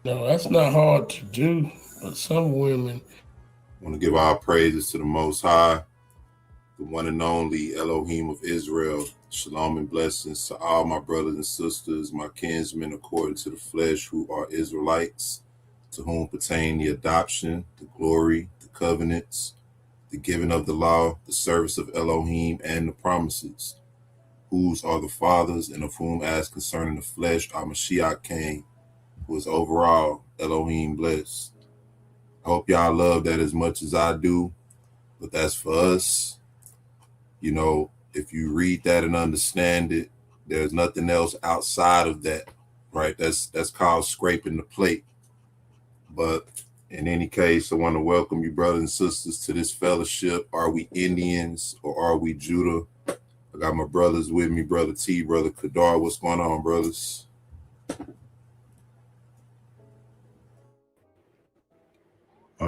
No, that's not hard to do, but some women. I want to give our praises to the Most High, the one and only Elohim of Israel. Shalom and blessings to all my brothers and sisters, my kinsmen according to the flesh who are Israelites, to whom pertain the adoption, the glory, the covenants, the giving of the law, the service of Elohim, and the promises, whose are the fathers, and of whom, as concerning the flesh, our Mashiach came, who is overall Elohim blessed. I hope y'all love that as much as I do, but that's for us. You know, if you read that and understand it, there's nothing else outside of that, right? That's called scraping the plate. But in any case, I want to welcome you, brothers and sisters, to this fellowship. Are we Indians or are we Judah? I got my brothers with me, brother T, brother Kadar. What's going on, brothers?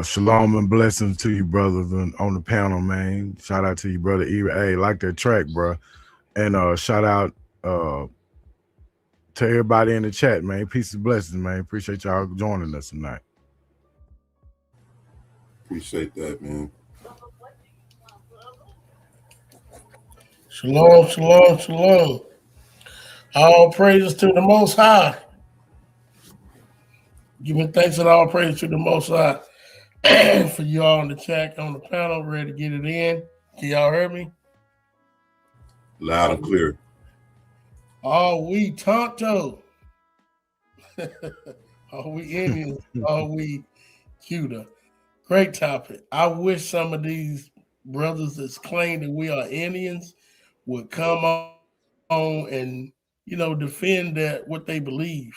Shalom and blessings to you, brothers, on the panel, man. Shout out to you, brother E. Hey, like that track, bro. And shout out to everybody in the chat, man. Peace and blessings, man. Appreciate y'all joining us tonight. Appreciate that, man. Shalom, shalom, shalom. All praises to the Most High. Giving thanks and all praise to the Most High. For you all in the chat, on the panel, ready to get it in. Can y'all hear me? Loud and clear. Are we Tonto? Are we Indians? Are we Judah? Great topic. I wish some of these brothers that claim that we are Indians would come on and defend that what they believe.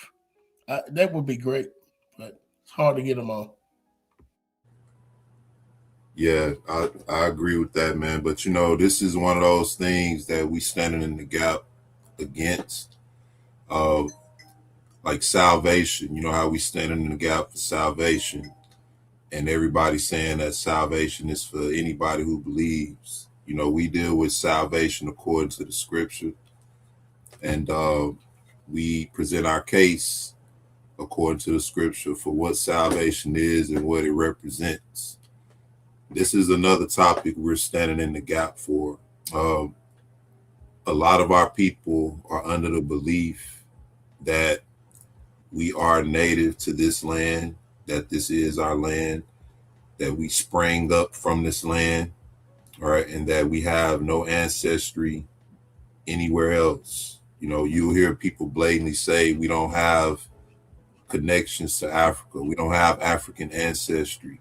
That would be great, but it's hard to get them on. Yeah, I agree with that, man. But you know, this is one of those things that we standing in the gap against. Like salvation, you know how we standing in the gap for salvation, and everybody saying that salvation is for anybody who believes. You know, we deal with salvation according to the scripture, and we present our case according to the scripture for what salvation is and what it represents. This is another topic we're standing in the gap for. A lot of our people are under the belief that we are native to this land, that this is our land, that we sprang up from this land, right, and that we have no ancestry anywhere else. You know, you'll hear people blatantly say we don't have connections to Africa. We don't have African ancestry.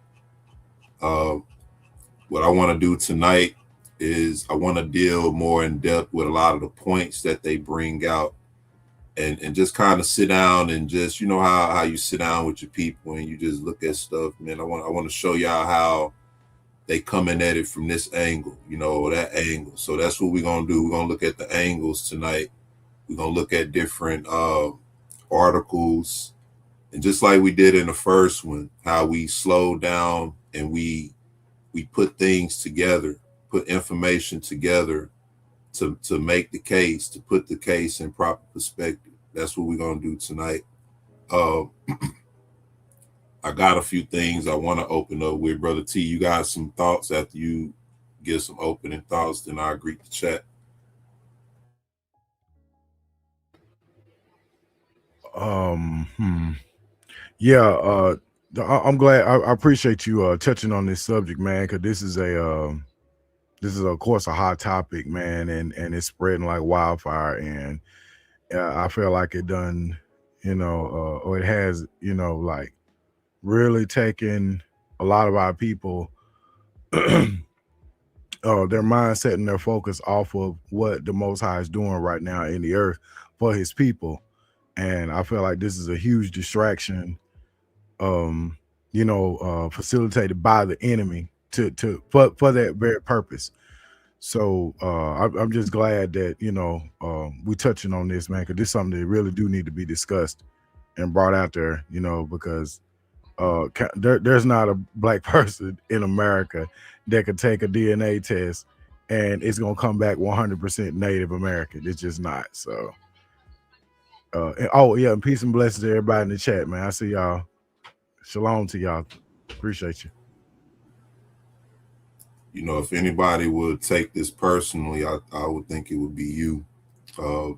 What I want to do tonight is I want to deal more in depth with a lot of the points that they bring out, and just kind of sit down and just, you know, how you sit down with your people and you just look at stuff, man. I want to show y'all how they coming at it from this angle, you know, or that angle. So that's what we're going to do. We're going to look at the angles tonight. We're going to look at different articles. And just like we did in the first one, how we slowed down and we put things together, put information together to make the case, to put the case in proper perspective. That's what we're going to do tonight. I got a few things I want to open up with. Brother T, you got some thoughts after you give some opening thoughts, then I'll greet the chat. Yeah, I'm glad. I appreciate you touching on this subject, man, because this is of course a hot topic, man, and it's spreading like wildfire, and I feel like it done, or it has, like really taken a lot of our people, their mindset and their focus off of what the Most High is doing right now in the earth for His people, and I feel like this is a huge distraction, facilitated by the enemy for that very purpose. So I'm just glad that we touching on this, man, because this is something that really do need to be discussed and brought out there, because there's not a black person in America that could take a DNA test and it's gonna come back 100% Native American. It's just not. So Oh yeah, and peace and blessings to everybody in the chat, man. I see y'all. Shalom to y'all. Appreciate you. You know, if anybody would take this personally, I would think it would be you. Uh,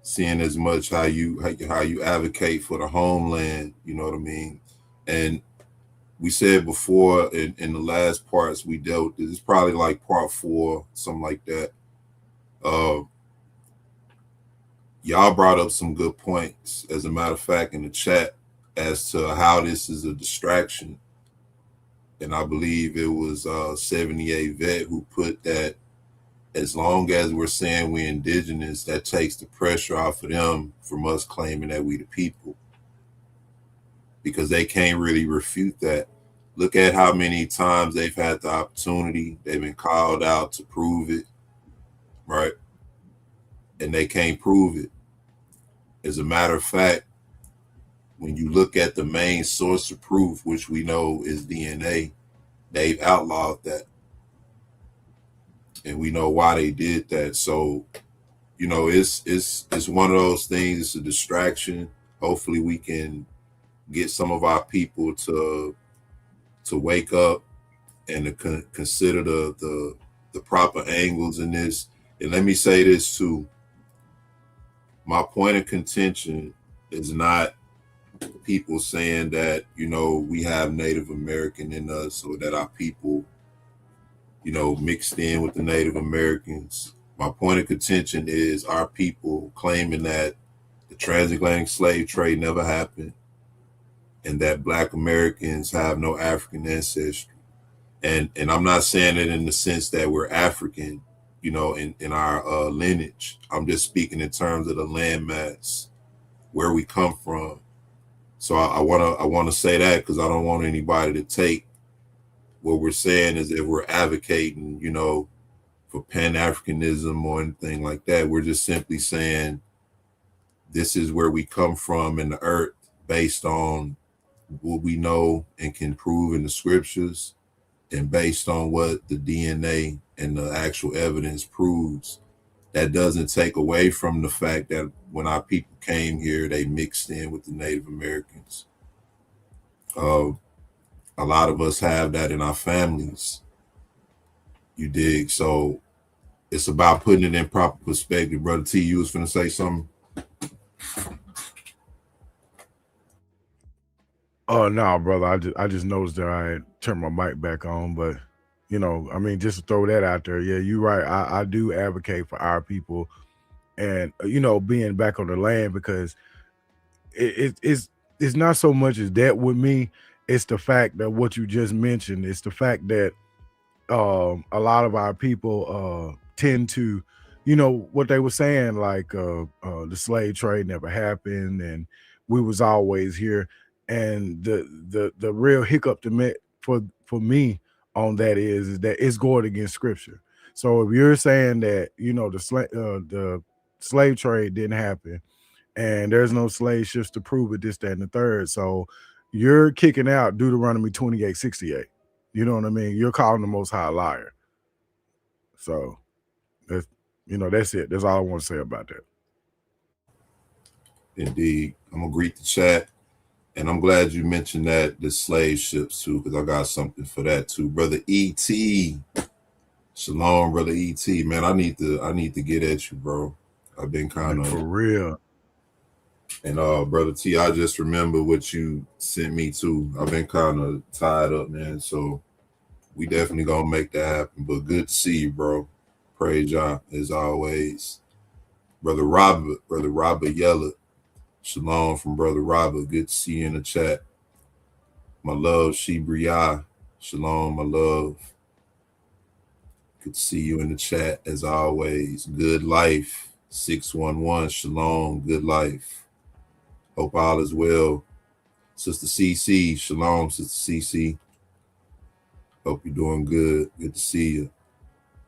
Seeing as much how you advocate for the homeland, you know what I mean? And we said before in the last parts we dealt with this, it's probably like part 4, something like that. Uh, y'all brought up some good points, as a matter of fact, in the chat as to how this is a distraction. And I believe it was 78 Vet who put that as long as we're saying we're indigenous, that takes the pressure off of them from us claiming that we the people, because they can't really refute that. Look at how many times they've had the opportunity, they've been called out to prove it, right? And they can't prove it. As a matter of fact, when you look at the main source of proof, which we know is DNA, they've outlawed that. And we know why they did that. So, you know, it's one of those things, it's a distraction. Hopefully we can get some of our people to wake up and to consider the proper angles in this. And let me say this too. My point of contention is not people saying that, you know, we have Native American in us, or that our people, you know, mixed in with the Native Americans. My point of contention is our people claiming that the transatlantic slave trade never happened and that Black Americans have no African ancestry. And I'm not saying it in the sense that we're African, you know, in our lineage. I'm just speaking in terms of the landmass, where we come from. So I wanna say that, because I don't want anybody to take what we're saying as if we're advocating, you know, for Pan-Africanism or anything like that. We're just simply saying this is where we come from in the earth, based on what we know and can prove in the scriptures, and based on what the DNA and the actual evidence proves. That doesn't take away from the fact that when our people came here, they mixed in with the Native Americans. Uh, a lot of us have that in our families, you dig? So it's about putting it in proper perspective. Brother T, you was finna say something? Oh no, brother. I just noticed that I had turned my mic back on, but you know, I mean, just to throw that out there, yeah, you're right. I do advocate for our people, and you know, being back on the land, because it's not so much as that with me. It's the fact that what you just mentioned. It's the fact that a lot of our people tend to, you know, what they were saying, like the slave trade never happened and we was always here. And the real hiccup to me, for me on that is that it's going against scripture. So if you're saying that, you know, the slave trade didn't happen and there's no slave ships to prove it, this, that, and the third. So you're kicking out Deuteronomy 28:68. You know what I mean? You're calling the Most High a liar. So that's, you know, that's it. That's all I want to say about that. Indeed. I'm gonna greet the chat. And I'm glad you mentioned that, the slave ships too, because I got something for that too. Brother E.T. Shalom, brother E.T. Man, I need to get at you, bro. I've been kind Like, of, for real. and brother T, I just remember what you sent me too. I've been kind of tied up, man. So we definitely gonna make that happen. But good to see you, bro. Praise Jah as always. Brother Robert Yeller. Shalom from Brother Robert. Good to see you in the chat. My love, Shibria. Shalom, my love. Good to see you in the chat as always. Good life. 611. Shalom. Good life. Hope all is well. Sister CC. Shalom, Sister CC. Hope you're doing good. Good to see you.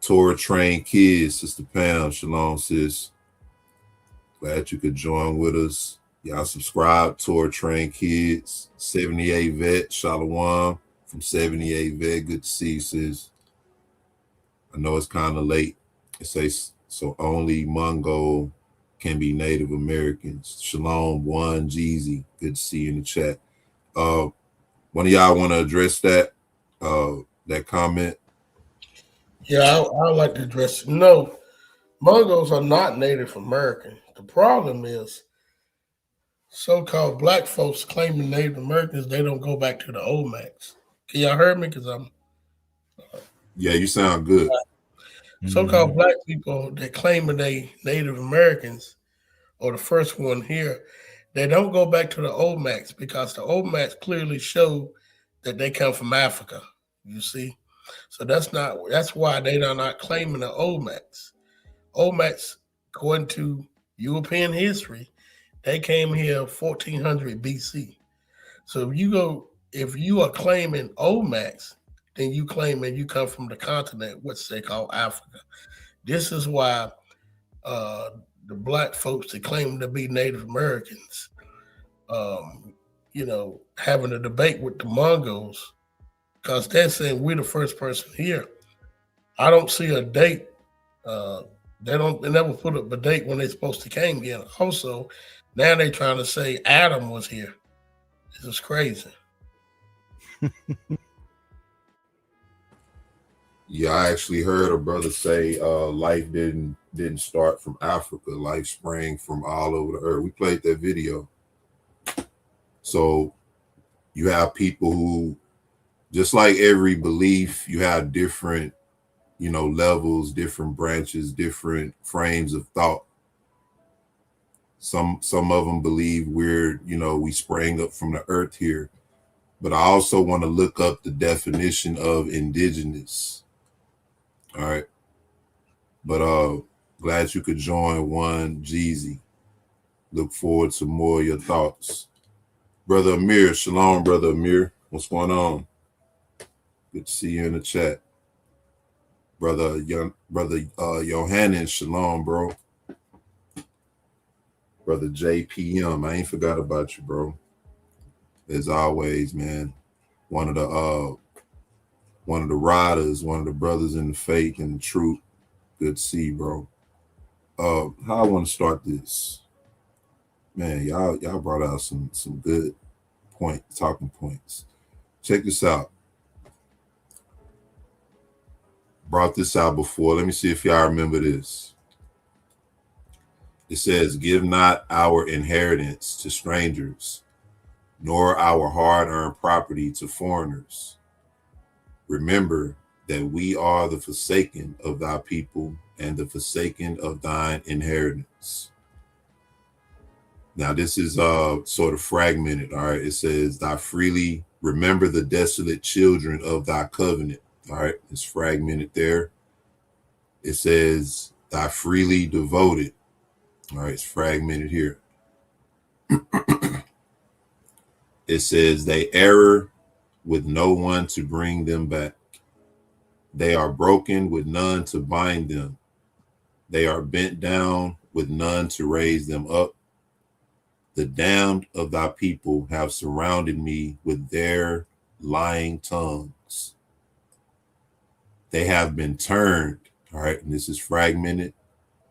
Torah Train Kids, Sister Pam. Shalom, sis. Glad you could join with us. Y'all subscribe, Torah Train Kids. 78 Vet. Shalom from 78 Vet. Good to see you, sis. I know it's kind of late. It says so only Mungo can be Native Americans. Shalom, one Jeezy. Good to see you in the chat. One of y'all want to address that comment? Yeah, I like to address it. No, Mongos are not Native American. The problem is so-called black folks claiming Native Americans, they don't go back to the Olmecs. Can y'all hear me? Because I'm Yeah, you sound good. so-called Mhm. black people that claiming they Native Americans, or the first one here, they don't go back to the Olmecs because the Olmecs clearly show that they come from Africa. You see, so that's why they are not claiming the Olmecs. Olmecs, according to European history, they came here 1400 BC. So if you are claiming Olmecs, then you claiming you come from the continent, which they call Africa. This is why uh, the black folks that claim to be Native Americans, having a debate with the Mongols because they're saying we're the first person here. I don't see a date. Uh, they never put up a date when they're supposed to came here. Also, now they're trying to say Adam was here. This is crazy. Yeah, I actually heard a brother say life didn't start from Africa. Life sprang from all over the earth. We played that video. So you have people who, just like every belief, you have different, levels, different branches, different frames of thought. Some of them believe we sprang up from the earth here. But I also want to look up the definition of indigenous. All right. But glad you could join one Jeezy. Look forward to more of your thoughts. Brother Amir, shalom, brother Amir. What's going on? Good to see you in the chat. Brother Yohanan, shalom, bro. Brother JPM, I ain't forgot about you, bro. As always, man. One of the riders, one of the brothers in the faith and the truth. Good to see you, bro. How I want to start this. Man, y'all brought out some good talking points. Check this out. Brought this out before. Let me see if y'all remember this. It says, "Give not our inheritance to strangers, nor our hard-earned property to foreigners. Remember that we are the forsaken of thy people and the forsaken of thine inheritance." Now, this is sort of fragmented. All right. It says, "Thy freely remember the desolate children of thy covenant." All right. It's fragmented there. It says, "Thy freely devoted." All right. It's fragmented here. It says, "They err with no one to bring them back. They are broken with none to bind them. They are bent down with none to raise them up. The damned of thy people have surrounded me with their lying tongues. They have been turned." All right. And this is fragmented.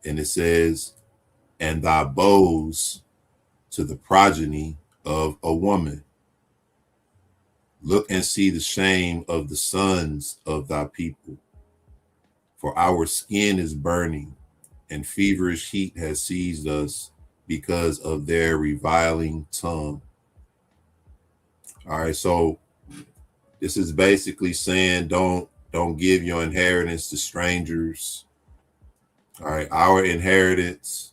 And it says, "And thy bows to the progeny of a woman. Look and see the shame of the sons of thy people. For our skin is burning, and feverish heat has seized us because of their reviling tongue." All right, so this is basically saying don't give your inheritance to strangers. All right, our inheritance.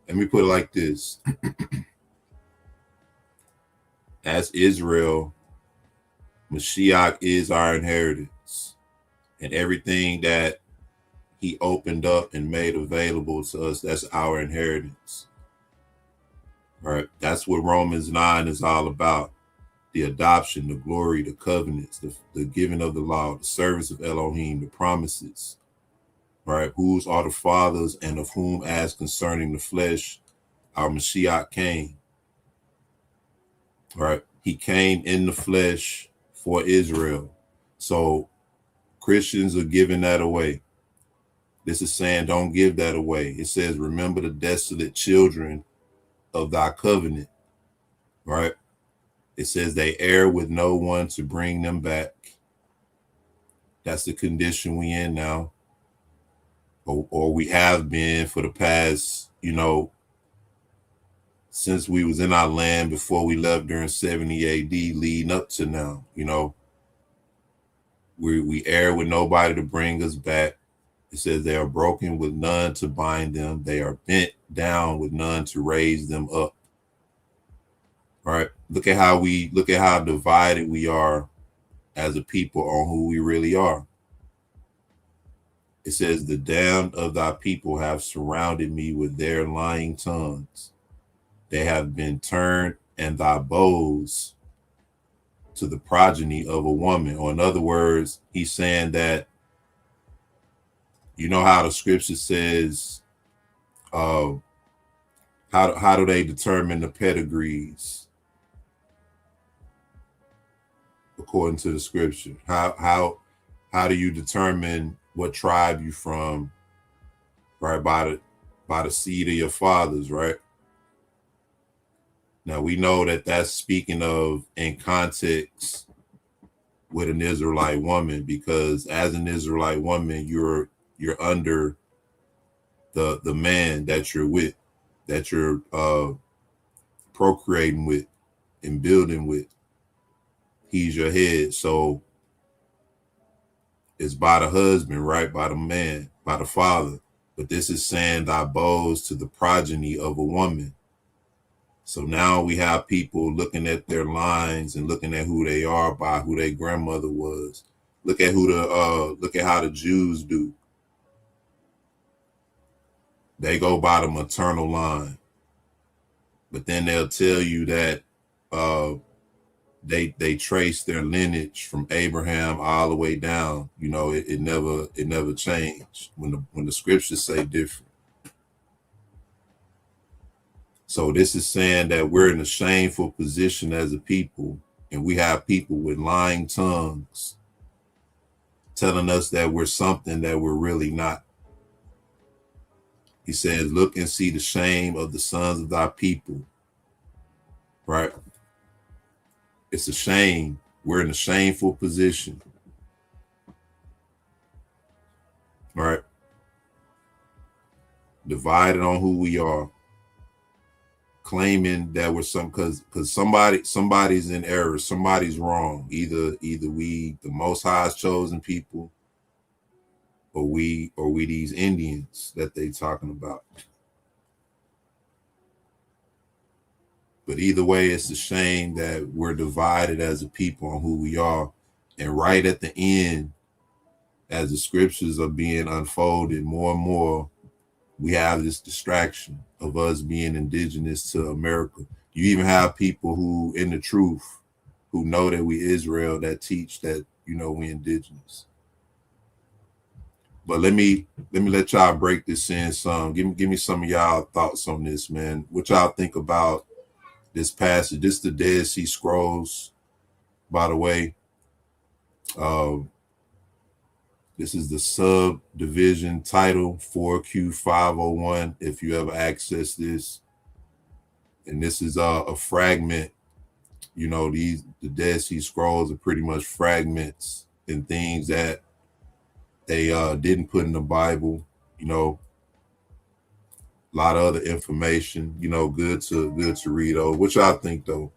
Let me put it like this. As Israel, Mashiach is our inheritance. And everything that he opened up and made available to us, that's our inheritance. All right, that's what Romans 9 is all about. The adoption, the glory, the covenants, the giving of the law, the service of Elohim, the promises. All right, whose are the fathers, and of whom, as concerning the flesh, our Mashiach came. All right, he came in the flesh for Israel. So Christians are giving that away. This is saying don't give that away. It says, remember the desolate children of thy covenant, right? It says they err with no one to bring them back. That's the condition we in now, or we have been for the past, since we was in our land before we left during 70 AD, leading up to now. We err with nobody to bring us back. It says they are broken with none to bind them. They are bent down with none to raise them up. Right? Look at how divided we are as a people on who we really are. It says the damned of thy people have surrounded me with their lying tongues. They have been turned and thy bows to the progeny of a woman. Or in other words, he's saying that, how the scripture says, uh, how do they determine the pedigrees according to the scripture? How do you determine what tribe you from? Right, by the seed of your fathers, right? Now we know that that's speaking of in context with an Israelite woman, because as an Israelite woman, you're under the man that you're with, that you're procreating with and building with. He's your head. So it's by the husband, right? By the man, by the father. But this is saying thy bows to the progeny of a woman. So now we have people looking at their lines and looking at who they are by who their grandmother was. Look at how the Jews do. They go by the maternal line. But then they'll tell you that they trace their lineage from Abraham all the way down. It never changed when the scriptures say different. So this is saying that we're in a shameful position as a people, and we have people with lying tongues telling us that we're something that we're really not. He says, look and see the shame of the sons of thy people. Right? It's a shame. We're in a shameful position. Right? Divided on who we are. Claiming that we're because somebody's in error, somebody's wrong. Either we, the Most High's chosen people, or we these Indians that they talking about. But either way, it's a shame that we're divided as a people on who we are. And right at the end, as the scriptures are being unfolded more and more, we have this distraction of us being indigenous to America. You even have people who, in the truth, who know that we Israel, that teach that, we indigenous. But let me let y'all break this in some. Give me some of y'all thoughts on this, man. What y'all think about this passage? This is the Dead Sea Scrolls, by the way. This is the subdivision title 4Q501. If you ever access this, and this is a fragment. The Dead Sea Scrolls are pretty much fragments and things that they didn't put in the Bible. A lot of other information. Good to read over. What y'all think though?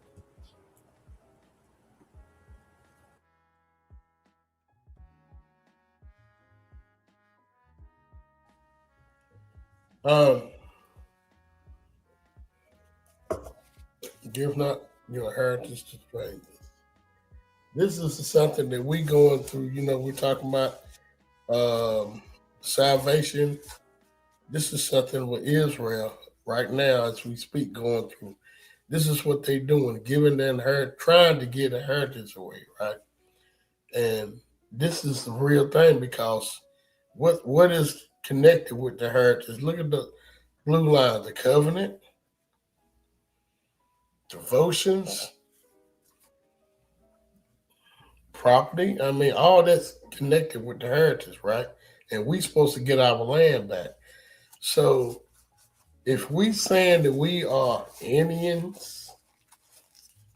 Um, give not your heritage to strangers. This is something that we going through. We're talking about salvation. This is something with Israel right now as we speak going through. This is what they're doing, giving their trying to get a heritage away, right? And this is the real thing because what is connected with the heritage? Look at the blue line, the covenant, devotions, property. I mean, all that's connected with the heritage, right? and we supposed to get our land back. So if we saying that we are Indians,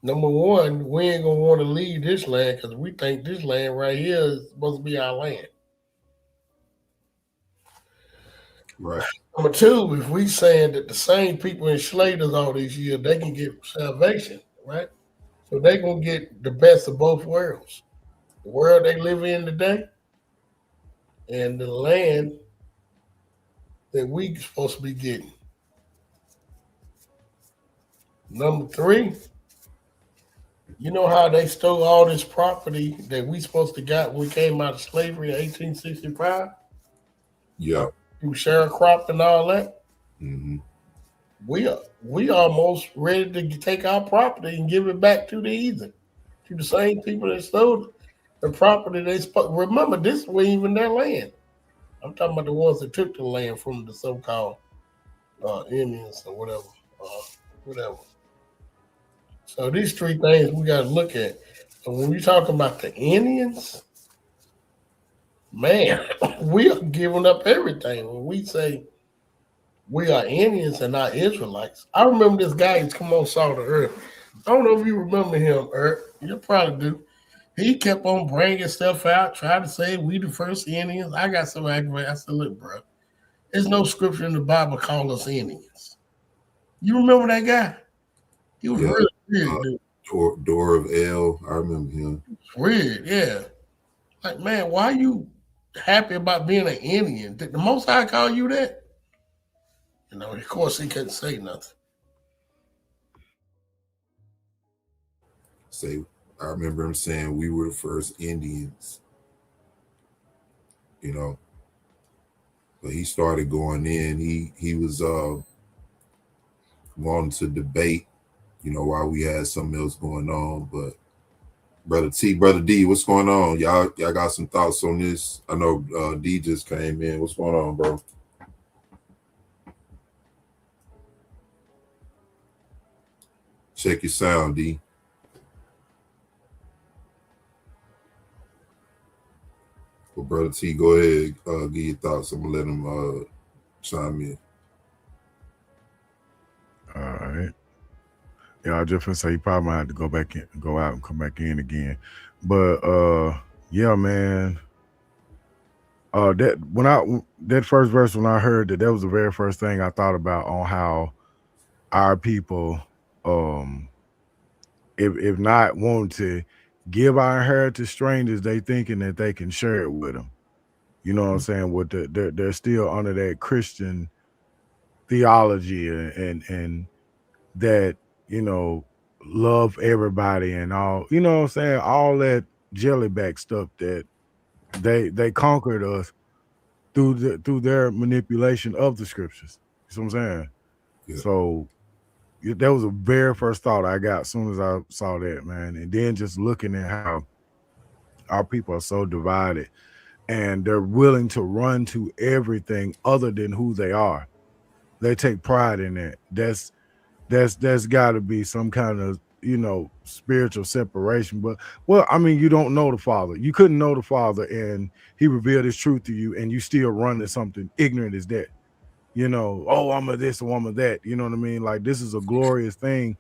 number one, we ain't gonna want to leave this land because we think this land right here is supposed to be our land. Right. Number two, if we saying that the same people enslaved us all these years, they can get salvation, right? So they gonna get the best of both worlds. The world they live in today and the land that we supposed to be getting. Number three, you know how they stole all this property that we supposed to got when we came out of slavery in 1865? Yeah. Through sharecropping and all that. Mm-hmm. We almost ready to take our property and give it back to the heathen, to the same people that stole the property they spoke. Remember, this was even their land. I'm talking about the ones that took the land from the so-called Indians or whatever, whatever. So these three things we got to look at. And when we talking about the Indians, man, we are giving up everything. When we say we are Indians and not Israelites, I remember this guy who's come on Salt of Earth. I don't know if you remember him, Earth. You probably do. He kept on bringing stuff out, trying to say we the first Indians. I got so aggravated. I said, look, bro, there's no scripture in the Bible call us Indians. You remember that guy? He was Yeah. really weird, dude. Door of L. I remember him. Weird, yeah. Like, man, why are you happy about being an Indian? Did the Most High call you that? You know, of course, he couldn't say nothing. Say, I remember him saying we were the first Indians. You know, but he started going in. He was wanting to debate. You know, while we had something else going on, but Brother T, Brother D, what's going on? Y'all got some thoughts on this? I know D just came in. What's going on, bro? Check your sound, D. Well, Brother T, go ahead, give your thoughts. I'm gonna let him chime in. All right. Yeah, I just gonna say you probably might have to go back in, go out and come back in again. But yeah, man. That first verse when I heard that was the very first thing I thought about on how our people, if not wanting to give our inheritance to strangers, they thinking that they can share it with them. You know what I'm saying? With they're still under that Christian theology and that, love everybody and all, you know what I'm saying? All that jellyback stuff that they conquered us through their manipulation of the scriptures. You know what I'm saying? Yeah. So that was a very first thought I got as soon as I saw that, man. And then just looking at how our people are so divided and they're willing to run to everything other than who they are. They take pride in that. That's got to be some kind of spiritual separation. But well, I mean, you don't know the Father. You couldn't know the Father, and He revealed His truth to you, and you still run to something ignorant as that. Oh, I'm a this or I'm a that. You know what I mean? Like this is a glorious thing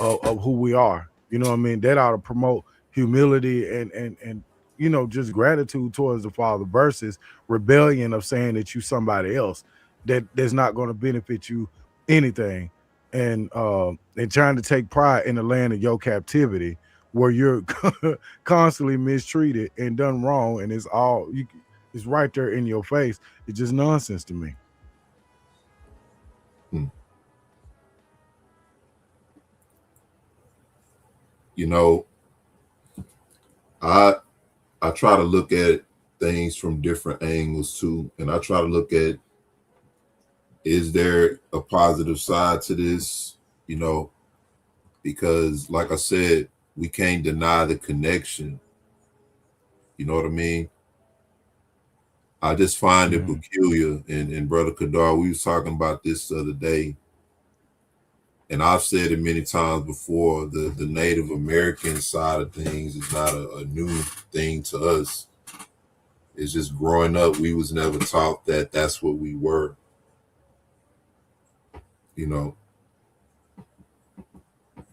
of who we are. You know what I mean? That ought to promote humility and just gratitude towards the Father versus rebellion of saying that you somebody else that's not going to benefit you anything. And trying to take pride in the land of your captivity where you're constantly mistreated and done wrong, and it's right there in your face. It's just nonsense to me. You know, I try to look at things from different angles too, and I try to look at, is there a positive side to this? Because like I said, we can't deny the connection. You know what I mean? I just find it peculiar. And Brother Kadar, we was talking about this the other day, and I've said it many times before, the Native American side of things is not a new thing to us. It's just growing up, we was never taught that that's what we were. You know,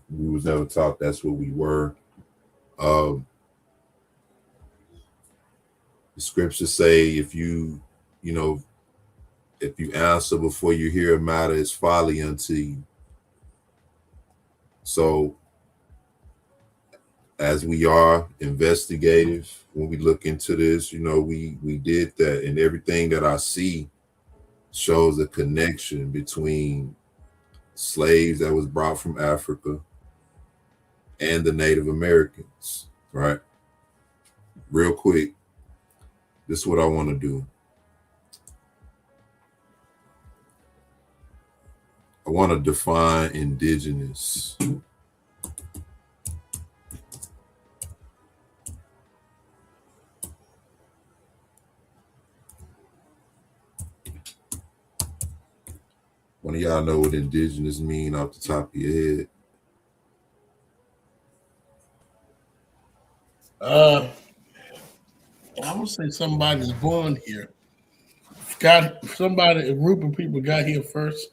we was never taught that's what we were. Um, the scriptures say you know, if you answer before you hear a matter, it's folly unto you. So as we are investigative, when we look into this, we did that, and everything that I see shows a connection between slaves that was brought from Africa and the Native Americans, right? Real quick, this is what I want to do. I want to define indigenous. One of y'all know what indigenous mean off the top of your head? I would say somebody's born here. Got somebody, a group of people got here first.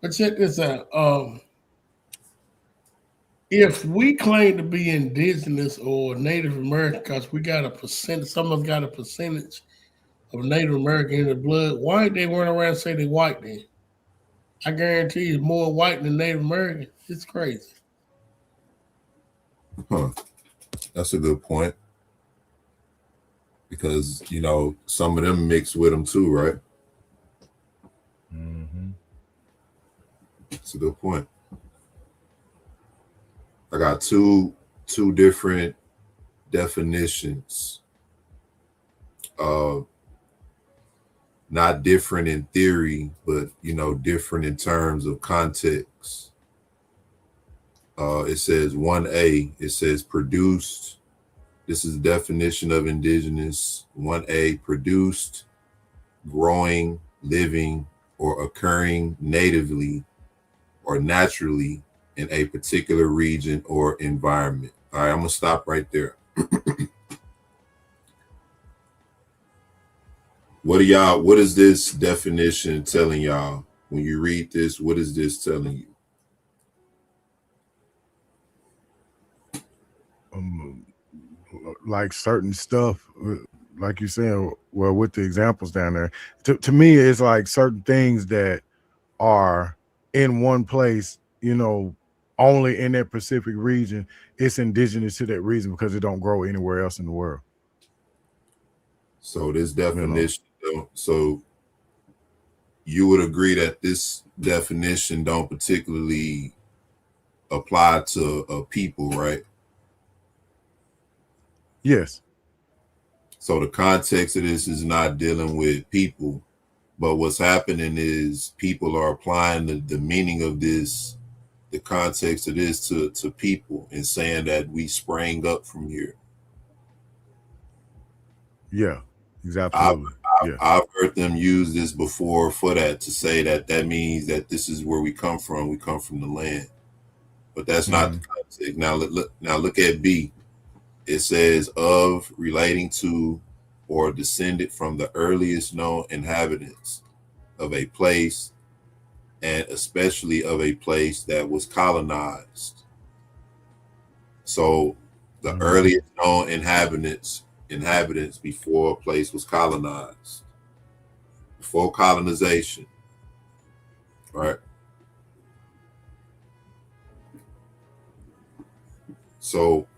But check this out. If we claim to be indigenous or Native American, because we got a percent, some of us got a percentage of Native American in the blood, why ain't they run around and say they white then? I guarantee you, more white than Native American. It's crazy. Huh. That's a good point. Because, some of them mix with them too, right? Mm-hmm. That's a good point. I got two different definitions. Not different in theory, but different in terms of context. It says 1A, it says produced. This is the definition of indigenous. 1A, produced, growing, living, or occurring natively or naturally in a particular region or environment. All right, I'm gonna stop right there. What is this definition telling y'all? When you read this, what is this telling you? Like certain stuff, like you saying, well, with the examples down there, to me, it's like certain things that are in one place, only in that Pacific region. It's indigenous to that region because it don't grow anywhere else in the world. So this definition, so you would agree that this definition don't particularly apply to people, right? Yes. So the context of this is not dealing with people, but what's happening is people are applying the meaning of this, the context of this to people and saying that we sprang up from here. Yeah, absolutely. I've heard them use this before for that, to say that means that this is where we come from. We come from the land, but that's not the context. Now look at B. It says of, relating to, or descended from the earliest known inhabitants of a place, and especially of a place that was colonized. So the earliest known inhabitants before a place was colonized, before colonization, right? So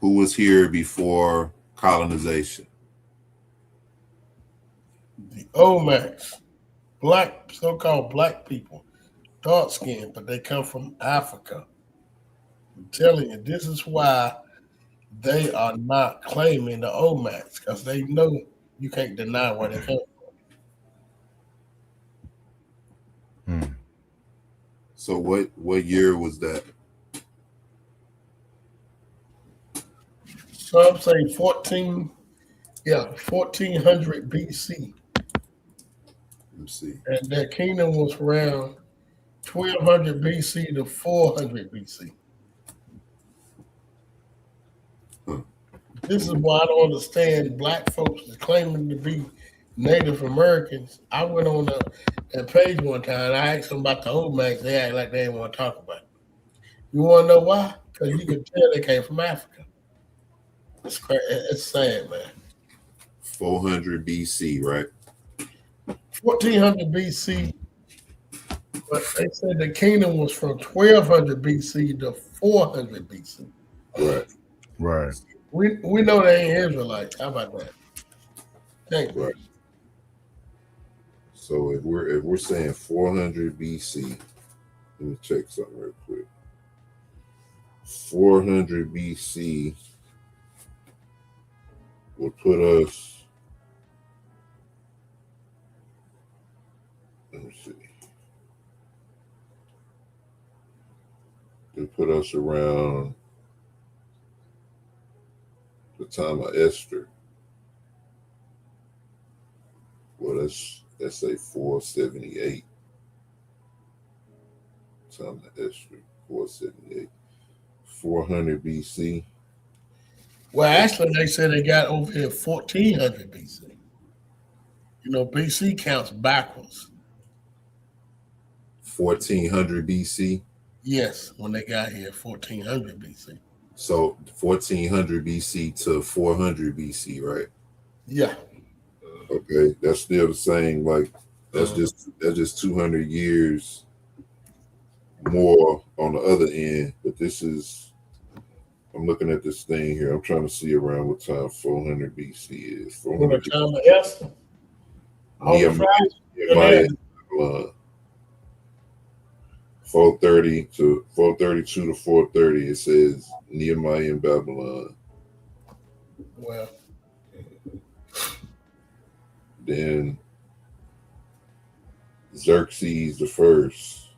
who was here before colonization? The Olmecs, black, so-called black people, dark skinned, but they come from Africa. I'm telling you, this is why they are not claiming the Olmecs, because they know you can't deny where they come from. So what year was that? So I'm saying 1400 BC. Let's see. And their kingdom was around 1200 BC to 400 BC. Huh. This is why I don't understand black folks is claiming to be Native Americans. I went on that page one time and I asked them about the Olmecs. They act like they didn't want to talk about it. You want to know why? Because you can tell they came from Africa. It's crazy. It's sad, man. 400 BC, right? 1400 BC, but they said the kingdom was from 1200 BC to 400 BC. Right. Right. We know they ain't Israelites. How about that? Thank you. Right. So if we're saying 400 BC, let me check something real quick. 400 BC will put us. Let me see. They put us around the time of Esther. Well, let's say 478. Time of Esther, 478. 400 BC. Well, actually, they said they got over here 1400 BC. You know, BC counts backwards. 1400 BC. Yes, when they got here, 1400 BC. So 1400 BC to 400 BC, right? Yeah. Okay, that's still the same. Like that's just 200 years more on the other end. But this is, I'm looking at this thing here. I'm trying to see around what time 400 BC is. When 400 the time of Esther. Nehemiah, 430 to 432 to 430. It says Nehemiah in Babylon. Well, Then Xerxes the first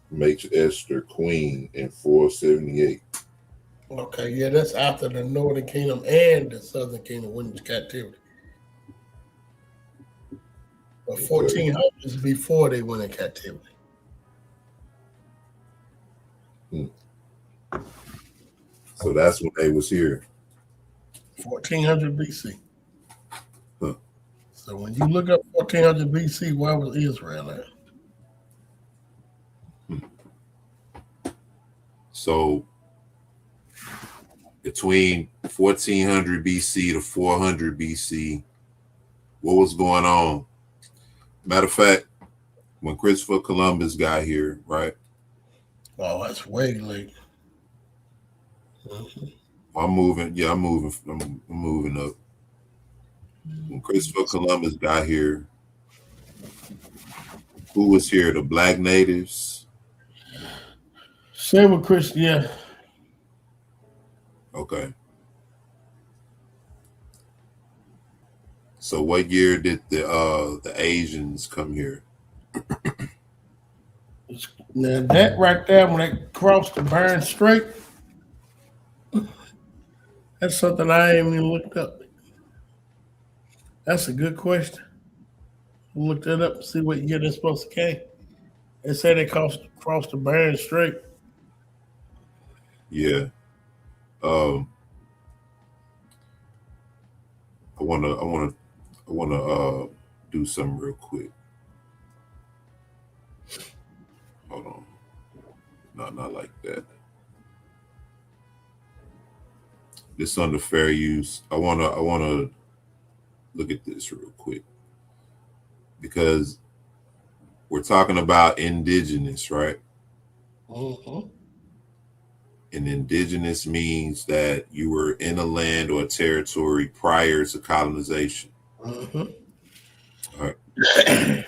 makes Esther queen in 478. okay, yeah, that's after the Northern Kingdom and the Southern Kingdom went into captivity. But 1400 is before they went in captivity. So that's when they was here. 1400 BC. Huh. So when you look up 1400 BC, where was Israel at? So between 1400 BC to 400 BC, what was going on? Matter of fact, when Christopher Columbus got here, right? Oh, that's way late. Mm-hmm. I'm moving. Yeah, I'm moving. I'm moving up. When Christopher Columbus got here, who was here? The black natives. Same with Chris, yeah. Okay. So what year did the Asians come here? Now that right there, when they crossed the Bering Strait, that's something I ain't even looked up. That's a good question. We'll look that up and see what year they're supposed to came. They say they crossed the Bering Strait. Yeah. I wanna do something real quick. Hold on. No, not like that. This under fair use. I wanna look at this real quick because we're talking about indigenous, right? Mm-hmm. And indigenous means that you were in a land or a territory prior to colonization. Mm-hmm. All right.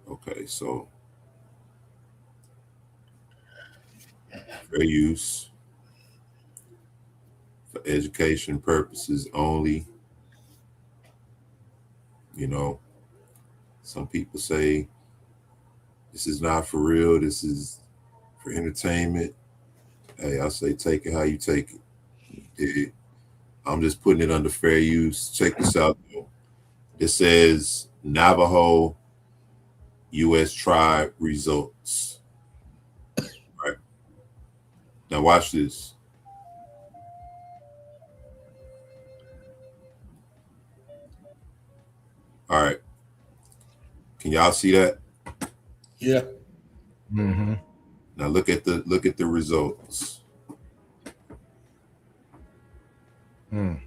Okay, so fair use for education purposes only. You know, some people say this is not for real, this is for entertainment. Hey, I say take it how you take it. I'm just putting it under fair use. Check this out though. It says Navajo U.S. tribe results. Right. Now watch this. All right. Can y'all see that? Yeah. Mm-hmm. Now look at the results. Mm.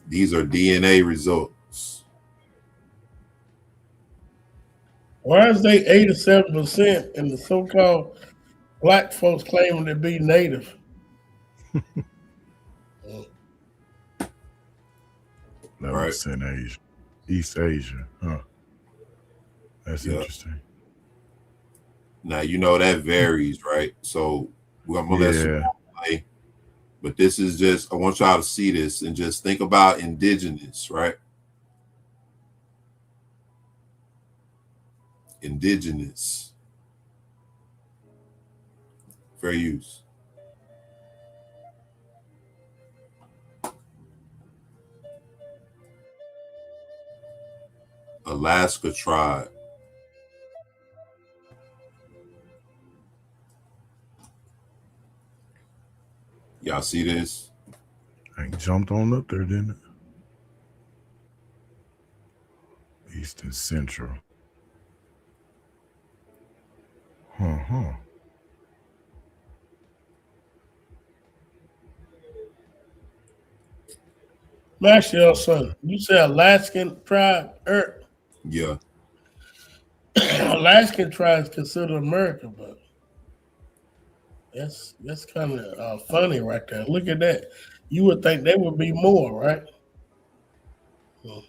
These are DNA results. Why is they 87% and the so-called black folks claiming to be native? 11% Right. Asia. East Asia. Huh. That's Yeah. interesting. Now you know that varies, right? So I'm gonna let some Yeah. play, but this is just I want y'all to see this and just think about indigenous, right? Indigenous, fair use. Alaska tribe. Y'all see this? I jumped on up there, didn't it? East and Central. Huh. Actually, son, you say Alaskan tribe? Yeah. Alaskan tribes considered America, but that's kind of funny right there. Look at that. You would think there would be more, right?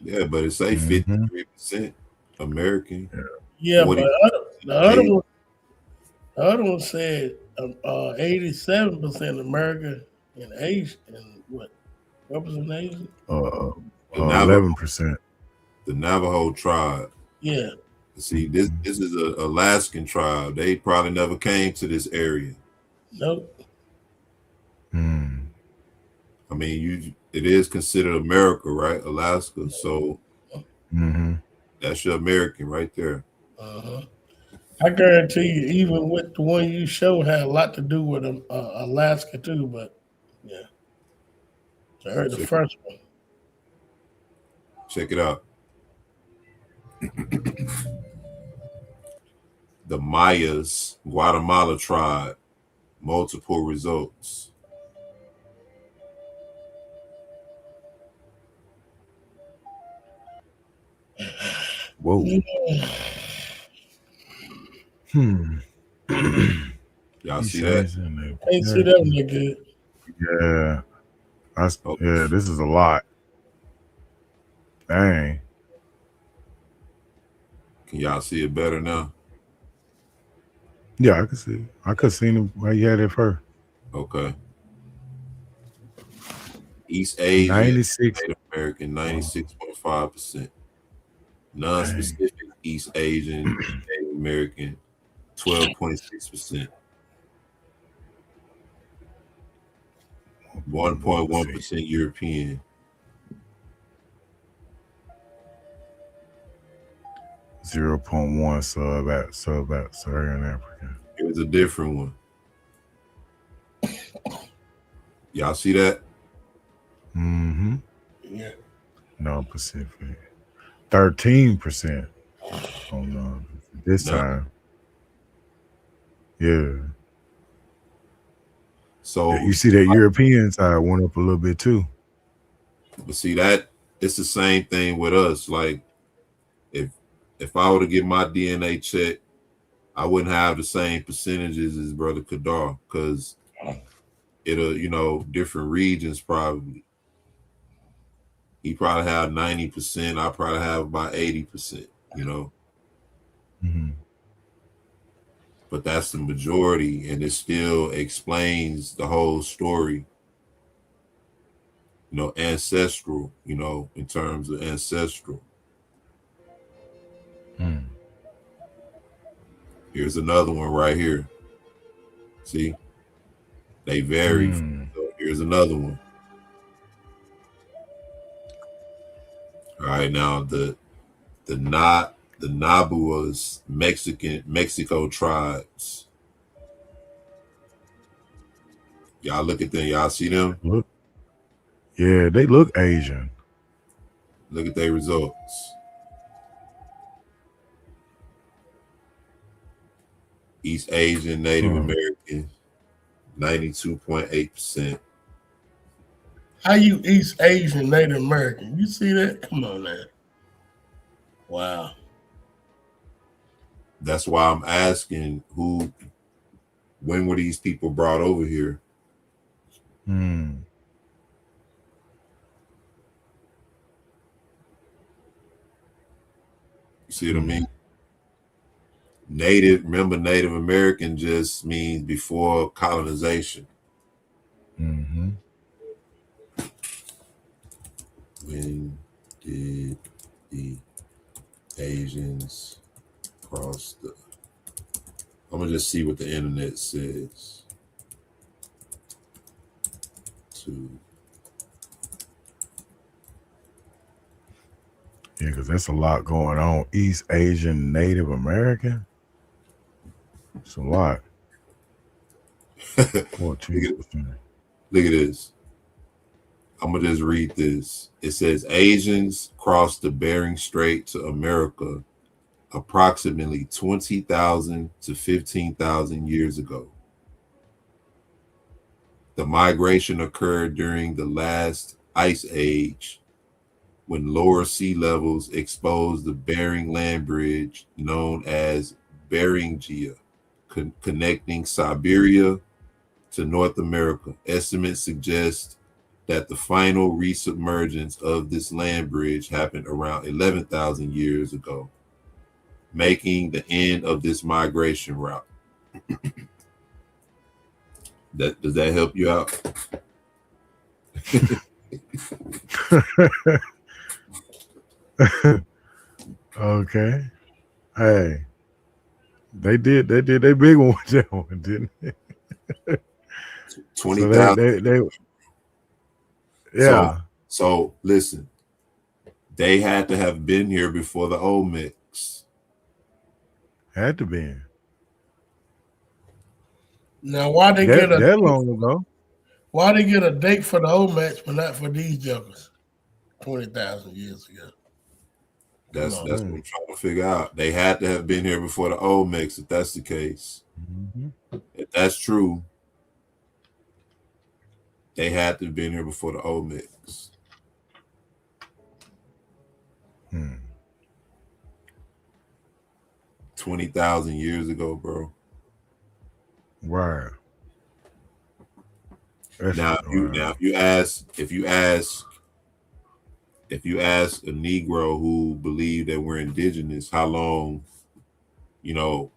Yeah, but it say Mm-hmm. 53% American, Yeah, but 40% the other Asian. one, the other one said 87% America and Asia and what was in Asia? Uh, The Navajo, 11%. the Navajo tribe. Yeah, See, this is a Alaskan tribe. They probably never came to this area. nope. Mm. I mean, it is considered America, right? Alaska. So Mm-hmm. that's your American right there. Uh-huh. I guarantee you, even with the one you showed, had a lot to do with Alaska too. But yeah, I heard the Check first one. check it out. The Mayas, Guatemala tribe, multiple results. Whoa. Hmm. Y'all see East that? Asia and Native Can't see that one American. that good. Yeah. Oh, Yeah, this is a lot. Dang. can y'all see it better now? Yeah, I could see. I could see him where you had it first. Okay. East Asian, 96. Native American, Oh, 96.5%. dang. Non-specific East Asian, Native American, 12.6%. Let's see. 1.1% European. 0.1 Sub-Saharan African. Here's a different one. Y'all see that? Mm-hmm. Yeah. No Pacific. 13% on this No. time. Yeah. So, You see that European side went up a little bit too. but see that it's the same thing with us. Like if I were to get my DNA checked, I wouldn't have the same percentages as Brother Kadar because it'll, different regions probably. He probably have 90%. I probably have about 80%. Mm-hmm. But that's the majority, and it still explains the whole story. Ancestral. In terms of ancestral. Mm. Here's another one right here. See, they vary. Mm. So here's another one. All right, now the Nabuas Mexico tribes. Y'all look at them. Y'all see them? Look, yeah, they look Asian. Look at their results. East Asian, Native Hmm. American, 92.8%. How you East Asian Native American? You see that? Come on, man. Wow. That's why I'm asking when were these people brought over here? Hmm. You see what I Hmm. mean? Native, remember, Native American just means before colonization. Hmm. When did the Asians cross the? I'm gonna just see what the internet says. To Yeah, because there's a lot going on. East Asian Native American. It's a lot. look at 14%. look at this. I'm gonna just read this. It says Asians crossed the Bering Strait to America approximately 20,000 to 15,000 years ago. The migration occurred during the last ice age when lower sea levels exposed the Bering Land Bridge known as Beringia, connecting Siberia to North America. Estimates suggest that the final resubmergence of this land bridge happened around 11,000 years ago, making the end of this migration route. Does that help you out? Okay. Hey, they did they big one with that one, didn't they? Twenty So they thousand. they they So yeah, so listen, they had to have been here before the Olmecs. had to be. Now, why they get That a that long ago. date for the old match, but not for these jokers? 20,000 years ago. Come That's on. that's what Mm. I'm trying to figure out. They had to have been here before the Olmecs, if that's the case. Hmm. If that's true, they had to have been here before the Olmecs. Hmm. 20,000 years ago, bro. Right. That's Now wow. if you ask a Negro who believe that we're indigenous, you know,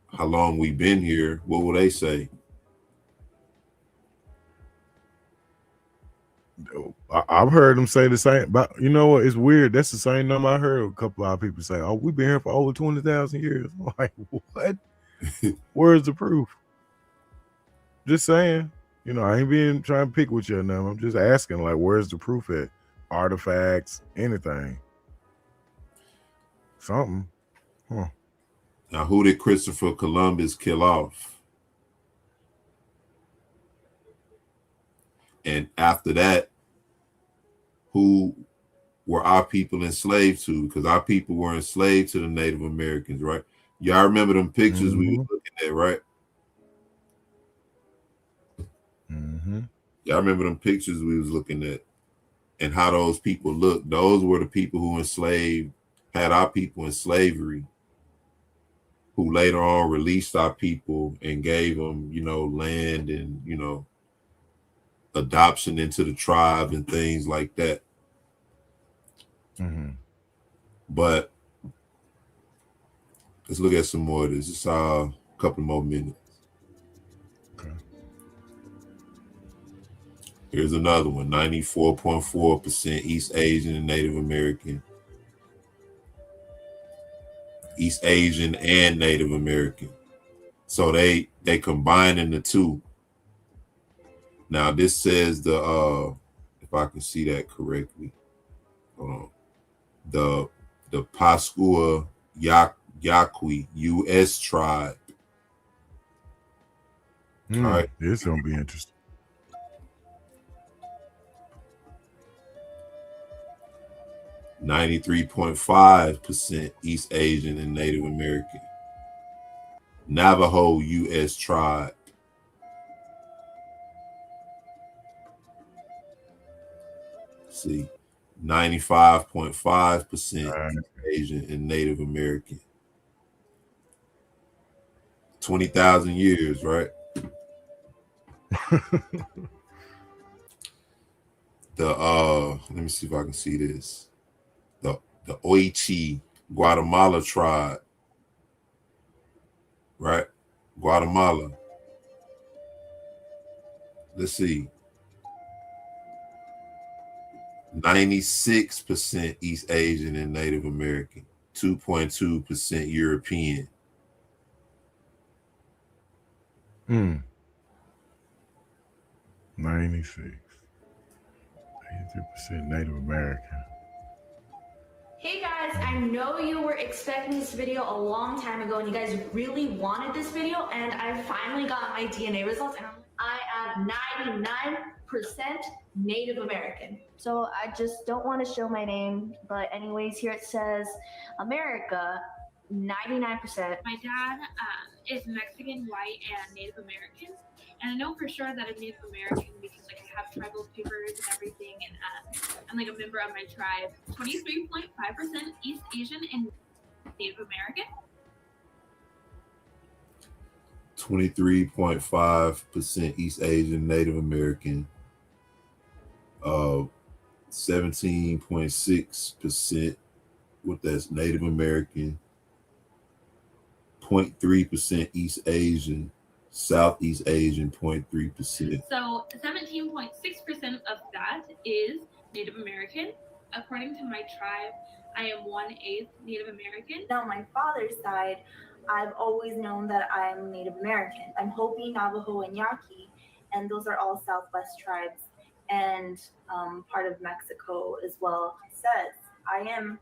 how long we been here, what will they say? I've heard them say the same, but you know what? It's weird. That's the same number I heard a couple of people say. Oh, we've been here for over 20,000 years. I'm like, what? Where's the proof? Just saying. I ain't being trying to pick with you now. I'm just asking, like, where's the proof at? Artifacts, anything, something. Huh. Now, who did Christopher Columbus kill off? And after that, who were our people enslaved to? Because our people were enslaved to the Native Americans, right? Y'all remember them pictures we Mm-hmm. were looking at, right? Mm-hmm. Y'all remember them pictures we was looking at and how those people looked. Those were the people who had our people in slavery, who later on released our people and gave them, land and, adoption into the tribe and things like that. Mm-hmm. But let's look at some more of this. Just a couple more minutes. Okay. Here's another one: 94.4% East Asian and Native American. East Asian and Native American. So they combining the two. Now this says if I can see that correctly, hold on. The Pascua Yaqui U.S. tribe. All right. This gonna be interesting. 93.5% East Asian and Native American. Navajo U.S. tribe. See, 95.5% East Asian and Native American. 20,000 years, right? Let me see if I can see this. The Oichi Guatemala tribe, right? Guatemala. Let's see. 96% East Asian and Native American. 2.2% European. 96. 83% Native American. Hey guys, I know you were expecting this video a long time ago and you guys really wanted this video, and I finally got my DNA results and I am 99% Native American. So I just don't want to show my name, but anyways, here it says America, 99%. My dad is Mexican, white, and Native American. And I know for sure that I'm Native American because like I have tribal papers and everything, and I'm like a member of my tribe. 23.5% East Asian and Native American. 23.5% East Asian, Native American. 17.6%. What that's Native American. 0.3% East Asian. Southeast Asian, 0.3%. So 17.6% of that is Native American. According to my tribe, I am 1/8 Native American. On my father's side, I've always known that I'm Native American. I'm Hopi, Navajo, and Yaqui, and those are all Southwest tribes and part of Mexico as well. It says I am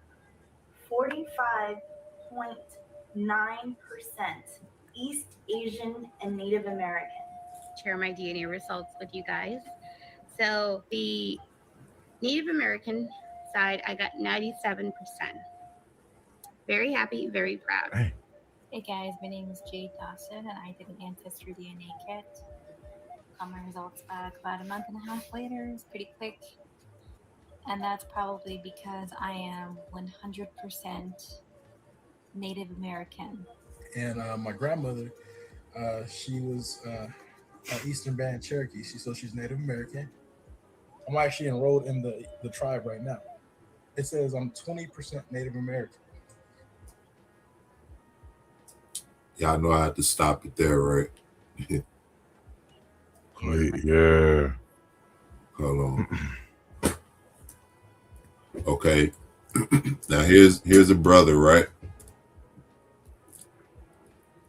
45.9% East Asian and Native American. Share my DNA results with you guys. So the Native American side, I got 97%. Very happy, very proud. Hey guys, my name is Jade Dawson and I did an ancestry DNA kit. Got my results back about a month and a half later. It's pretty quick. And that's probably because I am 100% Native American. And my grandmother, she was Eastern Band Cherokee. She's Native American. I'm actually enrolled in the tribe right now. It says I'm 20% Native American. Y'all know I had to stop it there, right? Yeah. Hold on. Okay. Now here's a brother, right?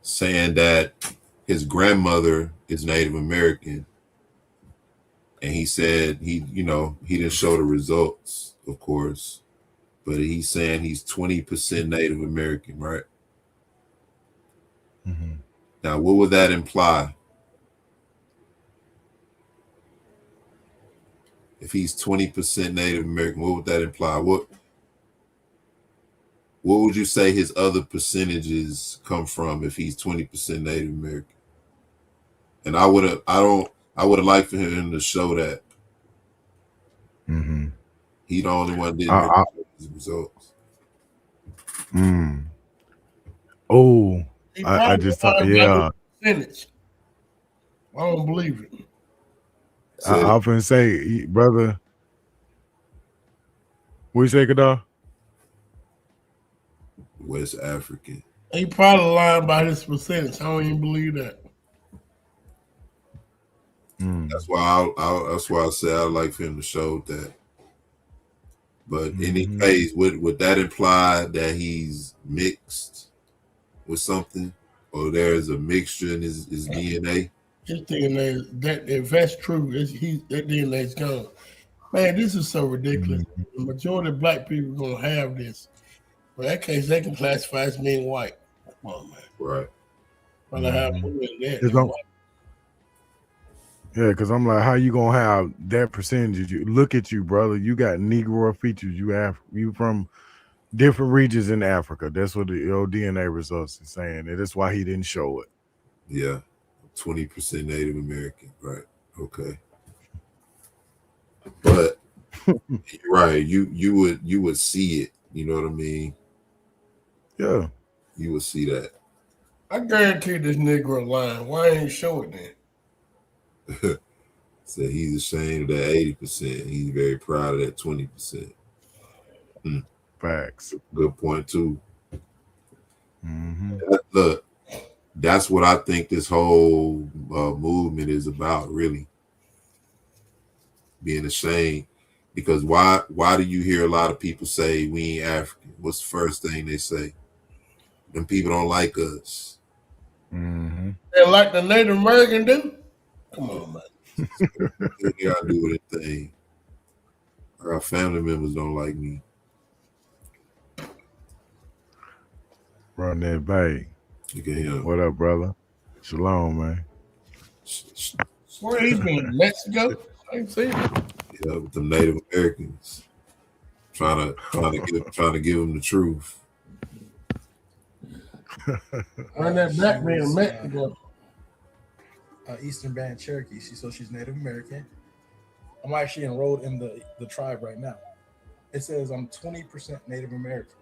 Saying that his grandmother is Native American. And he said he didn't show the results, of course, but he's saying he's 20% Native American, right? Mm-hmm. Now, what would that imply? If he's 20% Native American, what would that imply? What would you say his other percentages come from if he's 20% Native American? And I would have liked for him to show that. Mm-hmm. He the only one didn't show his results. Oh, I just thought, yeah. Percentage. I don't believe it. I often say, brother, what you say, Kadar? West African. He probably lying about his percentage. I don't even believe that. That's why I said I'd like for him to show that. But in any case, would that imply that he's mixed with something, or there's a mixture in his DNA? His DNA, that if that's true, that DNA's gone. Man, this is so ridiculous. The majority of black people are gonna have this. In that case, they can classify as being white. Come on, man. Right. Well, I have more than that. Yeah, because I'm like, how you gonna have that percentage? You look at you, brother. You got Negro features. You from different regions in Africa. That's what the your DNA results is saying. And that's why he didn't show it. Yeah, 20% Native American, right? Okay, but you're right. You would see it. You know what I mean? Yeah. You would see that. I guarantee this Negro lying. Why ain't he show it then? Said he's ashamed of that 80%. He's very proud of that 20%. Hmm. Facts. Good point too. Mm-hmm. Look, that's what I think this whole movement is about. Really, being ashamed. Because why do you hear a lot of people say we ain't African? What's the first thing they say? Them people don't like us. Mm-hmm. And like the Native American do? Come on, man. They gotta do their thing. Our family members don't like me. Run that back. You can hear What up, brother? Shalom, man. Where he been? Mexico? I ain't seen him. yeah, with them Native Americans trying to give them the truth. Run that She black man in was Mexico. Eastern Band Cherokee. She's Native American. I'm actually enrolled in the tribe right now. It says I'm 20% Native American.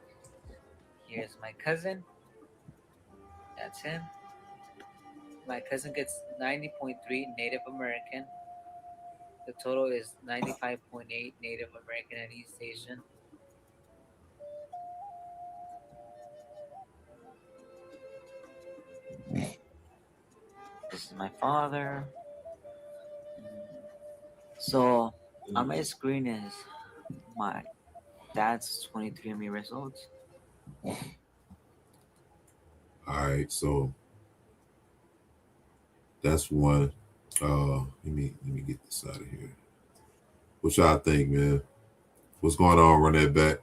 Here's my cousin. That's him. My cousin gets 90.3 Native American. The total is 95.8 Native American and East Asian. This is my father. So on my screen is my dad's 23andMe results. All right, so that's one. Let me get this out of here. What y'all think, man? What's going on? Run that back.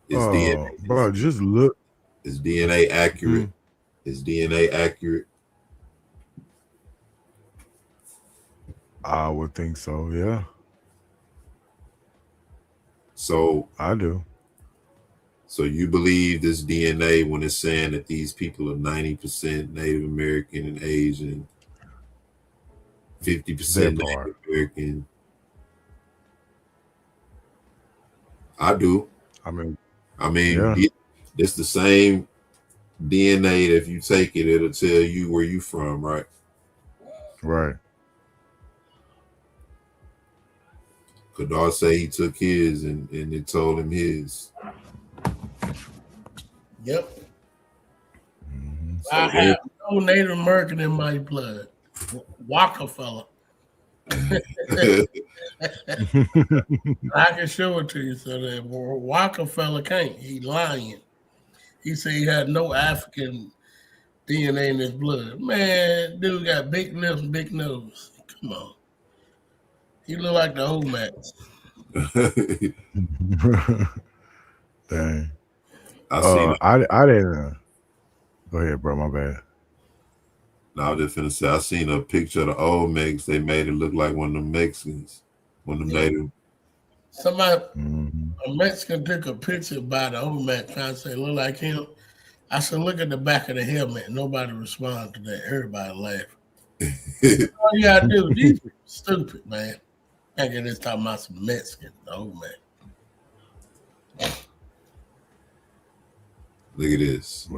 Is Bro, just look. is DNA accurate? Is DNA accurate? I would think so, yeah. So I do. So you believe this DNA when it's saying that these people are 90% Native American and Asian, 50% That part. Native American? I do. I mean, I mean, yeah. it's the same DNA that if you take it, it'll tell you where you from, right? Right. Kadar say he took his and it told him his. Yep. So I have no Native American in my blood. Walker fella. I can show it to you so that Walker fella can't. He lying. He said he had no African DNA in his blood. Man, dude got big lips and big nose. Come on. He look like the old Max. Dang. I seen. I didn't. Go ahead, bro. My bad. No, I was just finna say I seen a picture of the old Mex. They made it look like one of them Mexicans, one of them Native. Somebody, a Mexican took a picture by the old Max trying to say look like him. I said, look at the back of the helmet. Nobody responded to that. Everybody laughed. All you gotta do, these people stupid, man. Thinking it's talking about some Mexican, the old man. Look at this.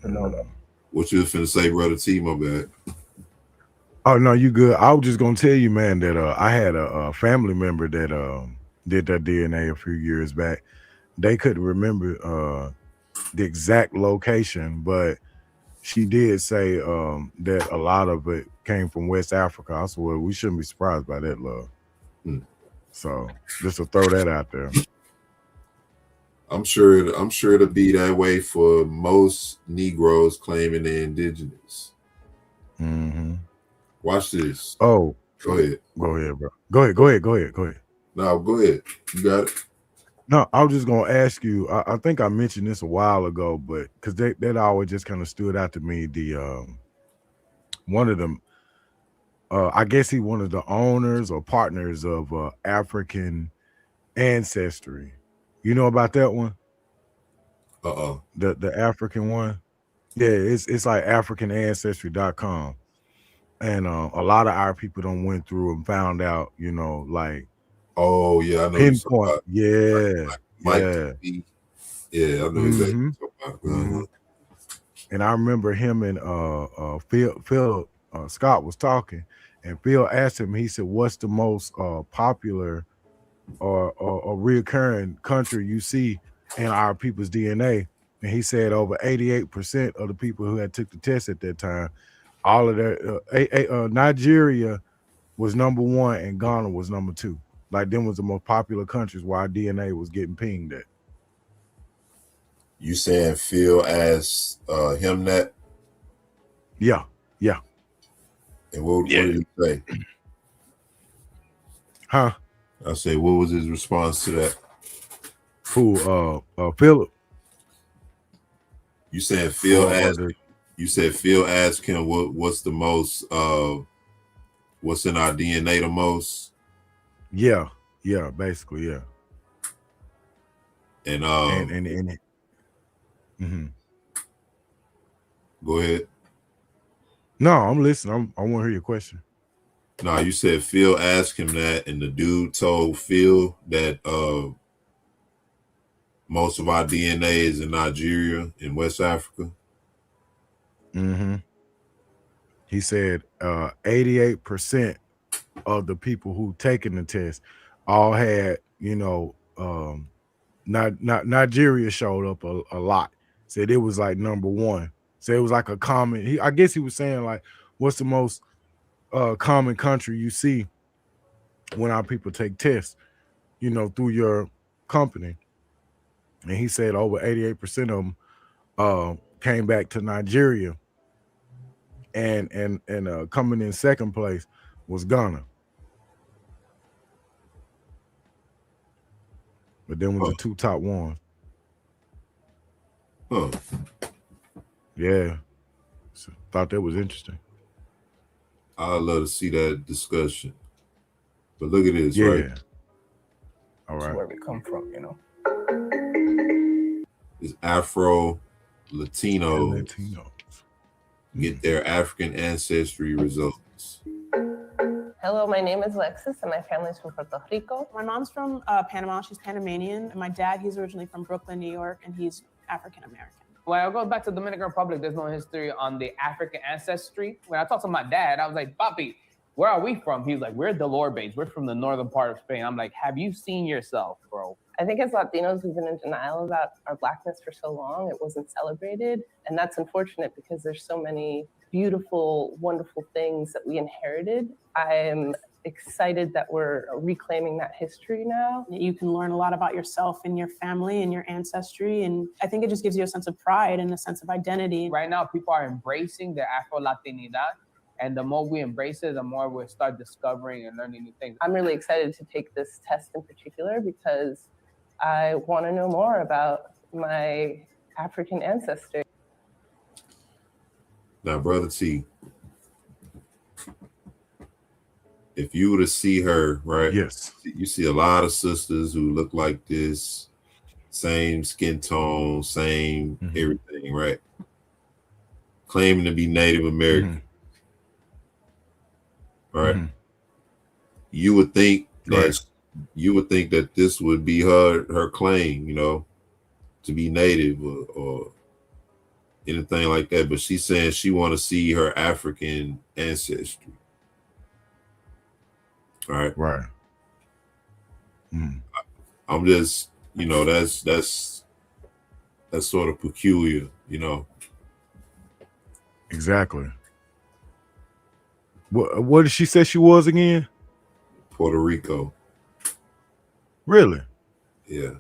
No. What you was finna say, brother T? My bad. Oh no, you good. I was just gonna tell you, man, that I had a family member that did that DNA a few years back. They couldn't remember the exact location, but she did say that a lot of it came from West Africa. I said, well, we shouldn't be surprised by that, love. So just to throw that out there. I'm sure it'll be that way for most Negroes claiming they're indigenous. Watch this. Oh, go ahead. Go ahead, bro. Go ahead. No, go ahead. You got it. No, I was just gonna ask you. I think I mentioned this a while ago, but because that always just kind of stood out to me. The one of them, I guess he one of the owners or partners of African Ancestry. You know about that one? Uh-oh. The African one? Yeah, it's like AfricanAncestry.com. And a lot of our people don't went through and found out, like Oh yeah, I know you talking pinpoint. about Yeah, Mike yeah. T. Yeah, I know exactly Mm-hmm. what you're talking about. Mm-hmm. And I remember him and Phil Scott was talking, and Phil asked him. He said, "What's the most popular or reoccurring country you see in our people's DNA?" And he said over 88% of the people who had took the test at that time, all of their Nigeria was number one and Ghana was number two. Like them was the most popular countries where our DNA was getting pinged at. You saying Phil asked him that, Yeah, yeah, and what yeah. did he say? Huh? I say, what was his response to that? Who? Philip You said or the Phil asked him what's the most what's in our DNA the most, yeah, yeah, basically, yeah. and And mhm. go ahead. No, I'm listening. I want to hear your question. No, you said Phil asked him that, and the dude told Phil that most of our DNA is in Nigeria and West Africa. Mm-hmm. He said 88% of the people who taken the test all had, not Nigeria showed up a lot. Said it was like number one. So it was like a common. I guess he was saying like, what's the most common country you see when our people take tests, through your company? And he said over 88% of them came back to Nigeria, and coming in second place was Ghana. But then was Huh. the two top ones. Huh. Yeah. So, thought that was interesting. I'd love to see that discussion. But look at this, right? Yeah. All right. Where we come from, It's Afro Latino Latinos. get their African ancestry results. Hello, my name is Lexis, and my family's from Puerto Rico. My mom's from Panama. She's Panamanian. And my dad, he's originally from Brooklyn, New York, and he's African American. When I go back to Dominican Republic, there's no history on the African ancestry. When I talked to my dad, I was like, Papi, where are we from? He was like, we're Delorbe's. We're from the northern part of Spain. I'm like, have you seen yourself, bro? I think as Latinos, we've been in denial about our Blackness for so long. It wasn't celebrated. And that's unfortunate because there's so many beautiful, wonderful things that we inherited. I'm excited that we're reclaiming that history now. You can learn a lot about yourself and your family and your ancestry. And I think it just gives you a sense of pride and a sense of identity. Right now, people are embracing their Afro-Latinidad. And the more we embrace it, the more we'll start discovering and learning new things. I'm really excited to take this test in particular because I want to know more about my African ancestry. Now, Brother T, if you were to see her, right? Yes. You see a lot of sisters who look like this, same skin tone, same everything, right? Claiming to be Native American, right? You would think that this would be her claim, to be Native or anything like that. But she's saying she want to see her African ancestry. All right. Right. I'm just, that's sort of peculiar, Exactly. What did she say she was again? Puerto Rico. Really? Yeah.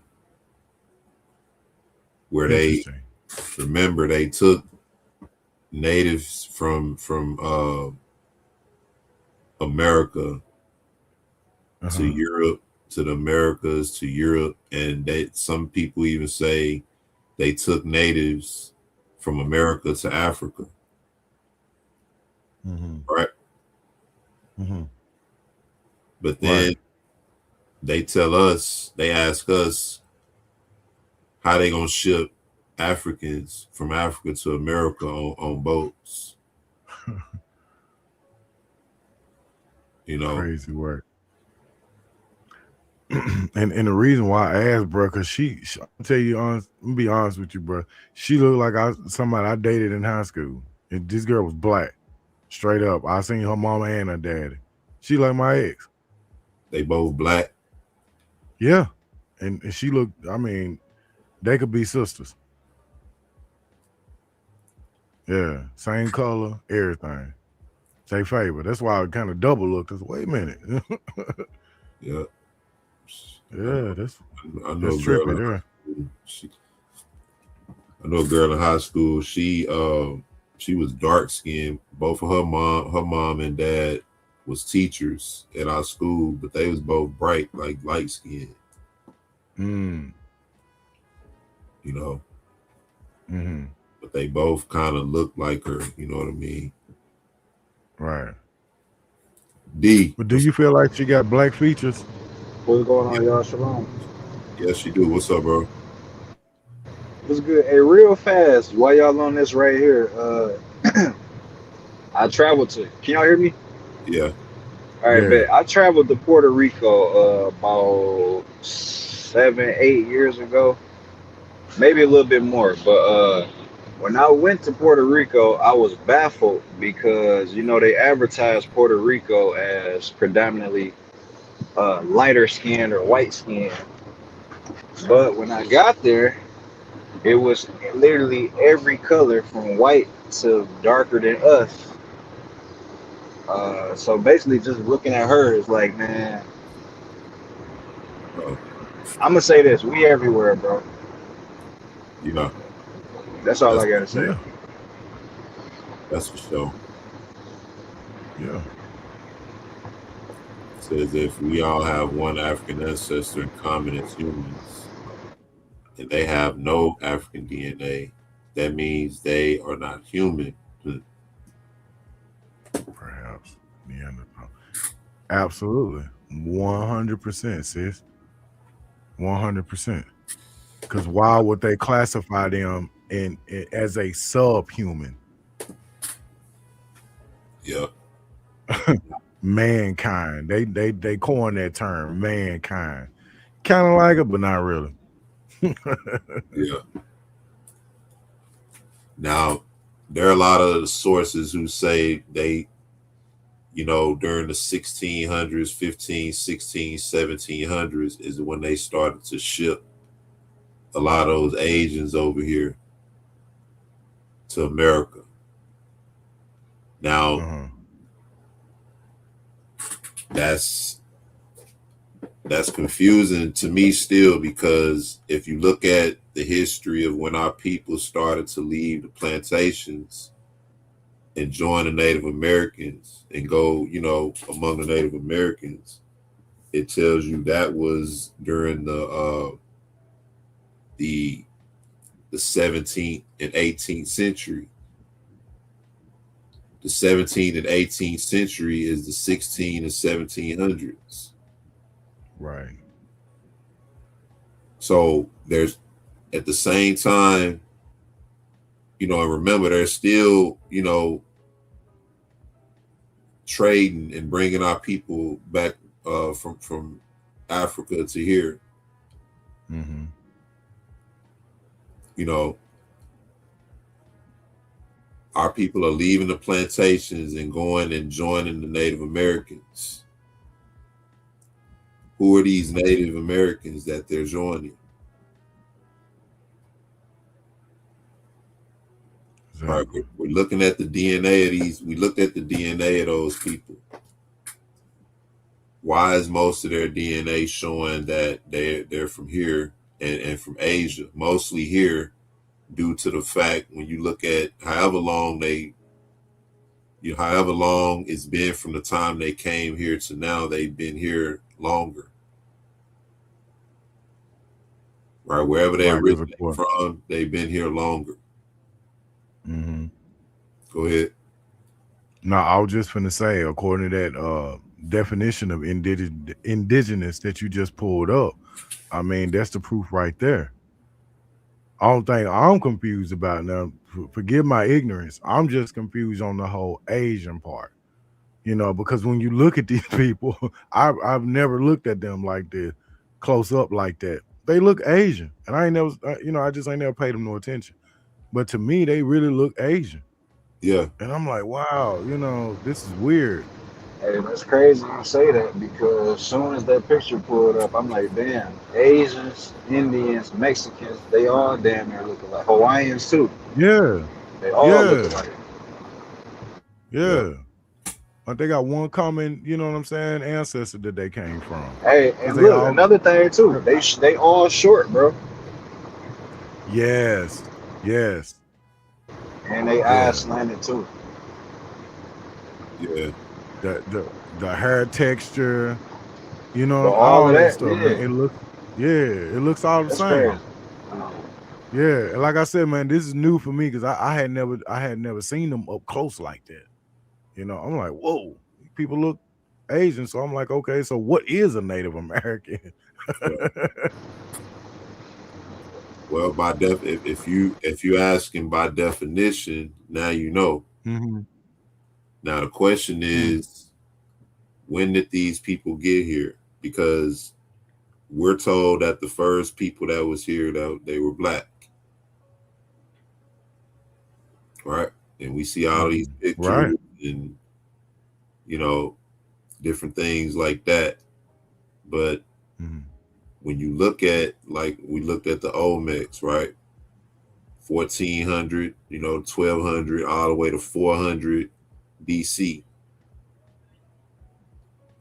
Where they took natives from America to Europe to the Americas, to Europe, and some people even say they took natives from America to Africa. Right? But then they ask us how they gonna ship Africans from Africa to America on boats. Crazy work. and the reason why I asked, bro, because I'll tell you honest, I'm gonna be honest with you, bro. She looked like somebody I dated in high school. And this girl was black, straight up. I seen her mama and her daddy. She like my ex. They both black. Yeah, and she looked. I mean, they could be sisters. Yeah, same color, everything. Say favor. That's why I kind of double looked. Wait a minute. Yeah. Yeah, that's trippy there. I know a girl in high school. She was dark skinned. Both of her mom and dad was teachers at our school, but they was both bright, like light skinned. You know. But they both kind of looked like her, you know what I mean? Right. But do you feel like she got black features? What's going on, y'all? Shalom. Yes, she do. What's up, bro? What's good? Hey, real fast, while y'all on this right here, I traveled to. Can y'all hear me? Yeah. All right, bet. I traveled to Puerto Rico about 7-8 years ago, maybe a little bit more. But when I went to Puerto Rico, I was baffled because they advertise Puerto Rico as predominantly lighter skinned or white skinned. But when I got there, it was literally every color from white to darker than us. So basically, just looking at her is like, man, I'm gonna say this: we everywhere, bro. Yeah. That's all I gotta say. Yeah. That's for sure. Yeah. Says if we all have one African ancestor in common as humans, and they have no African DNA, that means they are not human. Perhaps Neanderthal. Absolutely. 100%, sis. 100%. Because why would they classify them as a subhuman? Yeah. Mankind. They coined that term, mankind. Kind of like it, but not really. Yeah. Now, there are a lot of sources who say they, during the 1600s, 15, 16, 1700s is when they started to ship a lot of those Asians over here to America. Now, that's confusing to me still, because if you look at the history of when our people started to leave the plantations and join the Native Americans and go, among the Native Americans, it tells you that was during the 17th and 18th century. The 17th and 18th century is the 16 and 1700s. Right. So there's, at the same time, and remember, they're still, trading and bringing our people back from Africa to here. Our people are leaving the plantations and going and joining the Native Americans. Who are these Native Americans that they're joining? Exactly. All right, we're looking at the DNA of these. We looked at the DNA of those people. Why is most of their DNA showing that they're from here and from Asia? Mostly here, due to the fact when you look at however long it's been from the time they came here to now, they've been here longer. right? Wherever they Right, because of originate course. from, they've been here longer. Hmm. Go ahead. No, I was just finna say, according to that definition of indigenous that you just pulled up, I mean, that's the proof right there. Only thing I'm confused about now, forgive my ignorance, I'm just confused on the whole Asian part. Because when you look at these people, I've never looked at them like this, close up like that. They look Asian, and I ain't never, I just ain't never paid them no attention. But to me, they really look Asian, Yeah. and I'm like, wow, this is weird. Hey, that's crazy you say that because as soon as that picture pulled up, I'm like, damn, Asians, Indians, Mexicans, they all damn near look alike. Hawaiians too. Yeah, They all look yeah, alike. Yeah. yeah. Like they got one common, you know what I'm saying, ancestor that they came from, Hey, because and they look, all, another thing too, they all short, bro, yes, yes, and they eyes yeah. slanted too. Yeah. The hair texture, But all all of that that, stuff, man. yeah, It looks all the that's crazy. same. Yeah, and like I said, man, this is new for me because I had never seen them up close like that. I'm like, whoa, people look Asian, so I'm like, okay, so what is a Native American? Yeah. Well, if you asking by definition, now you know. Hmm. Now the question is, when did these people get here? Because we're told that the first people that was here that they were black, right? And we see all these pictures Right. and you know different things like that. But Mhm. when you look at, like, we looked at the Olmecs, right? 1400, 1200, all the way to 400 BC,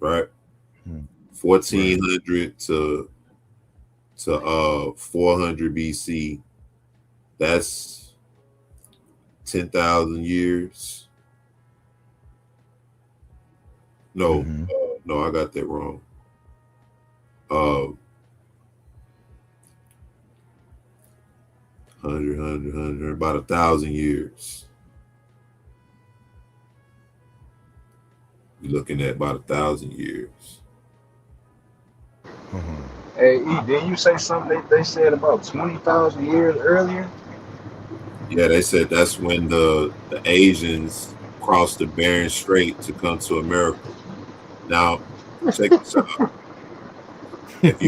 right? Mhm. Right. 1400 to 400 BC. That's 10,000 years. No, Hmm. no, I got that wrong. Uh, 100, about 1,000 years. You're looking at about 1,000 years. Uh-huh. Hey, E, didn't you say something they said about 20,000 years earlier? Yeah, they said that's when the Asians crossed the Bering Strait to come to America. Now, check this out. If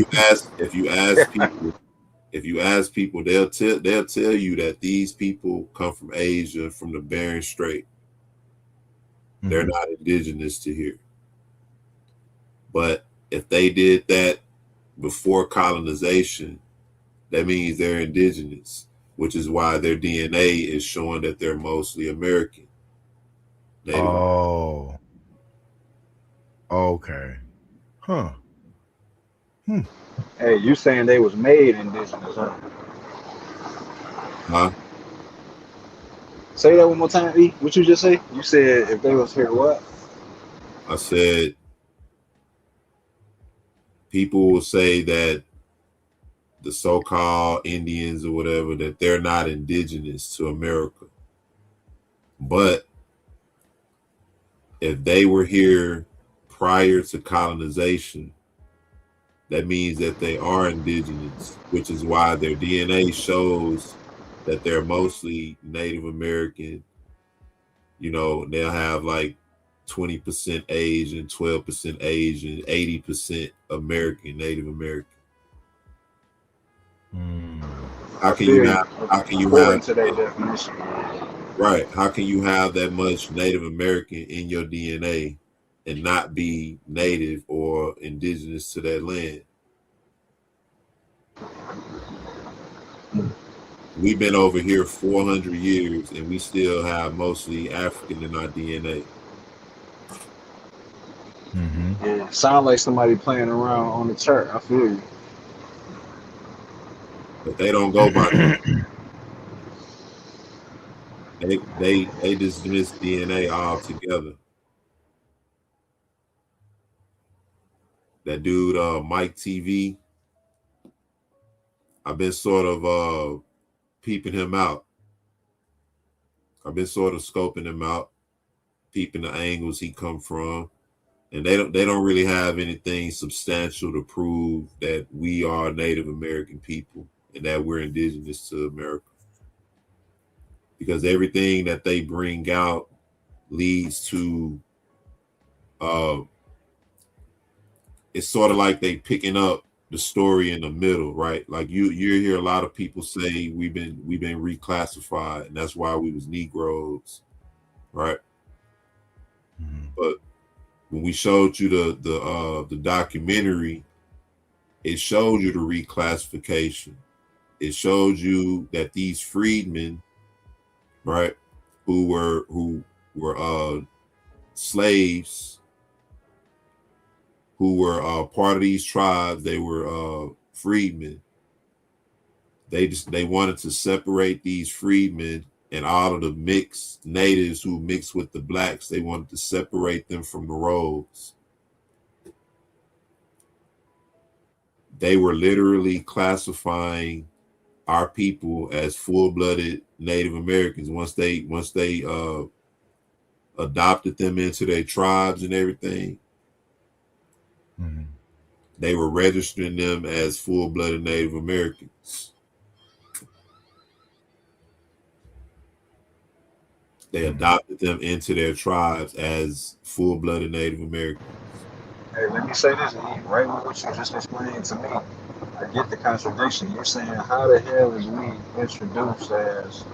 you ask people, they'll tell you that these people come from Asia, from the Bering Strait. They're Mhm. not indigenous to here. But if they did that before colonization, that means they're indigenous, which is why their DNA is showing that they're mostly American, Native American. Oh, okay. Huh. Hmm. Hey, you saying they was made indigenous, huh? Huh? Say that one more time, E. What you just say? You said if they was here, what? I said people will say that the so-called Indians or whatever, that they're not indigenous to America. But if they were here prior to colonization, that means that they are indigenous, which is why their DNA shows that they're mostly Native American. They'll have like 20% Asian, 12% Asian, 80% American, Native American. Mm. How I can you feel you. have how can you have According to their definition. right? How can you have that much Native American in your DNA and not be native or indigenous to that land? We've been over here 400 years and we still have mostly African in our DNA. Mhm. Yeah, sound like somebody playing around on the chart. I feel you. But they don't go by they dismiss DNA altogether. That dude, Mike TV, I've been sort of peeping him out. I've been sort of scoping him out, peeping the angles he come from. And they don't really have anything substantial to prove that we are Native American people and that we're indigenous to America. Because everything that they bring out leads to it's sort of like they picking up the story in the middle, right? Like you hear a lot of people say we've been reclassified and that's why we was Negroes, right? Mhm. But when we showed you the documentary, it showed you the reclassification. It showed you that these freedmen, right, who were slaves, who were part of these tribes, they were freedmen. They wanted to separate these freedmen and all of the mixed natives who mixed with the blacks. They wanted to separate them from the rolls. They were literally classifying our people as full-blooded Native Americans once they adopted them into their tribes and everything. Mhm. They were registering them as full-blooded Native Americans. They adopted them into their tribes as full-blooded Native Americans. Hey, let me say this, E, right with what you just explained to me. I get the contradiction. You're saying, how the hell is we introduced as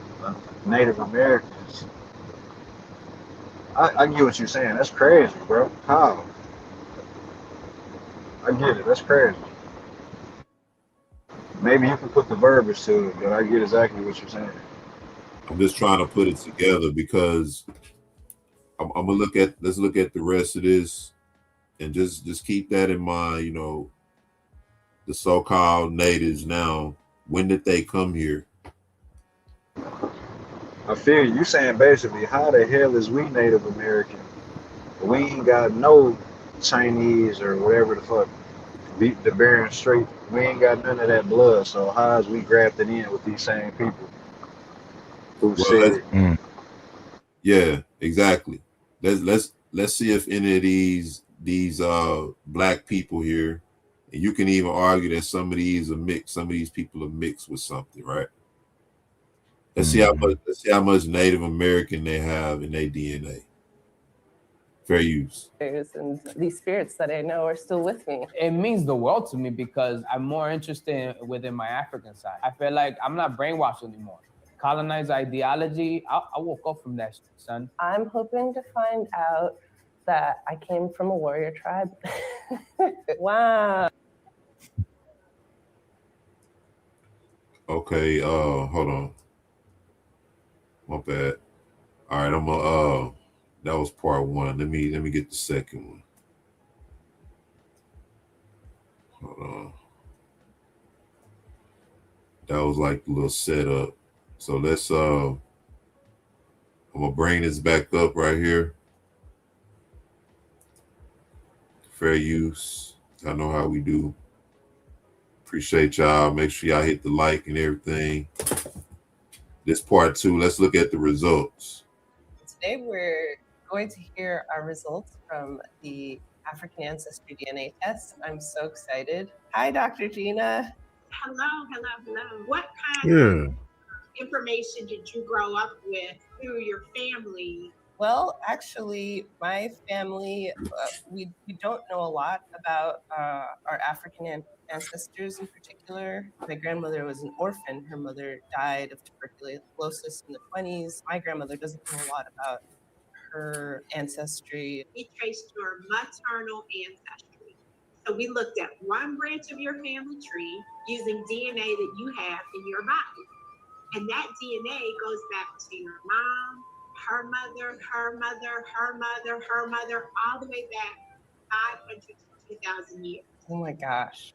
Native Americans? I get what you're saying. That's crazy, bro. How? I get it. That's crazy. Maybe you can put the verbiage to it, but I get exactly what you're saying. I'm just trying to put it together because I'm gonna let's look at the rest of this and just keep that in mind. You know, the so-called natives now. When did they come here? I feel you saying basically, how the hell is we Native American? We ain't got no Chinese or whatever the fuck beat the Bering Strait. We ain't got none of that blood. So how is we grafted in with these same people who Well, said, yeah, exactly. Let's see if any of these black people here, and you can even argue that some of these are mixed. Some of these people are mixed with something, right? Let's see how much Native American they have in their DNA. Fair use. And these spirits that I know are still with me. It means the world to me because I'm more interested within my African side. I feel like I'm not brainwashed anymore. Colonized ideology, I woke up from that, son. I'm hoping to find out that I came from a warrior tribe. Wow. Okay, hold on. My bad. All right, I'm that was part one. Let me get the second one. Hold on. That was like the little setup. So let's I'm gonna bring this back up right here. Fair use. I know how we do. Appreciate y'all. Make sure y'all hit the like and everything. This part two, let's look at the results. Today we're going to hear our results from the African Ancestry DNA test. I'm so excited. Hi, Dr. Gina. Hello. What kind Yeah. of information did you grow up with through your family? Well, actually, my family, we don't know a lot about our African ancestors in particular. My grandmother was an orphan. Her mother died of tuberculosis in the 20s. My grandmother doesn't know a lot about her ancestry. We traced your maternal ancestry. So we looked at one branch of your family tree using DNA that you have in your body. And that DNA goes back to your mom, her mother, her mother, her mother, her mother, all the way back 500 to 2,000 years. Oh my gosh.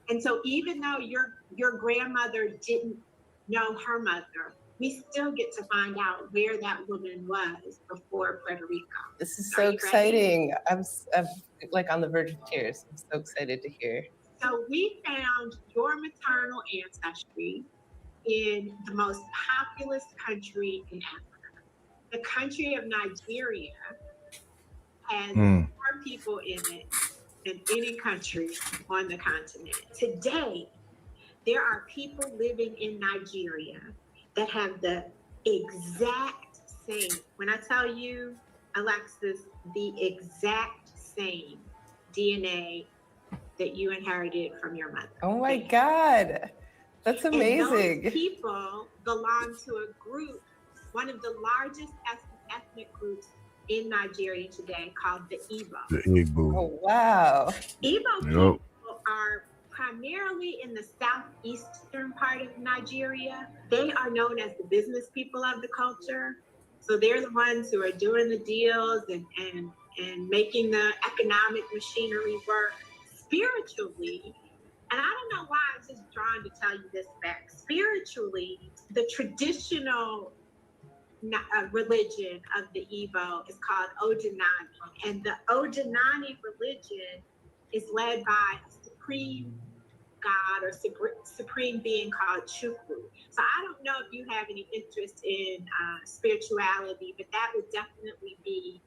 And so even though your grandmother didn't know her mother, we still get to find out where that woman was before Puerto Rico. This is so exciting. I'm like on the verge of tears. I'm so excited to hear. So we found your maternal ancestry in the most populous country in Africa. The country of Nigeria has more people in it than any country on the continent. Today, there are people living in Nigeria that have the exact same, when I tell you, Alexis, the exact same DNA that you inherited from your mother. Oh my God, that's amazing. And those people belong to a group, one of the largest ethnic groups in Nigeria today, called the Igbo. The Igbo. Oh, wow. Igbo people are primarily in the southeastern part of Nigeria. They are known as the business people of the culture. So they're the ones who are doing the deals and making the economic machinery work. Spiritually, and I don't know why I'm just drawn to tell you this fact. Spiritually, the traditional religion of the Igbo is called Odinani. And the Odinani religion is led by a supreme God or supreme being called Chukwu. So I don't know if you have any interest in spirituality, but that would definitely be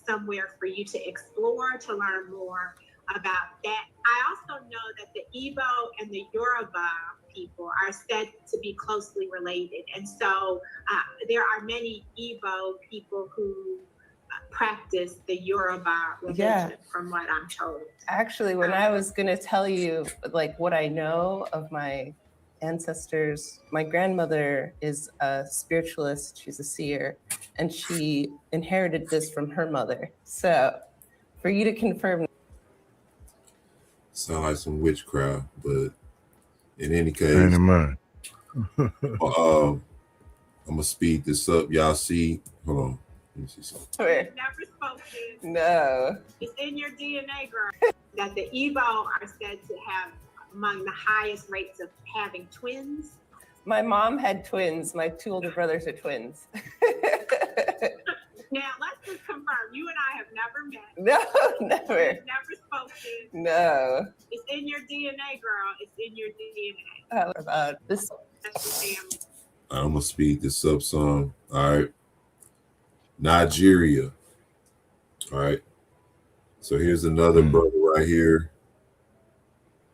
somewhere for you to explore, to learn more about that. I also know that the Igbo and the Yoruba people are said to be closely related. And so there are many Igbo people who practice the Yoruba religion, from what I'm told. Actually, when I was going to tell you like what I know of my ancestors, my grandmother is a spiritualist, she's a seer, and she inherited this from her mother. So for you to confirm. Sound like some witchcraft, but in any case, I'm gonna speed this up. Y'all see, hold on. Let me see something. Never spoken. No. It's in your DNA, girl. That the Igbo are said to have among the highest rates of having twins. My mom had twins. My two older brothers are twins. Now, let's just confirm. You and I have never met. No, never. We've never spoken. No. It's in your DNA, girl. It's in your DNA. How about this? That's your family. I'm gonna speed this up some. All right. Nigeria. All right. So here's another brother right here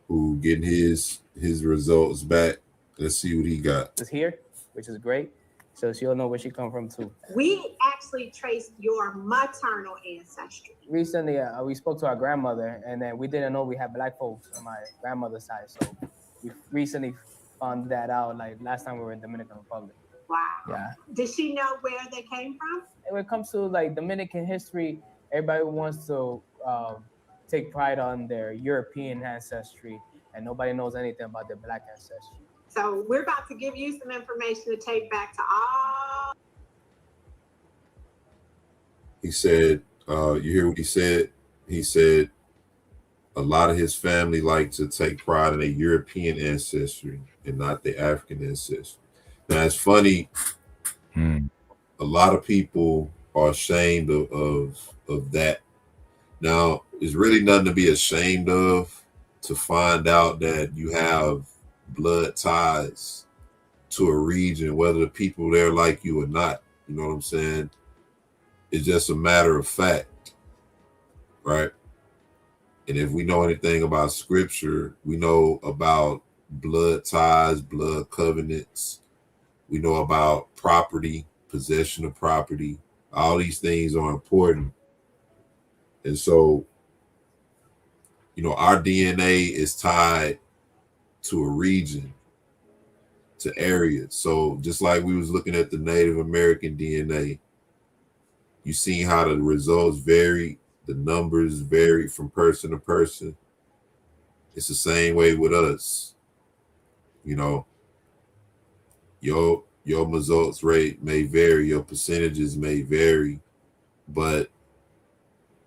who getting his results back. Let's see what he got. Is here, which is great. So she'll know where she come from too. We actually traced your maternal ancestry. Recently, we spoke to our grandmother, and then we didn't know we had black folks on my grandmother's side. So we recently found that out, like last time we were in Dominican Republic. Wow. Yeah. Did she know where they came from? And when it comes to like Dominican history, everybody wants to take pride on their European ancestry, and nobody knows anything about their black ancestry. So we're about to give you some information to take back to all. He said, you hear what he said? He said a lot of his family like to take pride in their European ancestry and not their African ancestry. Now it's funny, a lot of people are ashamed of that. Now, there's really nothing to be ashamed of to find out that you have blood ties to a region, whether the people there like you or not. You know what I'm saying? It's just a matter of fact, right? And if we know anything about scripture, we know about blood ties, blood covenants. We know about property, possession of property. All these things are important. And so, you know, our DNA is tied to a region, to areas. So just like we was looking at the Native American DNA, you see how the results vary, the numbers vary from person to person. It's the same way with us. You know, your results rate may vary, your percentages may vary, but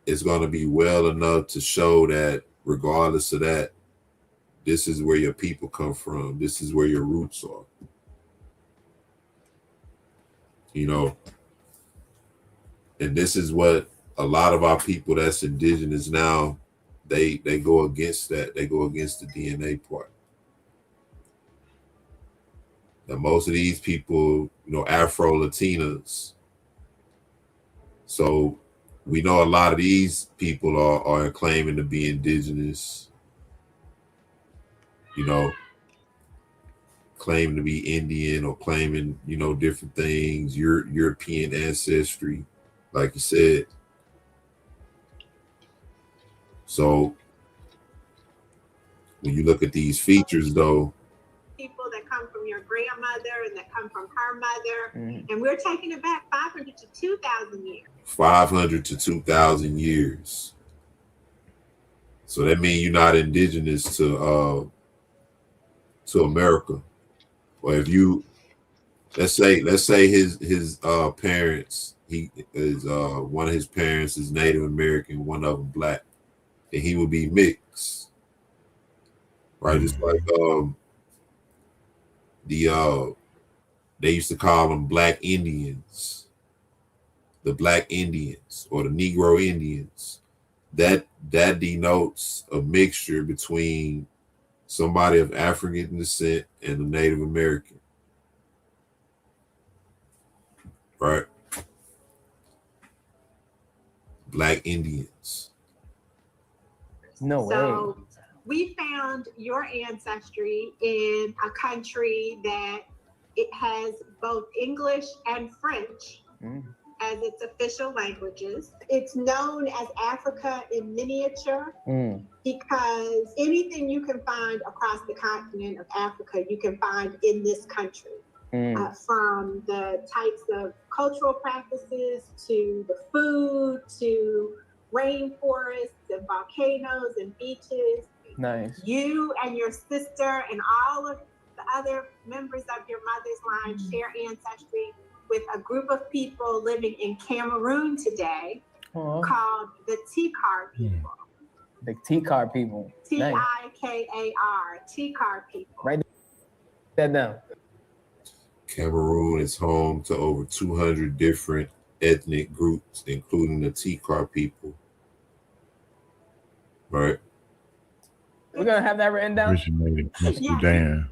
it's going to be well enough to show that regardless of that, this is where your people come from. This is where your roots are. You know, and this is what a lot of our people that's indigenous now, they go against that. They go against the DNA part. Now, most of these people, Afro Latinas. So we know a lot of these people are claiming to be indigenous, claiming to be Indian or claiming, different things, European ancestry, like you said. So when you look at these features, though, people that come from your grandmother and that come from her mother, and we're taking it back 500 to 2,000 years. 500 to 2,000 years. So that means you're not indigenous to America. Or if you, let's say his parents, he is one of his parents is Native American, one of them black, and he would be mixed, right? Just like they used to call them Black Indians, the Black Indians or the Negro Indians. That denotes a mixture between somebody of African descent and a Native American, right? Black Indians. No So way. we found your ancestry in a country that it has both English and French as its official languages. It's known as Africa in miniature because anything you can find across the continent of Africa, you can find in this country. From the types of cultural practices to the food to rainforests and volcanoes and beaches. Nice. You and your sister and all of the other members of your mother's line share ancestry with a group of people living in Cameroon today called the T.I.R people. The T.I.R people. T-I-K-A-R, T.I.R people. Write that down. Cameroon is home to over 200 different ethnic groups, including the T.I.R people. Right. We're gonna have that written down. Originated from Sudan.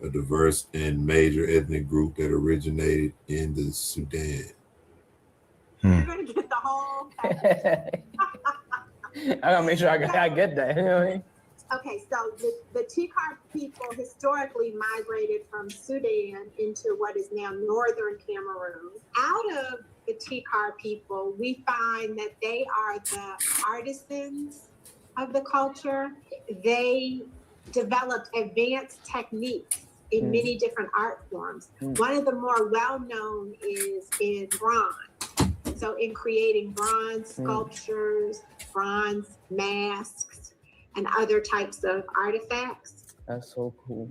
A diverse and major ethnic group that originated in the Sudan. You're gonna get the whole I gotta make sure I get that. You know what I mean? Okay, so the T.I.R people historically migrated from Sudan into what is now northern Cameroon. Out of the T.I.R people, we find that they are the artisans of the culture. They developed advanced techniques in many different art forms. One of the more well-known is in bronze. So in creating bronze sculptures, bronze masks, and other types of artifacts. That's so cool.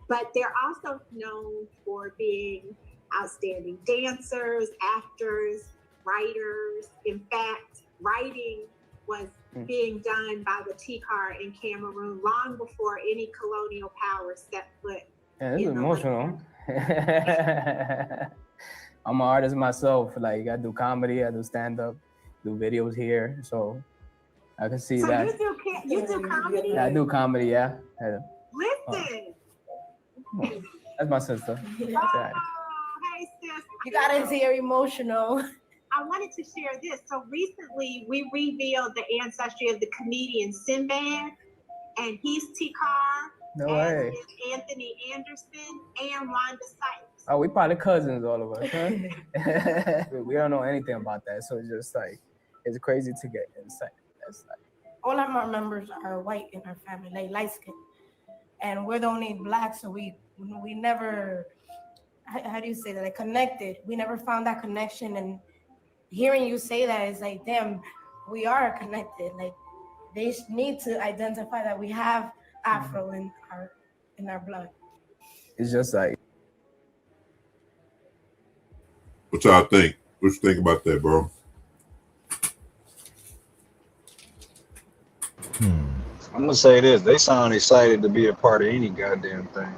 But they're also known for being outstanding dancers, actors, writers. In fact, writing was being done by the T.I.R in Cameroon long before any colonial power set foot. Yeah, this is emotional. I'm an artist myself. Like I do comedy, I do stand-up, do videos here, so I can see that. You do comedy? Yeah, I do comedy. Yeah. Listen. That's my sister. Hey, sis. You gotta see her emotional. I wanted to share this. So recently, we revealed the ancestry of the comedian Sinbad, and he's T.I.R. No way. Anthony Anderson and Wanda Sykes. Oh, we probably cousins, all of us. Huh? We don't know anything about that, so it's just like it's crazy to get insight. That's like all of our members are white in our family, like light skin, and we're the only black. So we never, how do you say that? Like connected. We never found that connection, and hearing you say that is like, damn, we are connected. Like they need to identify that we have Afro in our blood. It's just like. What y'all think? What you think about that, bro? I'm gonna say this: they sound excited to be a part of any goddamn thing.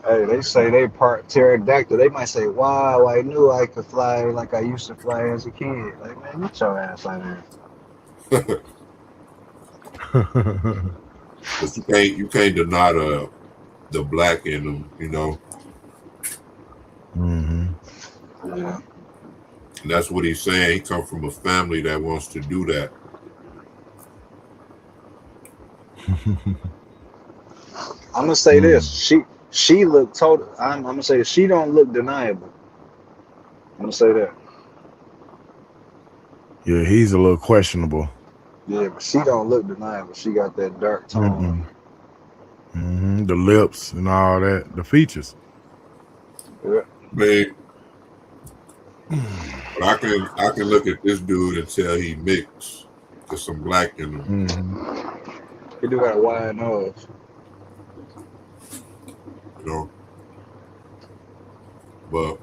Hey, they say they part pterodactyl. They might say, "Wow, I knew I could fly like I used to fly as a kid." Like, man, get your ass out of But you can't deny the black in them, you know. Mm-hmm. Yeah. And that's what he's saying. He come from a family that wants to do that. I'm gonna say this. She looked total. I'm gonna say she don't look deniable. I'm gonna say that. Yeah, he's a little questionable. Yeah, but she don't look deniable. She got that dark tone. Mm-hmm. The lips and all that, the features. Yeah. Man, but I can look at this dude and tell he mixed. There's some black in him, Mm-hmm. He do got a wide nose. you know. But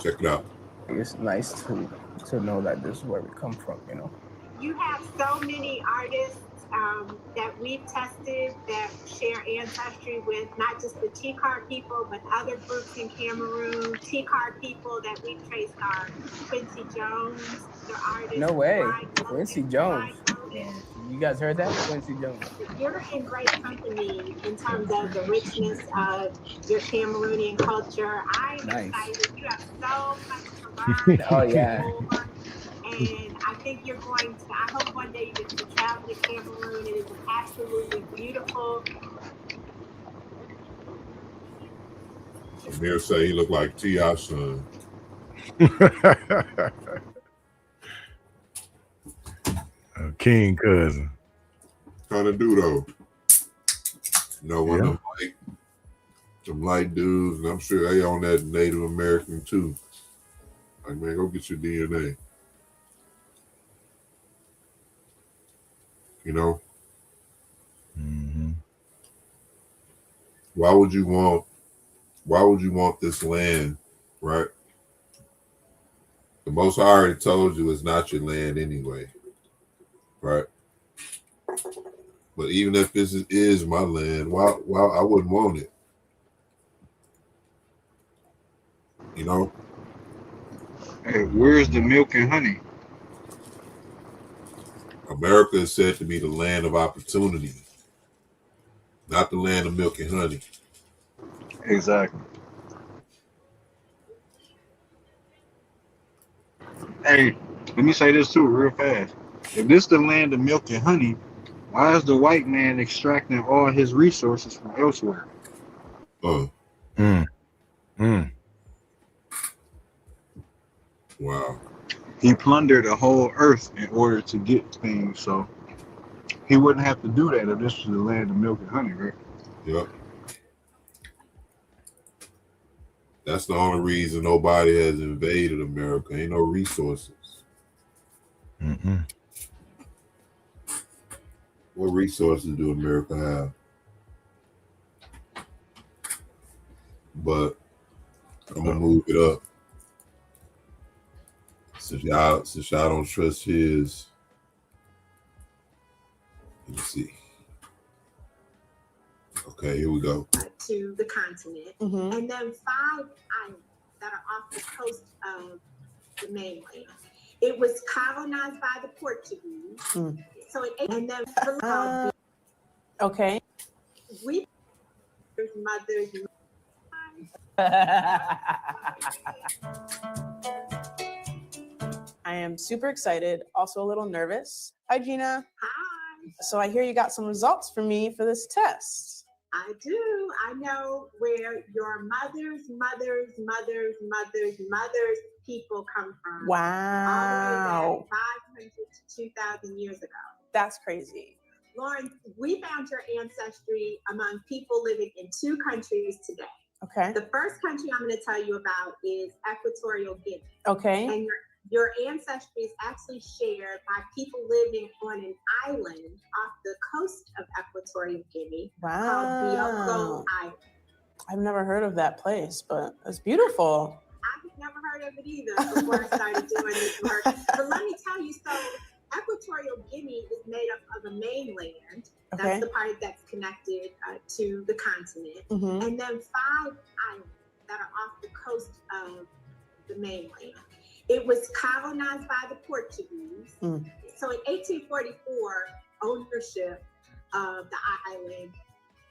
check it out. It's nice to know that this is where we come from, you know. You have so many artists that we've tested that share ancestry with not just the T.I.R people, but other groups in Cameroon. T.I.R people that we've traced are Quincy Jones, the artist. No way. Quincy Jones. Yeah. You guys heard that? Quincy Jones. You're in great company in terms of the richness of your Cameroonian culture. I'm excited. You have so much to learn. Oh yeah. And I think you're going to, I hope one day you get to travel to Cameroon. It is absolutely beautiful. Amir say he look like T.I.'s son. King cousin. Kind of do though. You know, one Yeah. of them light dudes, and I'm sure they on that Native American too. Like, man, go get your DNA. You know? Mm-hmm. Why would you want this land, right? The Most High already told you it's not your land anyway, right? But even if this is my land, why I wouldn't want it, you know? Hey, where's the milk and honey? America is said to be the land of opportunity, not the land of milk and honey. Exactly. Hey, let me say this too, real fast. If this the land of milk and honey, why is the white man extracting all his resources from elsewhere? Mm. Mm. Wow. He plundered the whole earth in order to get things, so he wouldn't have to do that if this was the land of milk and honey, right? Yep. That's the only reason nobody has invaded America. Ain't no resources. Mm-mm. What resources do America have? But I'm gonna move it up. Since y'all don't trust his. Let me see. Okay, here we go. To the continent, and then 5 islands that are off the coast of the mainland. It was colonized by the Portuguese, so and then Okay. We mothers. I am super excited, also a little nervous. Hi, Gina. Hi. So I hear you got some results for me for this test. I do. I know where your mother's people come from. Wow. All the way back 500 to 2,000 years ago. That's crazy. Lauren, we found your ancestry among people living in 2 countries today. Okay. The first country I'm going to tell you about is Equatorial Guinea. Okay. And your ancestry is actually shared by people living on an island off the coast of Equatorial Guinea called Bioko Island. I've never heard of that place, but it's beautiful. I've never heard of it either before I started doing this work. But let me tell you, so Equatorial Guinea is made up of a mainland. Okay. That's the part that's connected to the continent. And then 5 islands that are off the coast of the mainland. It was colonized by the Portuguese. So in 1844, ownership of the island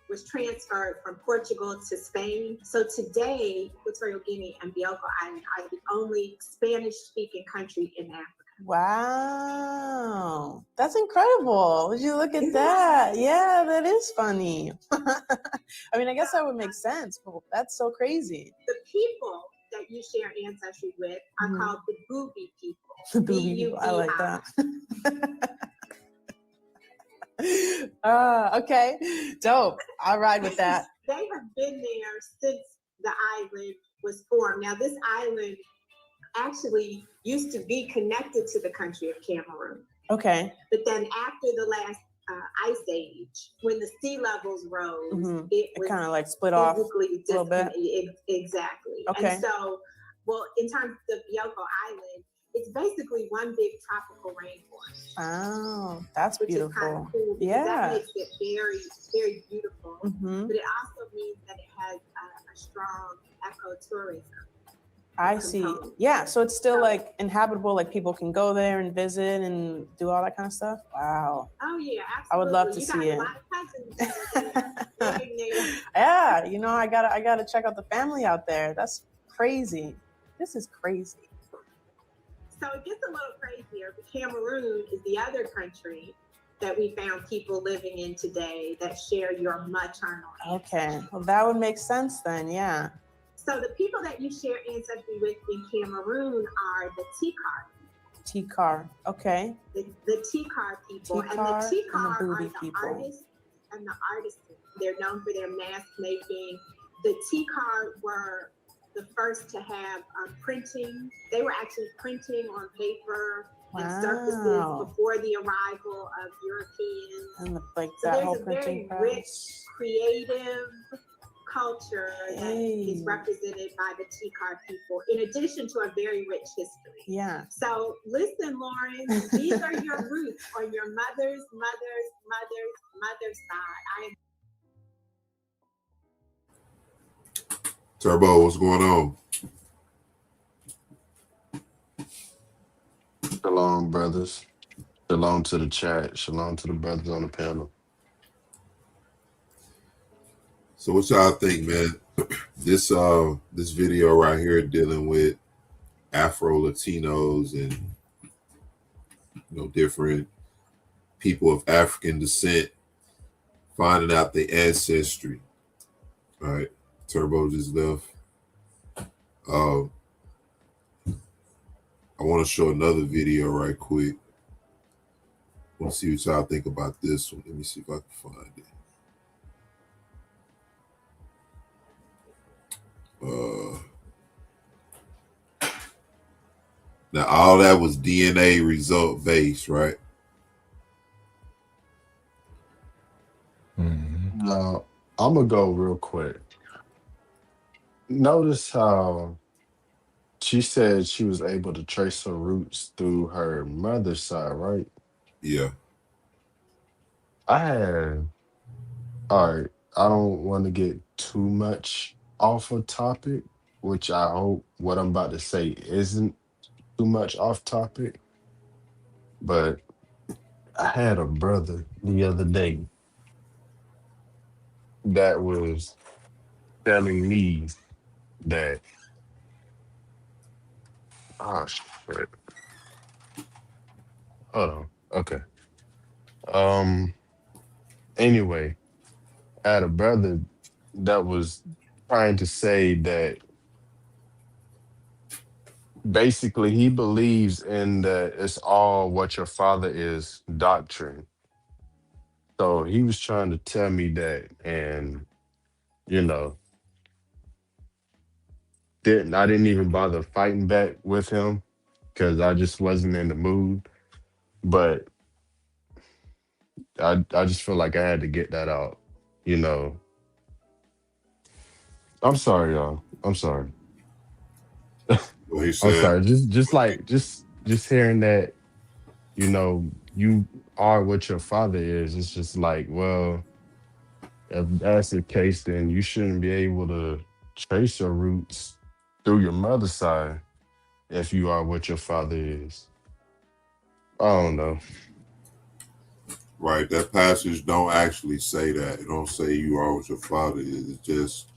was transferred from Portugal to Spain. So today, Equatorial Guinea and Bioko Island are the only Spanish-speaking country in Africa. Wow, that's incredible. Would you look at that? Yeah, that is funny. I mean, I guess that would make sense, but that's so crazy. The people that you share ancestry with are called the Bubi people. The Bubi people, I like that. Okay, dope. I'll ride with that. They have been there since the island was formed. Now, this island actually used to be connected to the country of Cameroon. Okay. But then after the last ice age, when the sea levels rose, it was kind of like split off a little bit. Exactly. Okay. And so, well, in terms of Bioko Island, it's basically one big tropical rainforest. Oh, that's which beautiful. Is kind of cool. Yeah. That makes it very, very beautiful. But it also means that it has a strong ecotourism. I see. Yeah, so it's still like inhabitable, like people can go there and visit and do all that kind of stuff. Wow. Oh yeah, absolutely. I would love to see it. Yeah, you know, I gotta check out the family out there. That's crazy. This is crazy. So it gets a little crazier, but Cameroon is the other country that we found people living in today that share your maternal. Okay, well that would make sense then, yeah. So the people that you share ancestry with in Cameroon are the T.I.R. T.I.R. Okay. The T.I.R. people. And the T.I.R. are the artists and the artisans. They're known for their mask making. The T.I.R. were the first to have printing. They were actually printing on paper and surfaces before the arrival of Europeans. And like so that there's whole a printing very rich, creative culture that is represented by the T.I.R. people, in addition to a very rich history. Yeah. So listen, Lauren, these are your roots on your mother's side. Turbo, what's going on? Shalom, brothers. Shalom to the chat. Shalom to the brothers on the panel. So what y'all think, man? This video right here dealing with Afro Latinos and different people of African descent finding out their ancestry. All right, Turbo just left. I want to show another video right quick. I want to see what y'all think about this one. Let me see if I can find it. Now all that was DNA result based, right? Now, I'm going to go real quick. Notice how she said she was able to trace her roots through her mother's side, right? Yeah. All right, I don't want to get too much off a topic, which I hope what I'm about to say isn't too much off topic, but I had a brother the other day that was telling me that, oh shit, hold on, okay. Anyway, I had a brother that was trying to say that basically he believes in the it's all what your father is doctrine. So he was trying to tell me that, and you know, I didn't even bother fighting back with him because I just wasn't in the mood. But I just feel like I had to get that out. You know, I'm sorry, y'all. I'm sorry. What he I'm said. sorry. Just hearing that you know, you are what your father is. It's just like, well, if that's the case, then you shouldn't be able to trace your roots through your mother's side if you are what your father is. I don't know. Right, that passage don't actually say that. It don't say you are what your father is. It's just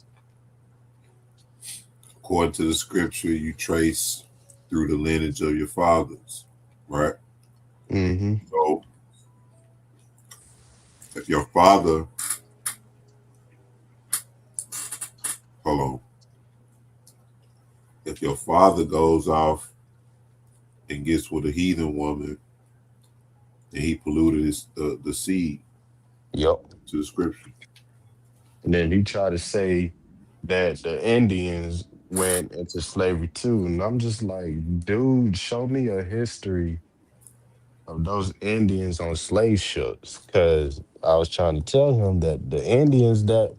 according to the scripture, you trace through the lineage of your fathers, right? Mm-hmm. So if your father, hold on, if your father goes off and gets with a heathen woman and he polluted the seed Yep. to the scripture. And then he tried to say that the Indians went into slavery too. And I'm just like, dude, show me a history of those Indians on slave ships. Cause I was trying to tell him that the Indians that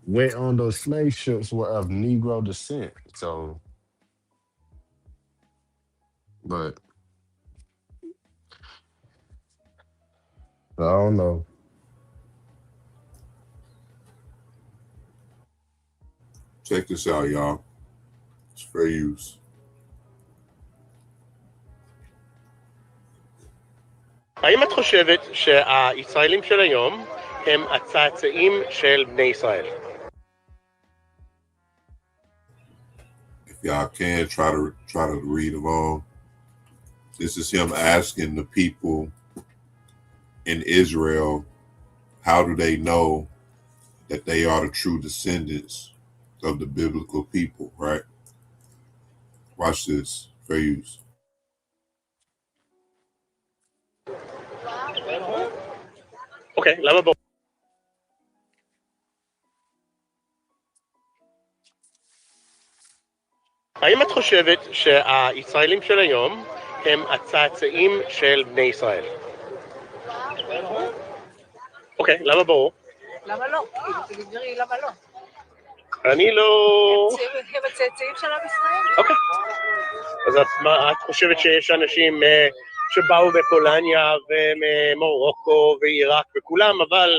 went on those slave ships were of Negro descent. So, but I don't know. Check this out, y'all. It's fair use. האם את חושבת שהישראלים של היום הם הצאצאים של בני ישראל? If y'all can try to read along. This is him asking the people in Israel, how do they know that they are the true descendants of the biblical people, right? Watch this. Fair use. אוקיי, למה בוא? האם את חושבת שהישראלים של היום הם הצאצאים של בני ישראל? אוקיי, למה ברור? למה לא? כאילו, תגדירי למה לא? אני לא... הם הצאצאים של עם ישראל? אוקיי. אז את חושבת שיש אנשים שבאו מפולניה וממורוקו ועיראק וכולם, אבל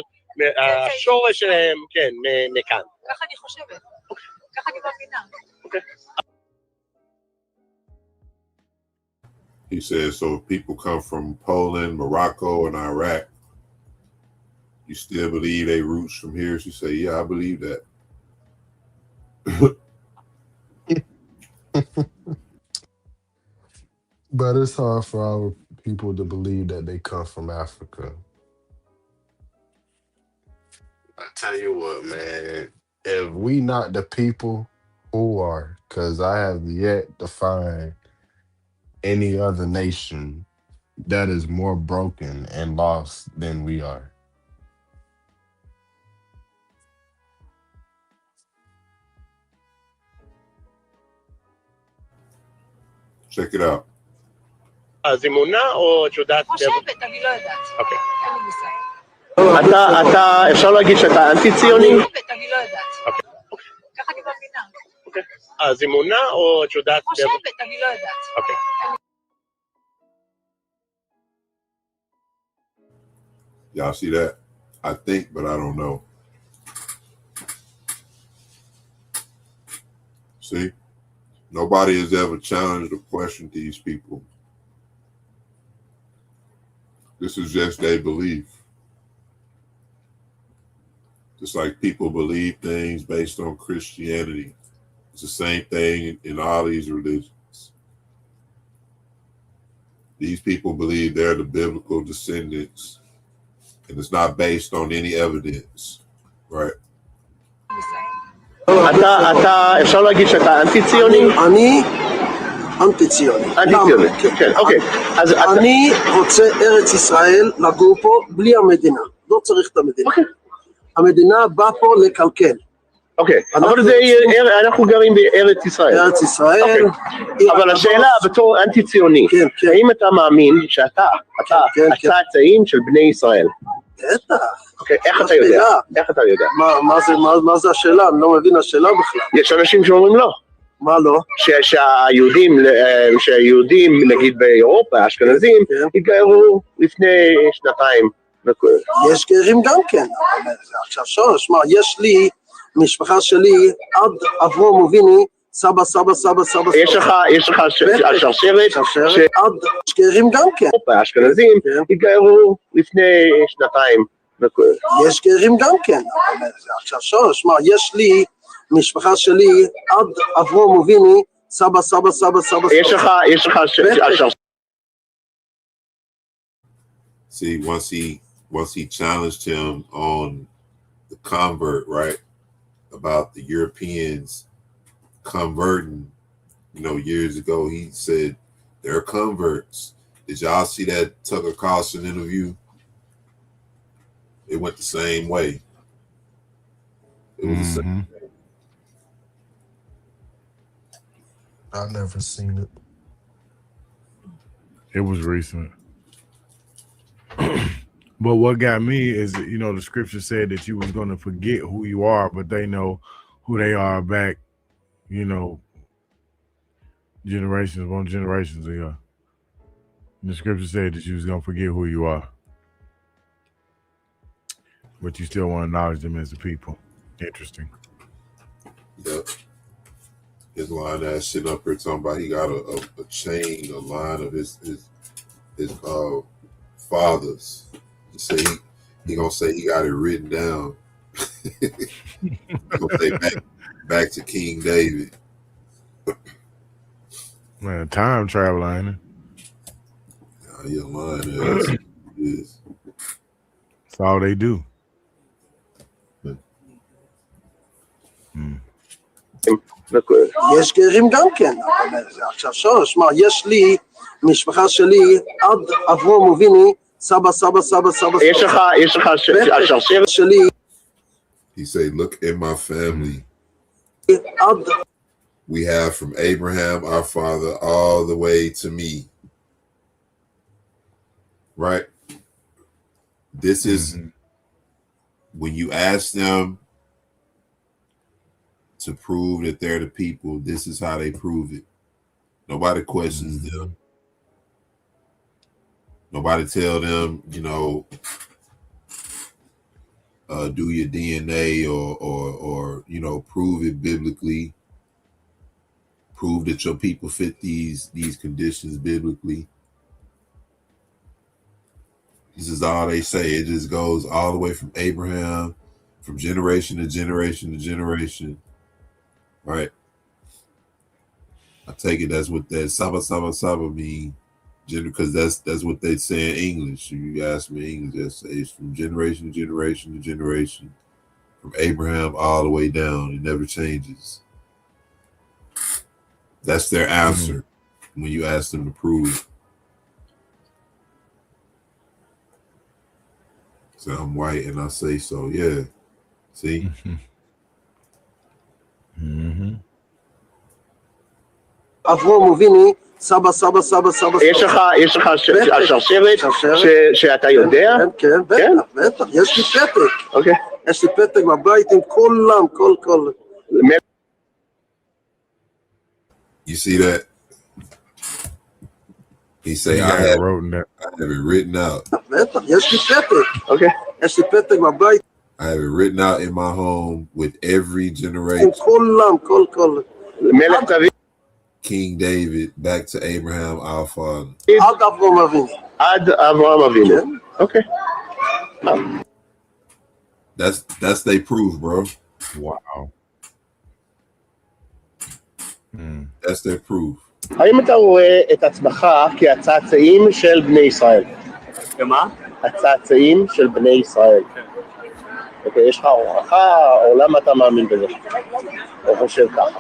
השורש שלהם, כן, מכאן. ככה אני חושבת. ככה אני מבינה. אוקיי. He says, so if people come from Poland, Morocco, and Iraq, you still believe they roots from here? She said, yeah, I believe that. But it's hard for our people to believe that they come from Africa. I tell you what, man, if we not the people, who are? Because I have yet to find any other nation that is more broken and lost than we are. Check it out. אז אמונה או את יודעת? חושבת, אני לא יודעת. אוקיי. אין לי מושג. אתה, אפשר להגיד שאתה אנטי-ציוני? חושבת, אני לא יודעת. אוקיי. ככה אני מבינה. אוקיי. אז אמונה או את יודעת? חושבת, אני לא יודעת. אוקיי. Y'all see that? I think, but I don't know. See? Nobody has ever challenged or questioned these people. This is just their belief. Just like people believe things based on Christianity. It's the same thing in all these religions. These people believe they're the biblical descendants, and it's not based on any evidence, right? אתה, אפשר להגיד שאתה אנטי-ציוני? אני אנטי-ציוני. אנטי-ציוני, כן, אוקיי. אז אני רוצה ארץ ישראל לגור פה בלי המדינה. לא צריך את המדינה. המדינה באה פה לקלקל. אוקיי, אבל אנחנו גרים בארץ ישראל. ארץ ישראל. אבל השאלה בתור אנטי-ציוני, האם אתה מאמין שאתה הצאצאים של בני ישראל? בטח. אוקיי, איך אתה יודע? איך אתה יודע? מה זה השאלה? אני לא מבין השאלה בכלל. יש אנשים שאומרים לא. מה לא? שהיהודים, נגיד באירופה, האשכנזים, התגיירו לפני שנתיים. יש גרים גם כן. עכשיו שורש, מה, יש לי, משפחה שלי, עד אברהם אבינו, סבא, סבא, סבא, סבא. יש לך שרשרת עד גרים גם כן. האשכנזים התגיירו לפני שנתיים. יש גרים גם כן. עכשיו שורש, מה, יש לי, משפחה שלי, עד אברהם אבינו, סבא, סבא, סבא, סבא. יש לך שרשרת. See, once he challenged him on the convert, right, about the Europeans converting, years ago, he said they're converts. Did y'all see that Tucker Carlson interview? It went the same way. It was the same. I've never seen it. It was recent. But what got me is, the scripture said that you was going to forget who you are, but they know who they are back, generations upon generations ago. And the scripture said that you was going to forget who you are, but you still want to acknowledge them as a people. Interesting. Yep. His line that shit up here talking about he got a chain, a line of his fathers. He gonna say he got it written down. He gonna say back to King David. Man, time travel, ain't it? You're lying. That's all they do. יש גרים גם כן. עכשיו שורש, מה, יש לי, משפחה שלי, עד אברהם אבינו, סבא, סבא, סבא, סבא. יש לך שרשרת שלי. He say, look in my family. We have from Abraham, our father, all the way to me. Right? This is when you ask them to prove that they're the people, this is how they prove it. Nobody questions them. Nobody tell them, do your DNA or prove it biblically. Prove that your people fit these conditions biblically. This is all they say. It just goes all the way from Abraham, from generation to generation to generation. Right? I take it that's what that saba saba saba mean, because that's what they say in English. If you ask me English, it's from generation to generation to generation, from Abraham all the way down. It never changes. That's their answer when you ask them to prove it. So I'm white and I say so. Yeah. See? אברהם אבינו, סבא, סבא, סבא, סבא. יש לך שרשרת שאתה יודע? כן, בטח, יש לי פתק. אוקיי. יש לי פתק בבית עם כולם, כל. You see that? He say, I have it written out. בטח, יש לי פתק. אוקיי. יש לי פתק בבית. I have it written out in my home with every generation. עם כולם, כל. מלך דוד. King David, back to Abraham, our father. עד אברהם אבינו. Okay. That's they proof, bro. Wow. That's their proof. האם אתה רואה את עצמך כהצאצאים של בני ישראל? כמה? הצאצאים של בני ישראל. אוקיי, יש לך הוכחה, או למה אתה מאמין בזה? או חושב ככה?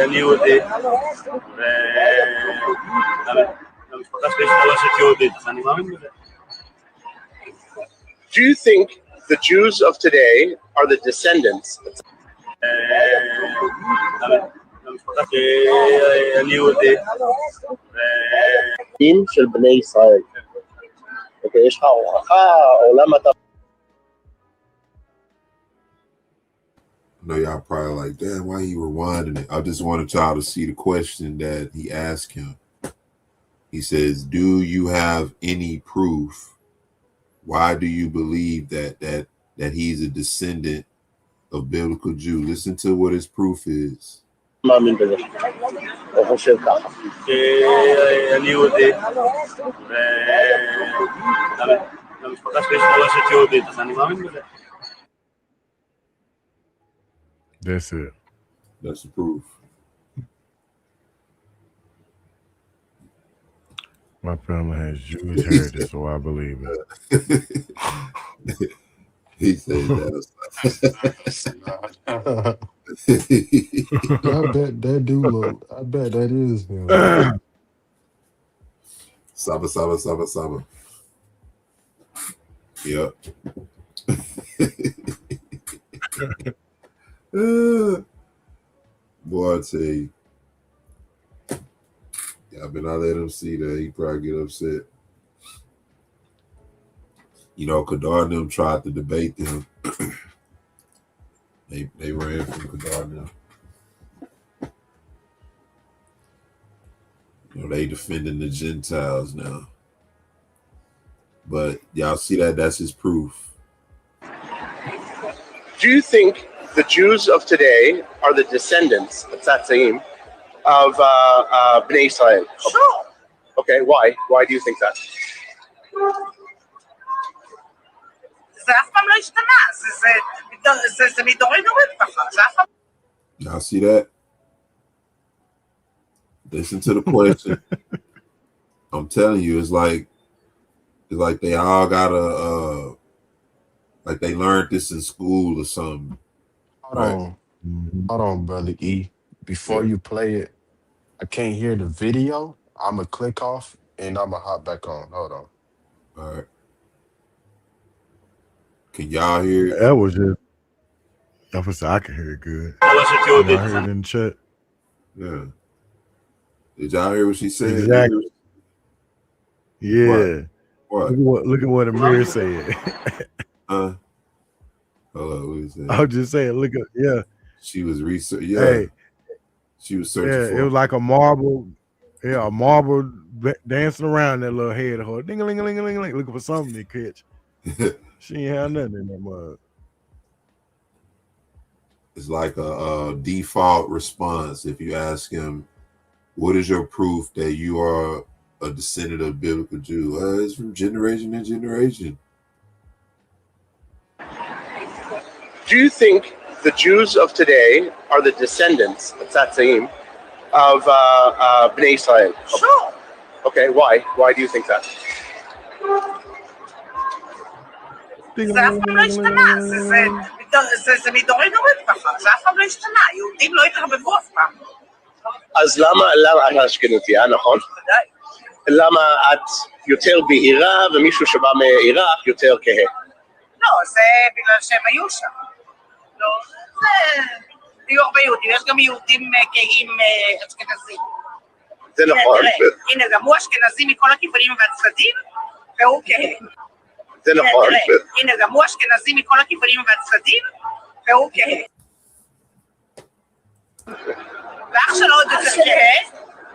אני יהודי, והמשפחה שלי יש מורשת יהודית, ואני מאמין בזה. Do you think the Jews of today are the descendants? אני יהודי. של בני ישראל. אוקיי, יש לך הוכחה, או למה אתה... I know y'all probably like, damn, why he rewinding it? I just wanted y'all to see the question that he asked him. He says, do you have any proof? Why do you believe that he's a descendant of biblical Jew? Listen to what his proof is. מאמין בזה, או חושב ככה. אני יהודי, ולמשפחה שלי יש מורשת יהודית, אז אני מאמין בזה. That's it. That's the proof. My family has Jewish heritage, so I believe it. He said that. I bet that do look. I bet that is him. Saba, saba, saba, saba. Yep. Boy, I tell you. Yeah, but I let him see that. He probably get upset. You know, Kadar and them tried to debate them. They ran from Kadar and them. You know, they defending the Gentiles now. But y'all see that? That's his proof. Do you think the Jews of today are the descendants, Tzatzaim, of Bnei Israel? Sure. Okay, why? Why do you think that? זה אף פעם לא השתנה, זה מדורי דורים ככה, זה אף פעם... Y'all see that? Listen to the question. I'm telling you, it's like they all got like they learned this in school or something. Hold on, brother E. Before you play it, I can't hear the video. I'ma click off and I'ma hop back on. Hold on. All right. Can y'all hear it? That was just. I can hear it good. Y'all hear it in the chat? Yeah. Did y'all hear what she said? Exactly. Yeah. What? Look at what Amir said. Hold on, what is that? I was just saying, look at She was researching. Yeah. Hey, She was searching for it was like a marble. Yeah, a marble dancing around that little head of her. Ding a ling a ling a ling, looking for something to catch. She ain't had nothing in that mug. It's like a default response if you ask him, what is your proof that you are a descendant of biblical Jew? It's from generation to generation. Do you think the Jews of today are the descendants, Tzatzaim, of Bnei Israel? Sure. Okay, why? Why do you think that? זה אף פעם לא השתנה, זה מדורי דורים ככה, זה אף פעם לא השתנה, יהודים לא התערבבו אף פעם. אז למה את אשכנזייה, נכון? ודאי. למה את יותר בהירה ומישהו שבא מעיראק יותר כהה? לא, זה בגלל שהם היו שם. לא, זה... היו הרבה יהודים, יש גם יהודים כהים אשכנזים. זה נכון. הנה, גם הוא אשכנזי מכל הכיוונים והצדדים, והוא כהה. זה נכון. הנה, גם הוא אשכנזי מכל הכיוונים והצדדים, והוא כהה. ואח שלו עוד יותר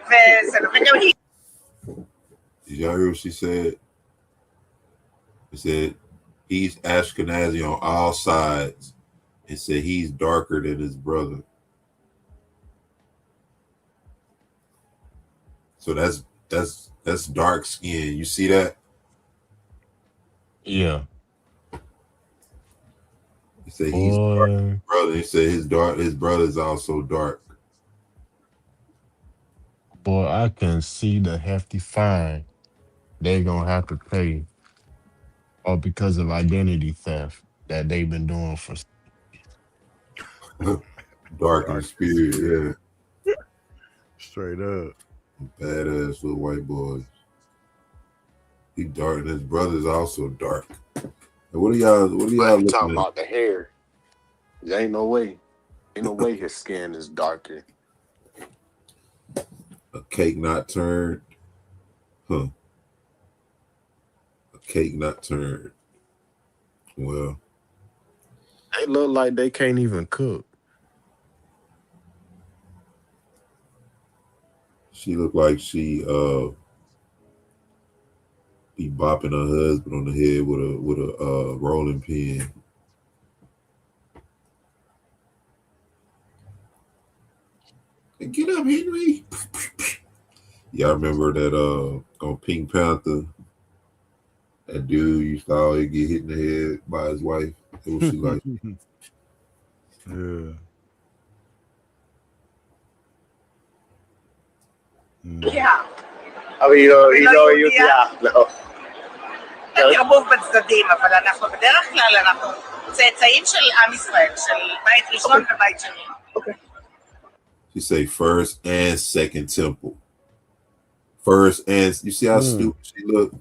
כהה, וגם היא. Did y'all hear what she said? She said he's Ashkenazi on all sides and said he's darker than his brother. So that's dark skin. You see that? Yeah. He said he's dark, brother. He said his brother's also dark. Boy, I can see the hefty fine they're gonna have to pay, all because of identity theft that they've been doing for. Dark in spirit, yeah. Straight up. Badass little white boys. He dark, and his brother's also dark. And what are y'all talking about the hair? There ain't no way his skin is darker. A cake not turned. Huh. A cake not turned. Well. They look like they can't even cook. She looked like she be bopping her husband on the head with a rolling pin. Hey, get up, Henry. Y'all remember that on Pink Panther, that dude used to always get hit in the head by his wife. It was she like. Yeah. אבל היא לא יהודייה. לא. תרבוב בצדדים, אבל אנחנו בדרך כלל אנחנו צאצאים של עם ישראל, של בית ראשון ובית שני. She say first and second temple. First and you see how stupid she looked?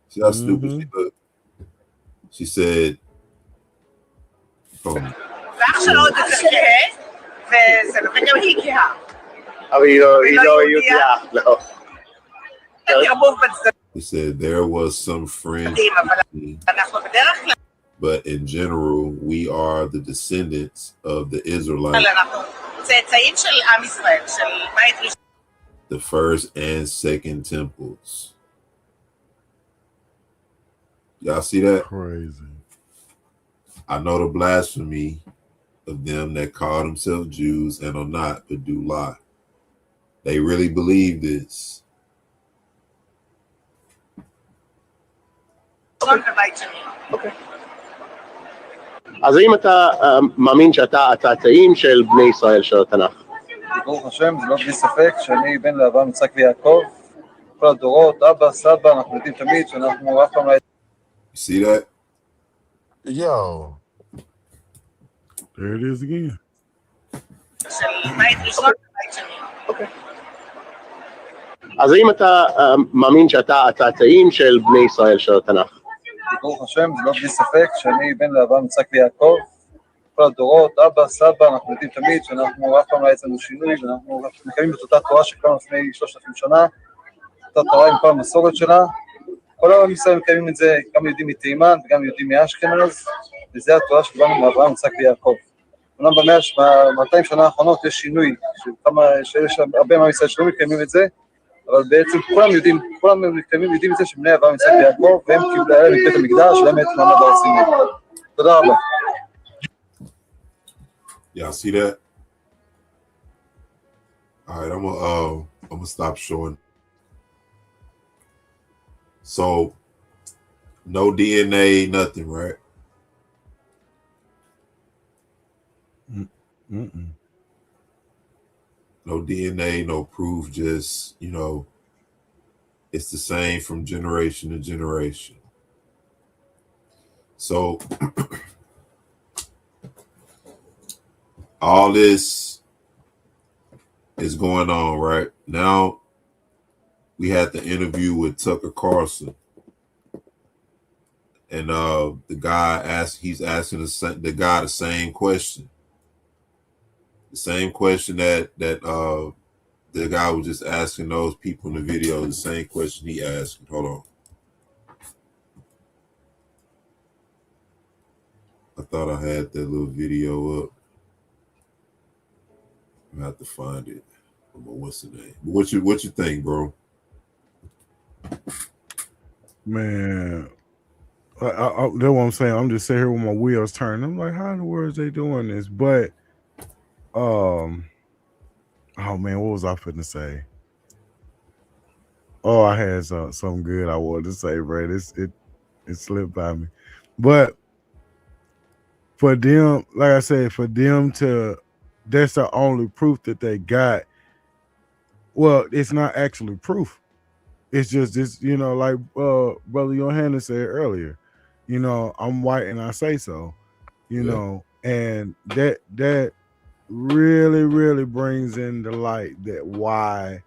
See how stupid she looked? She said, ואח שלו עוד יותר כהה, וזה וגם היא כהה. אבל היא לא יהודייה. לא. תרבוב בצדדים. He said there was some fringe, but in general, we are the descendants of the Israelites, the first and second temples. Y'all see that? Crazy. I know the blasphemy of them that call themselves Jews and are not, but do lie. They really believe this. אז האם אתה מאמין שאתה הצאצאים של בני ישראל של התנ"ך? ברוך השם, זה לא בלי ספק שאני בן לאברהם, יצחק ויעקב, כל הדורות, אבא, סבא, אנחנו יודעים תמיד שאנחנו אף פעם לא... You see that? Yo. There it is again. אז האם אתה מאמין שאתה הצאצאים של בני ישראל של התנ"ך? ברוך השם, זה לא בלי ספק שאני בן לאברהם, יצחק ויעקב, כל הדורות, אבא, סבא, אנחנו יודעים תמיד שאנחנו אף פעם לא יצאנו שינוי, ואנחנו מקיימים את אותה תורה שקמה לפני 3,000 שנה, אותה תורה עם כל המסורת שלה, כל העם ישראל מקיימים את זה, גם יהודים מתימן וגם יהודים מאשכנז, וזה התורה שבאנו מאברהם, יצחק ויעקב. אומנם ב200 שנה האחרונות יש שינוי, שיש הרבה מעם ישראל שלא מקיימים את זה, אבל בעצם כולם יודעים את זה שבני אברהם, יצחק ויעקב, והם קיבלו להם את בית המקדש, להם את מעמד הר סיני. תודה רבה. Y'all see that? All right, I'm gonna stop showing. So, no DNA, nothing, right? No DNA, no proof, just, it's the same from generation to generation. So, all this is going on right now. We had the interview with Tucker Carlson, and the guy he's asking the guy the same question. The same question that the guy was just asking those people in the video, the same question he asked. Hold on. I thought I had that little video up. I have to find it. What's the name? What you think, bro? Man, that's what I'm saying. I'm just sitting here with my wheels turning. I'm like, how in the world is they doing this? But, oh man, what was I finna say? Oh, I had something good I wanted to say, bro. It slipped by me. But for them, like I said, for them to, that's the only proof that they got. Well, it's not actually proof. It's just this, like Brother Johanna said earlier, I'm white and I say so, and that really, really brings in the light that why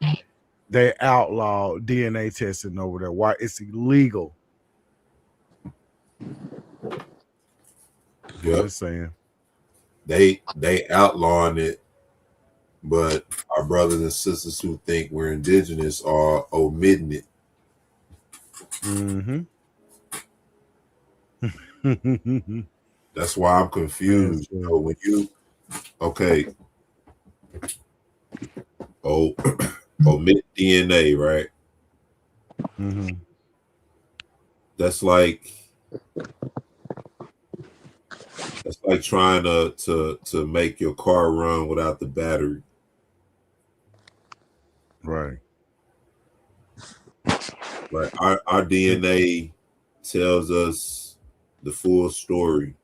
they outlaw DNA testing over there, why it's illegal. Yep. Just saying. They outlawing it, but our brothers and sisters who think we're indigenous are omitting it. Mm-hmm. That's why I'm confused. When you okay, omit DNA, right? Mm-hmm. That's like trying to make your car run without the battery. Right. Right. Our DNA tells us the full story.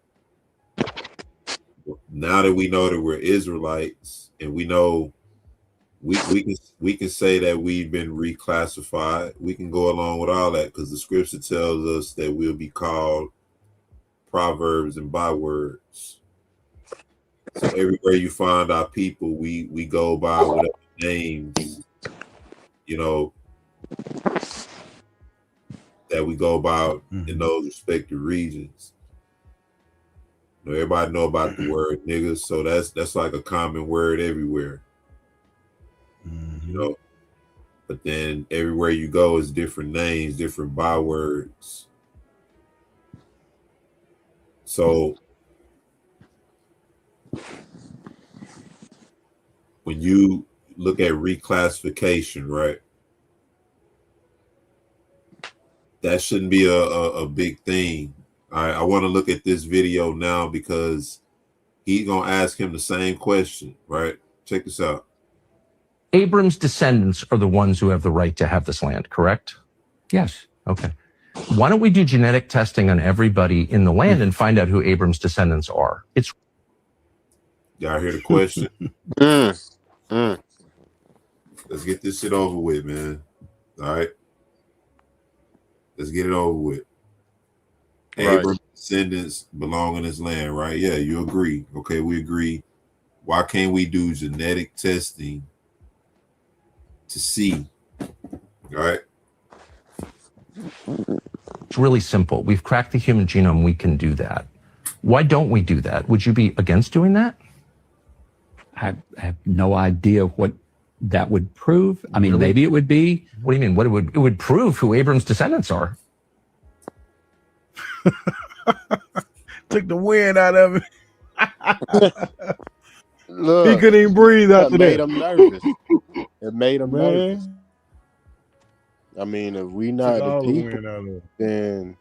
Now that we know that we're Israelites and we know we can say that we've been reclassified, we can go along with all that because the scripture tells us that we'll be called proverbs and bywords. So everywhere you find our people, we go by whatever names, you know, that we go by in those respective regions. You know, everybody know about the word niggas, so that's like a common word everywhere. You know, but then everywhere you go is different names, different bywords. So when you look at reclassification, right, that shouldn't be a big thing. I want to look at this video now because he's gonna ask him the same question, right? Check this out. Abram's descendants are the ones who have the right to have this land, correct? Yes. Okay. Why don't we do genetic testing on everybody in the land and find out who Abram's descendants are? It's Y'all hear the question? Let's get this shit over with, man. All right. Let's get it over with. Right. Abram's descendants belong in this land, right? Yeah, you agree. Okay, we agree. Why can't we do genetic testing to see? All right. It's really simple. We've cracked the human genome. We can do that. Why don't we do that? Would you be against doing that? I have no idea what that would prove. I mean, maybe it would be. What do you mean? What it would prove who Abram's descendants are. Took the wind out of it. Look, he couldn't even breathe that after made that. him nervous. It made him nervous. Man. I mean, if we not Took the all the people, wind out of it. then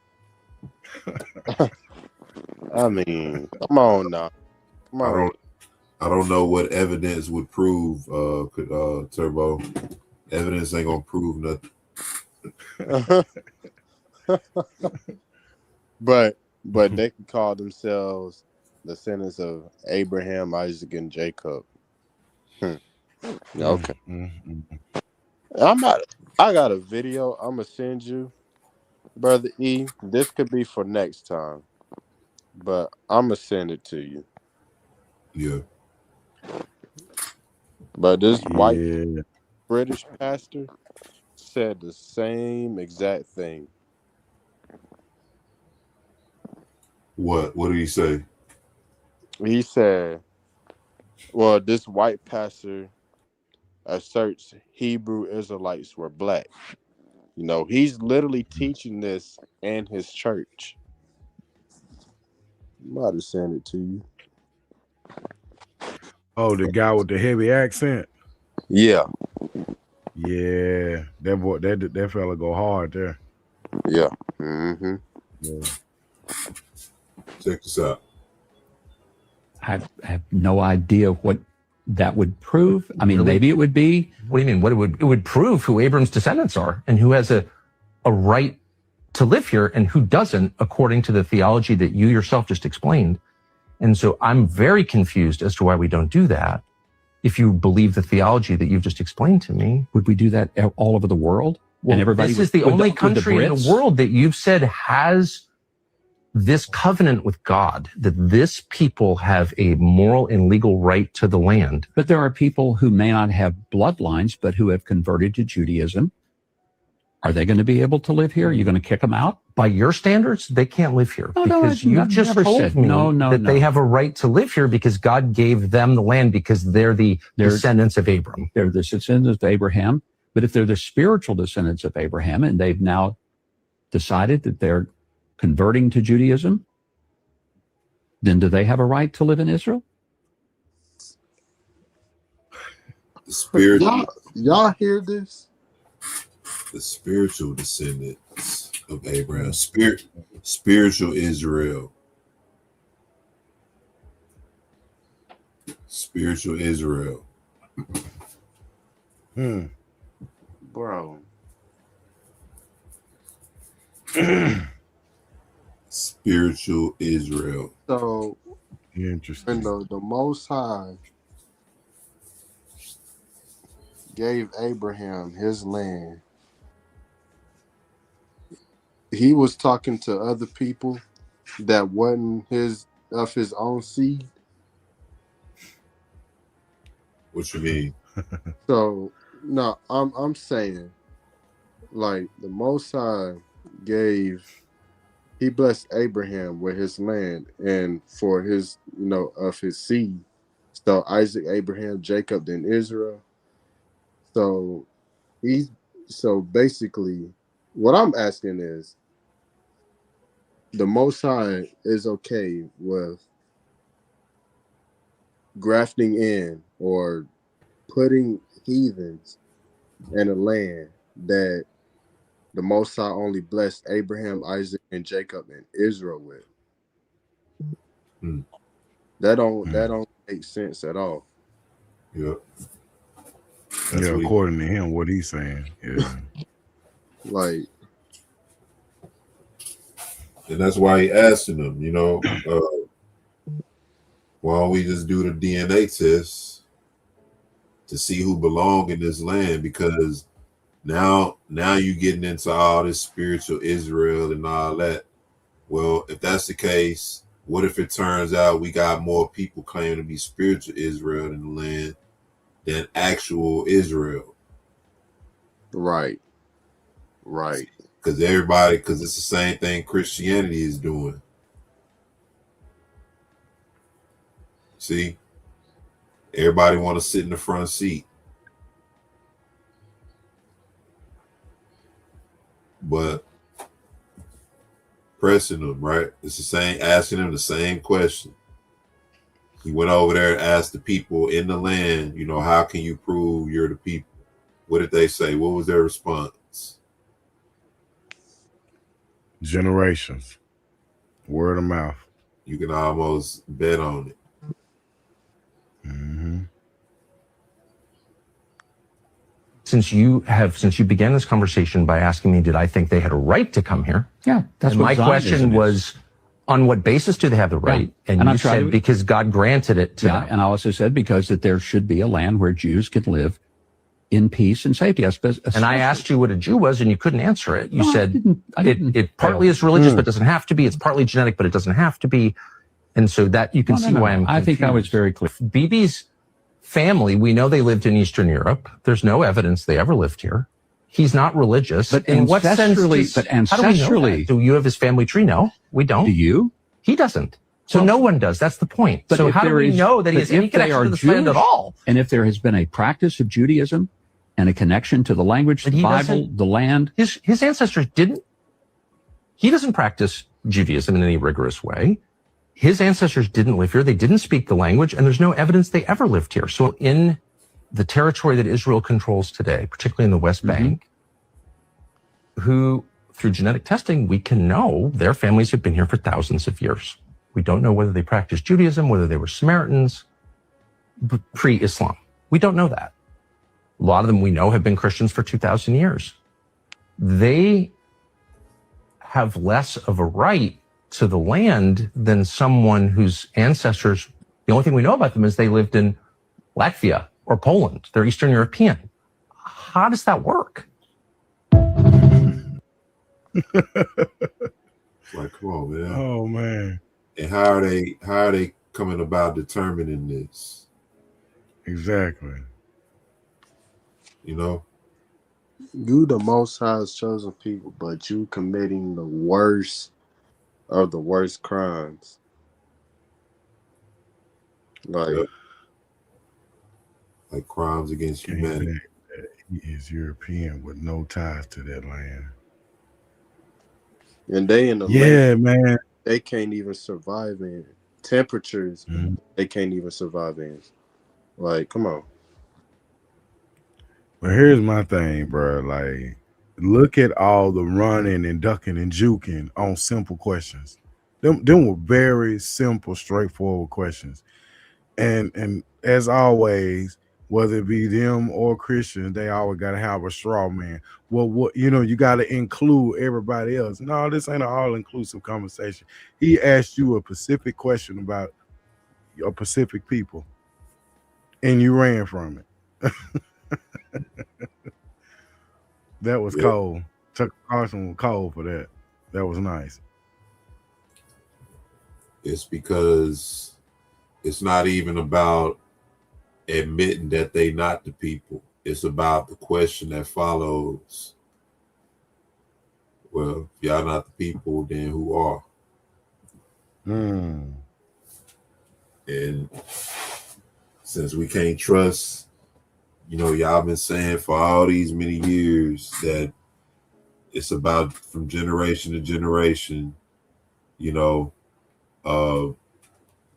I mean, come on now. Come on. I don't know what evidence would prove, Turbo. Evidence ain't gonna prove nothing. But they can call themselves descendants of Abraham, Isaac, and Jacob. Okay. I got a video I'm gonna send you, Brother E. This could be for next time, but I'm gonna send it to you. Yeah. But this white British pastor said the same exact thing. What did he say? He said, well, this white pastor asserts Hebrew Israelites were black. You know, he's literally teaching this in his church. I'm about to send it to you. Oh, the guy with the heavy accent? Yeah. Yeah. That boy, that fella go hard there. Yeah. Mm-hmm. Yeah. Check this out. I have no idea what that would prove. I mean, maybe it would be. What do you mean? What it would prove who Abram's descendants are and who has a right to live here and who doesn't, according to the theology that you yourself just explained. And so I'm very confused as to why we don't do that. If you believe the theology that you've just explained to me, would we do that all over the world? Well, and everybody this is the only country in the world that you've said has this covenant with God, that this people have a moral and legal right to the land. But there are people who may not have bloodlines, but who have converted to Judaism. Are they going to be able to live here? Are you going to kick them out? By your standards, they can't live here. Because you've just never told said me no. that they have a right to live here because God gave them the land because they're the descendants of Abram. They're the descendants of Abraham. But if they're the spiritual descendants of Abraham and they've now decided that they're converting to Judaism, then do they have a right to live in Israel? The spirit, y'all hear this? the spiritual descendants of Abraham, spiritual Israel, spiritual Israel. Bro. Spiritual Israel. So interesting. when the Most High gave Abraham his land, he was talking to other people that wasn't of his own seed. What you mean? So no, I'm saying, like, the Most High he blessed Abraham with his land and for his, of his seed. So Isaac, Abraham, Jacob, then Israel. So basically, what I'm asking is, the Most High is okay with grafting in or putting heathens in a land that the Most High only blessed Abraham, Isaac, and Jacob and Israel with. That don't make sense at all. Yep. According to him, what he's saying. Yeah. Like, and that's why he asking them, why don't we just do the DNA test to see who belong in this land? Because now you getting into all this spiritual Israel and all that. Well, if that's the case, what if it turns out we got more people claiming to be spiritual Israel in the land than actual Israel? Right. Because it's the same thing Christianity is doing. See, everybody want to sit in the front seat, but pressing them, right? It's the same, asking them the same question. He went over there and asked the people in the land, how can you prove you're the people? What did they say? What was their response? Generations. Word of mouth. You can almost bet on it. Mm-hmm. Since you began this conversation by asking me, did I think they had a right to come here? Yeah, that's and what my question Zionism was, on what basis do they have the right? Yeah. And you said because God granted it to them. And I also said because that there should be a land where Jews can live in peace and safety. And I asked you what a Jew was, and you couldn't answer it. You said it partly is fail. religious, but doesn't have to be. It's partly genetic, but it doesn't have to be. And so that you can see why I'm confused. I think I was very clear. BB's family, we know they lived in Eastern Europe. There's no evidence they ever lived here. He's not religious. But in what sense? How do we know that? Do you have his family tree? No, we don't. Do you? He doesn't. So no one does. That's the point. But so how do we know that he has any connection to this land at all? And if there has been a practice of Judaism and a connection to the language, the Bible, the land. His ancestors didn't. He doesn't practice Judaism in any rigorous way. His ancestors didn't live here. They didn't speak the language, and there's no evidence they ever lived here. So in the territory that Israel controls today, particularly in the West Bank, who, through genetic testing, we can know their families have been here for thousands of years. We don't know whether they practiced Judaism, whether they were Samaritans, pre-Islam. We don't know that. A lot of them we know have been Christians for 2,000 years. They have less of a right to the land than someone whose ancestors, the only thing we know about them is they lived in Latvia or Poland. They're Eastern European. How does that work? Like, come on, man. Oh man. And how are they coming about determining this? Exactly. You the Most High's chosen people, but you committing the worst of the worst crimes. Like crimes against humanity. He is European with no ties to that land. And they in the land, man. They can't even survive in temperatures. They can't even survive in. Like, come on. But here's my thing, bro. Like, look at all the running and ducking and juking on simple questions. Them were very simple, straightforward questions. And as always, whether it be them or Christians, they always gotta have a straw man. Well, what you gotta include everybody else. No, this ain't an all-inclusive conversation. He asked you a specific question about a Pacific people, and you ran from it. That was Yeah, cold. Chuck Carson was cold for that. That was nice. it's because it's not even about admitting that they not the people. It's about the question that follows. Well, if y'all not the people, then who are? Mm. And since we can't trust, y'all been saying for all these many years that it's about from generation to generation, you know, uh,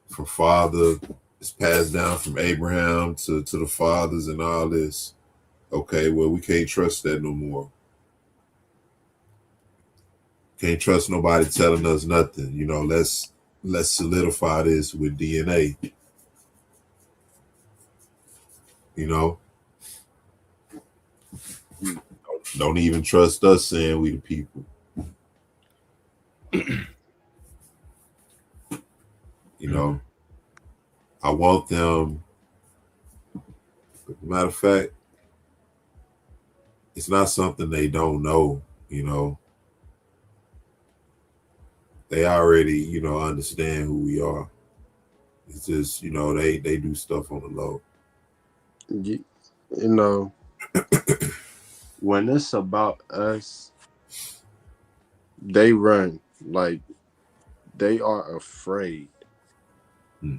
from father, it's passed down from Abraham to the fathers and all this. Okay, well, we can't trust that no more. Can't trust nobody telling us nothing. Let's solidify this with DNA. You know, don't even trust us saying we the people. You know, I want them. Matter of fact, it's not something they don't know. You know, they already understand who we are. It's just they do stuff on the low. You, you know, when it's about us, they run like they are afraid. Hmm.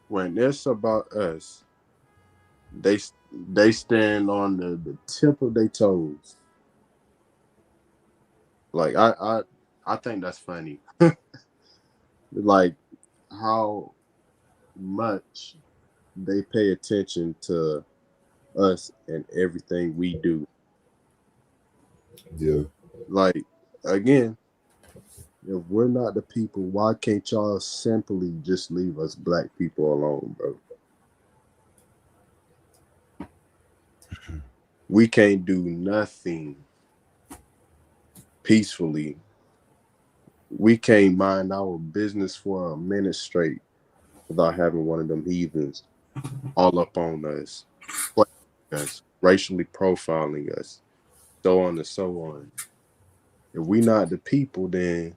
When it's about us, they stand on the tip of their toes. Like I think that's funny. Like how much they pay attention to us and everything we do. Yeah. Like again, if we're not the people, why can't y'all simply just leave us black people alone, bro? We can't do nothing peacefully. We can't mind our business for a minute straight without having one of them heathens all up on us, questioning us, racially profiling us, so on and so on. If we not the people, then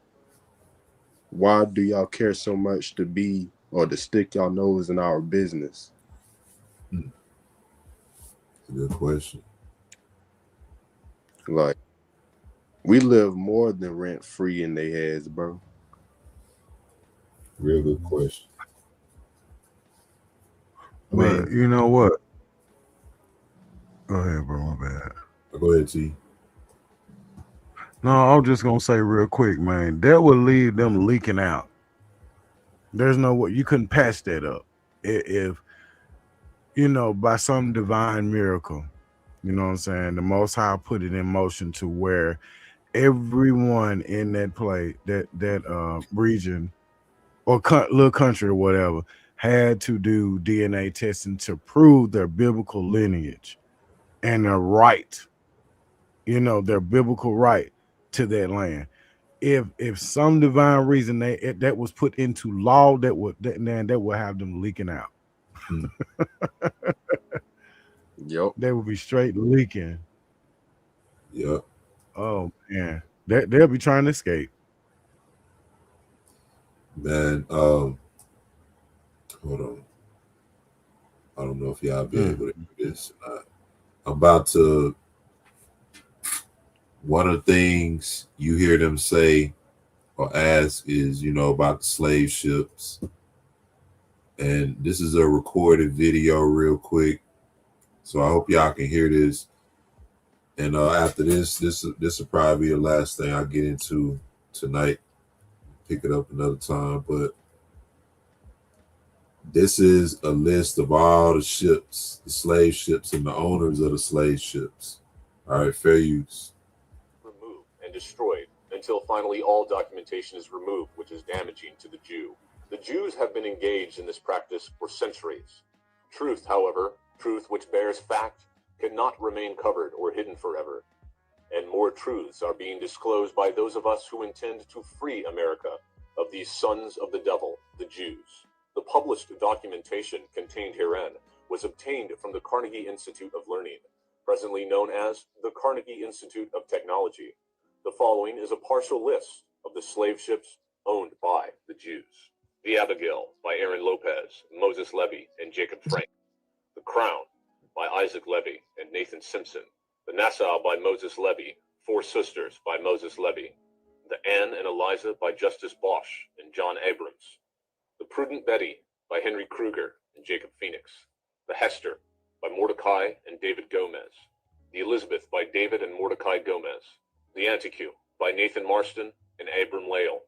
why do y'all care so much to be or to stick y'all nose in our business? Good question. Like we live more than rent free in their heads, bro. Real good question. I But mean, you know what? Go ahead, bro. My bad. go ahead, T. No, I'm just gonna say real quick, man. That would leave them leaking out. There's no way you couldn't patch that up. If by some divine miracle, you know what I'm saying, the Most High put it in motion to where everyone in that region or little country or whatever had to do DNA testing to prove their biblical lineage and their right, their biblical right to that land. If some divine reason that was put into law, that would have them leaking out. Yep. They would be straight leaking. Yep. Oh man, they'll be trying to escape. Man, hold on. I don't know if y'all be able to hear this or not. I'm about to. One of the things you hear them say or ask is, about the slave ships. And this is a recorded video, real quick. So I hope y'all can hear this. And after this will probably be the last thing I get into tonight. Pick it up another time, but This is a list of all the ships, the slave ships, and the owners of the slave ships. All right, fair use. Removed and destroyed until finally all documentation is removed, which is damaging to the Jew. The Jews have been engaged in this practice for centuries. Truth, however, truth which bears fact, cannot remain covered or hidden forever. And more truths are being disclosed by those of us who intend to free America of these sons of the devil, the Jews. The published documentation contained herein was obtained from the Carnegie Institute of Learning, presently known as the Carnegie Institute of Technology. The following is a partial list of the slave ships owned by the Jews. The Abigail by Aaron Lopez, Moses Levy, and Jacob Frank. The Crown by Isaac Levy and Nathan Simpson. The Nassau by Moses Levy, Four Sisters by Moses Levy. The Anne and Eliza by Justice Bosch and John Abrams. The Prudent Betty by Henry Kruger and Jacob Phoenix. The Hester by Mordecai and David Gomez. The Elizabeth by David and Mordecai Gomez. The Antique by Nathan Marston and Abram Lale.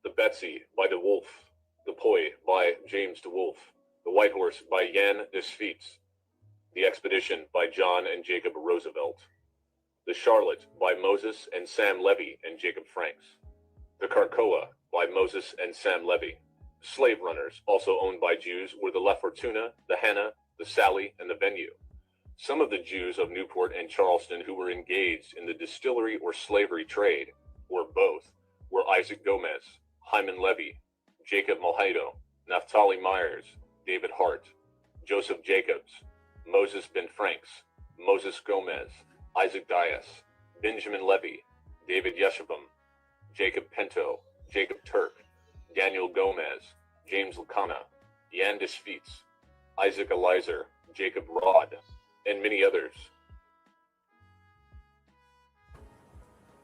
The Betsy by De Wolf. The Poi by James De Wolf. The White Horse by Jan Desfiets. The Expedition by John and Jacob Roosevelt. The Charlotte by Moses and Sam Levy and Jacob Franks. The Carcoa by Moses and Sam Levy. Slave runners, also owned by Jews, were the La Fortuna, the Hannah, the Sally, and the Venue. Some of the Jews of Newport and Charleston who were engaged in the distillery or slavery trade, or both, were Isaac Gomez, Hyman Levy, Jacob Malhado, Naphtali Myers, David Hart, Joseph Jacobs, Moses Ben Franks, Moses Gomez, Isaac Dias, Benjamin Levy, David Yeshebam, Jacob Pinto, Jacob Turk, Daniel Gomez, James Lacana, Jan Desfiets, Isaac Elizer, Jacob Rod, and many others.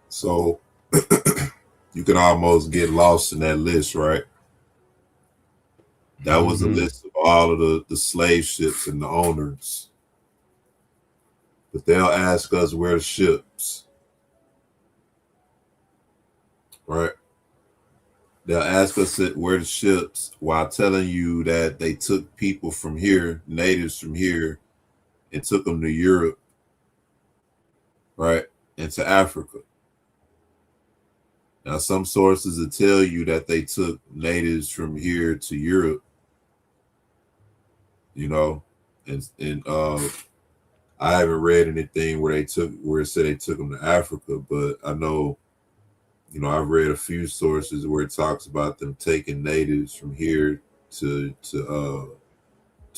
So you can almost get lost in that list, right? That was a list of all of the slave ships and the owners. But they'll ask us where the ships, right? They'll ask us where the ships while telling you that they took people from here, natives from here, and took them to Europe, right? And to Africa. Now, some sources will tell you that they took natives from here to Europe, you know, and I haven't read anything where it said they took them to Africa, but I know, you know, I've read a few sources where it talks about them taking natives from here to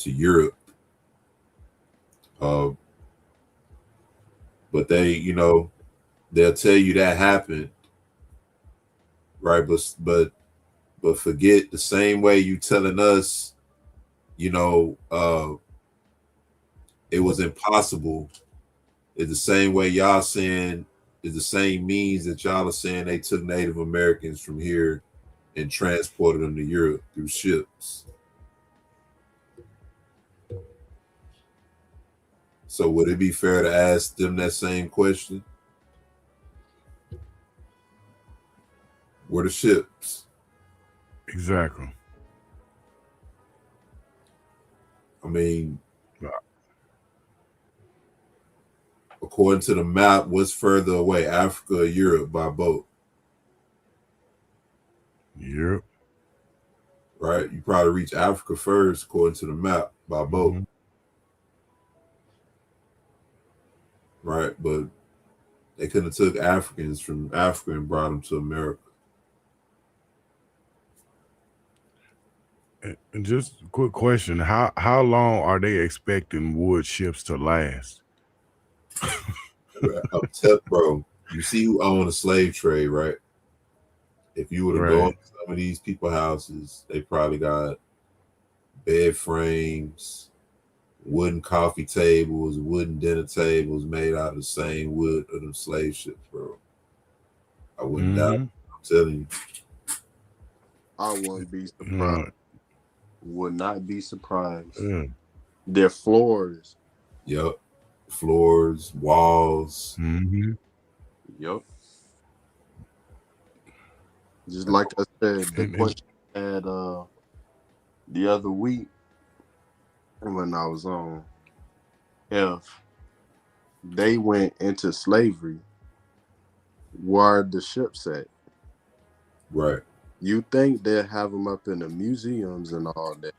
Europe. But they, you know, they'll tell you that happened, right? But forget the same way you telling us, you know, it was impossible. It's the same way y'all saying is the same means that y'all are saying they took Native Americans from here and transported them to Europe through ships. So would it be fair to ask them that same question? Where the ships? Exactly. I mean, according to the map, what's further away, Africa or Europe by boat? Europe. Right? You probably reach Africa first, according to the map, by boat. Right? But they couldn't have took Africans from Africa and brought them to America. And just a quick question: how long are they expecting wood ships to last? Bro, you see who own the slave trade, right? If you were to go into some of these people's houses, they probably got bed frames, wooden coffee tables, wooden dinner tables made out of the same wood of the slave ships, bro. I wouldn't doubt it. I'm telling you. I wouldn't be surprised. Would not be surprised. Their floors. Yep. Floors, walls. Yep. Just like I said, the question had the other week when I was on, if they went into slavery, where are the ships at? Right. You think they'd have them up in the museums and all that?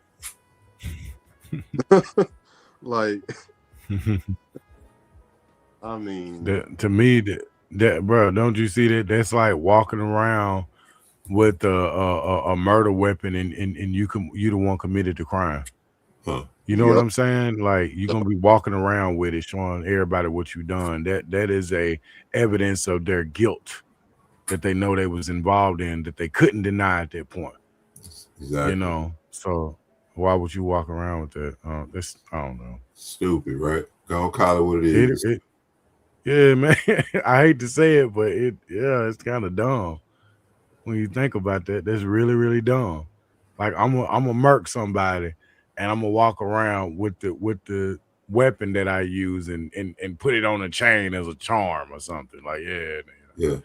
Like, I mean, To me, that bro, don't you see that? That's like walking around with a murder weapon, and you the one committed the crime. Huh. You know what yep. I'm saying? Like you're gonna be walking around with it, showing everybody what you done. That is a evidence of their guilt that they know they was involved in that they couldn't deny at that point. Exactly. You know, so why would you walk around with that? That's I don't know. Stupid, right? Go call it what it It, is. it yeah, man. I hate to say it, but it's kind of dumb when you think about that. That's really, really dumb. Like I'm a murk somebody, and I'm gonna walk around with the weapon that I use and put it on a chain as a charm or something. Like Yeah.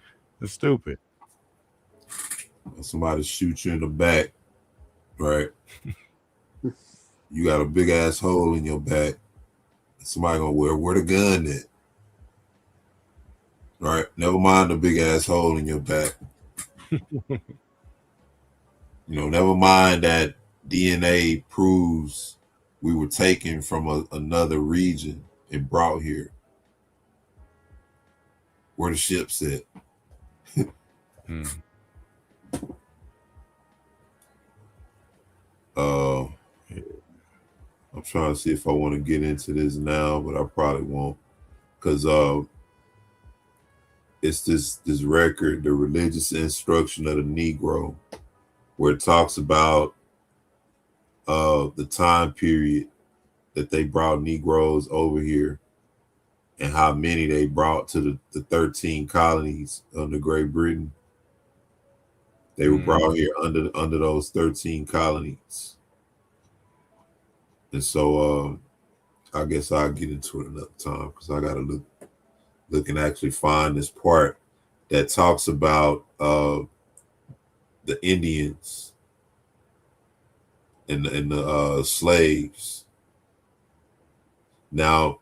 it's stupid. Somebody shoot you in the back, right? You got a big ass hole in your back. Somebody gonna where the gun at? Right? Never mind the big ass hole in your back. Never mind that DNA proves we were taken from another region and brought here. Where the ship's at? Hmm. I'm trying to see if I want to get into this now, but I probably won't, because it's this record, the religious instruction of the Negro, where it talks about the time period that they brought Negroes over here and how many they brought to the 13 colonies under Great Britain. They were brought here under those 13 colonies. And so I guess I'll get into it another time because I gotta look and actually find this part that talks about the Indians and the slaves. Now,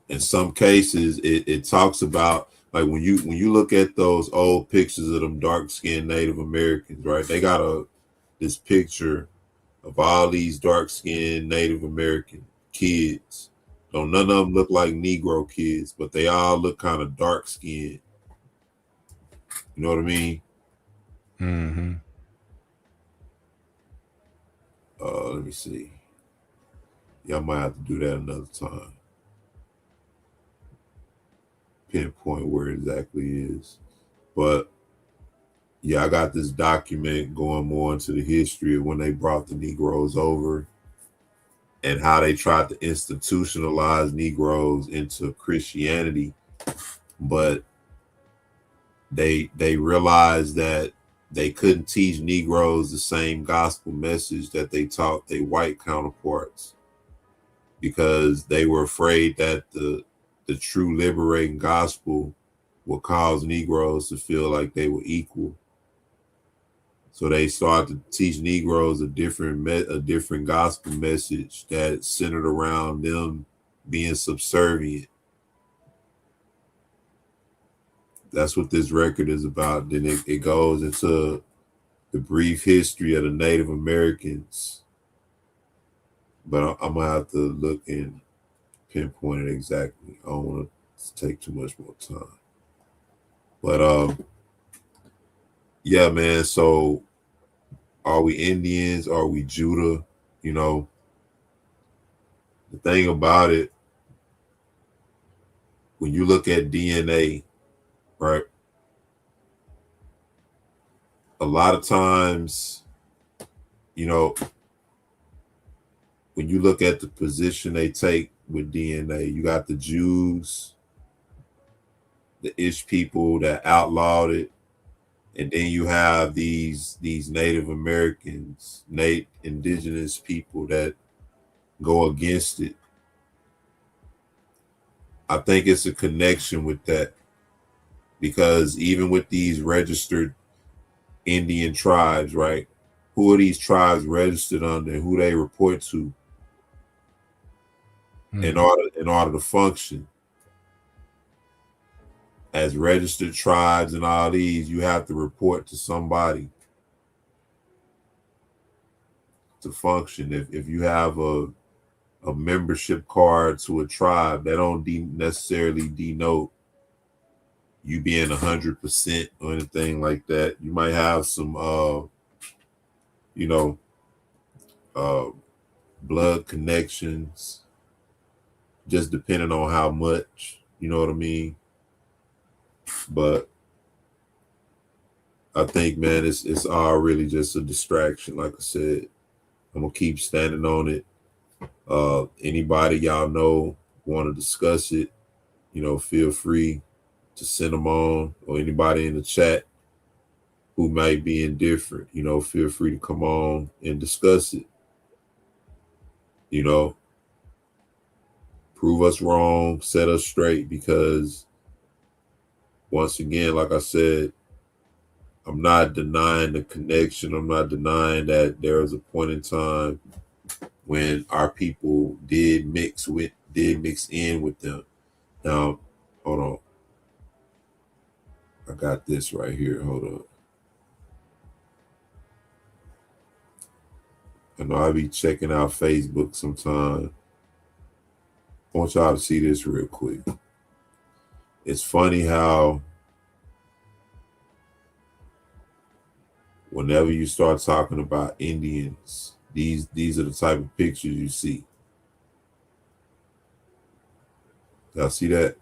in some cases, it talks about, like, when you look at those old pictures of them dark-skinned Native Americans, right? They got this picture of all these dark-skinned Native American kids. So none of them look like Negro kids, but they all look kind of dark-skinned. You know what I mean? Mm-hmm. Let me see. Yeah, I might have to do that another time. Pinpoint where it exactly is. But yeah, I got this document going more into the history of when they brought the Negroes over and how they tried to institutionalize Negroes into Christianity, but they realized that they couldn't teach Negroes the same gospel message that they taught their white counterparts, because they were afraid that the true liberating gospel would cause Negroes to feel like they were equal. So they started to teach Negroes a different gospel message that centered around them being subservient. That's what this record is about. Then it goes into the brief history of the Native Americans. But I'm gonna have to look and pinpoint it exactly. I don't want to take too much more time. But yeah, man. So are we Indians? Are we Judah? The thing about it, when you look at DNA, right? A lot of times, when you look at the position they take with DNA, you got the Jews, the Ish people that outlawed it, and then you have these Native Americans, indigenous people that go against it. I think it's a connection with that, because even with these registered Indian tribes, right, who are these tribes registered under and who they report to in order to function as registered tribes and all these. You have to report to somebody to function. If you have a membership card to a tribe, that don't necessarily denote you being 100% or anything like that. You might have some blood connections, just depending on how much, you know what I mean? But I think, man, it's all really just a distraction. Like I said, I'm gonna keep standing on it. Anybody y'all know want to discuss it, feel free to send them on, or anybody in the chat who might be indifferent, feel free to come on and discuss it. Prove us wrong, set us straight, because once again, like I said, I'm not denying the connection. I'm not denying that there was a point in time when our people did mix in with them. Now, hold on. I got this right here. Hold on. I know I be checking out Facebook sometime. I want y'all to see this real quick. It's funny how whenever you start talking about Indians, these are the type of pictures you see. Y'all see that?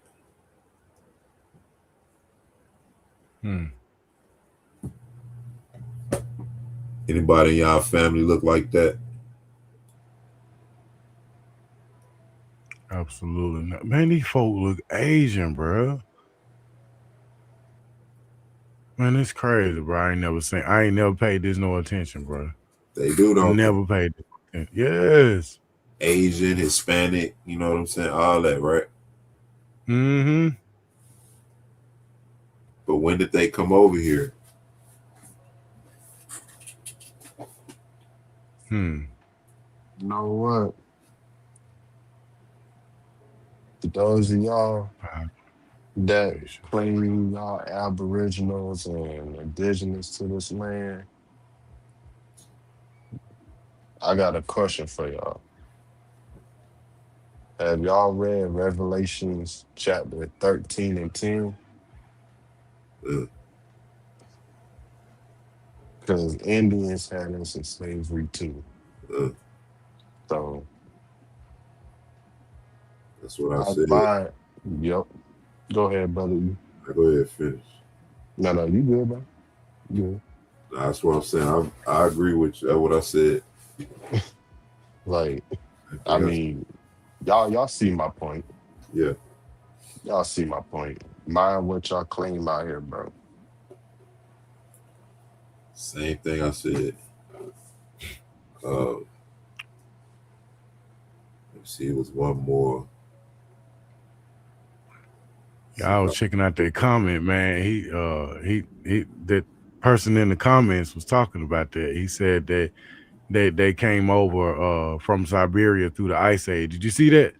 Anybody in y'all family look like that? Absolutely not. Man, these folk look Asian, bro. Man, it's crazy, bro. I ain't never paid this no attention, bro. They do, don't never paid this attention. Yes. Asian, Hispanic, you know what I'm saying? All that, right? Mm-hmm. But when did they come over here? You know what? To those of y'all that claim y'all aboriginals and indigenous to this land, I got a question for y'all. Have y'all read Revelations chapter 13 and 10? Because Indians had us in slavery too. So that's what I said. Yep. Go ahead, brother. Go ahead, finish. No, you good, bro. You good. That's what I'm saying. I agree with you. That's what I said. Like, I mean, y'all see my point. Yeah. Y'all see my point. Mind what y'all claim out here, bro. Same thing I said. Let's see, it was one more. Yeah, I was checking out that comment, man. He that person in the comments was talking about that. He said that they came over from Siberia through the Ice Age. Did you see that?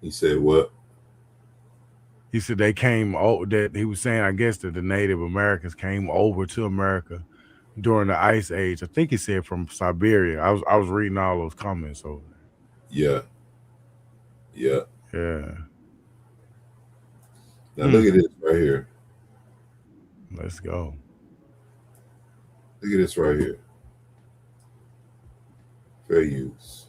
He said what? He said they came that he was saying, I guess, that the Native Americans came over to America during the Ice Age. I think he said from Siberia. I was reading all those comments over there. Yeah. Now look at this right here. Let's go. Look at this right here. Fair use.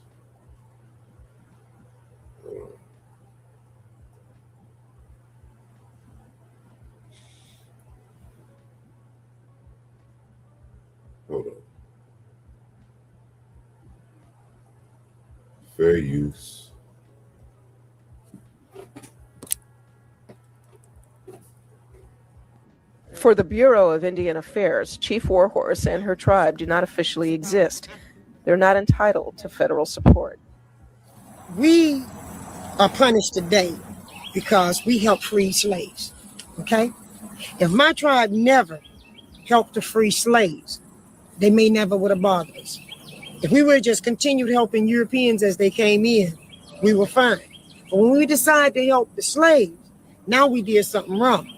Hold on. Fair use. For the Bureau of Indian Affairs, Chief Warhorse and her tribe do not officially exist. They're not entitled to federal support. We are punished today because we helped free slaves, okay? If my tribe never helped to free slaves, they may never would have bothered us. If we would have just continued helping Europeans as they came in, we were fine. But when we decided to help the slaves, now we did something wrong.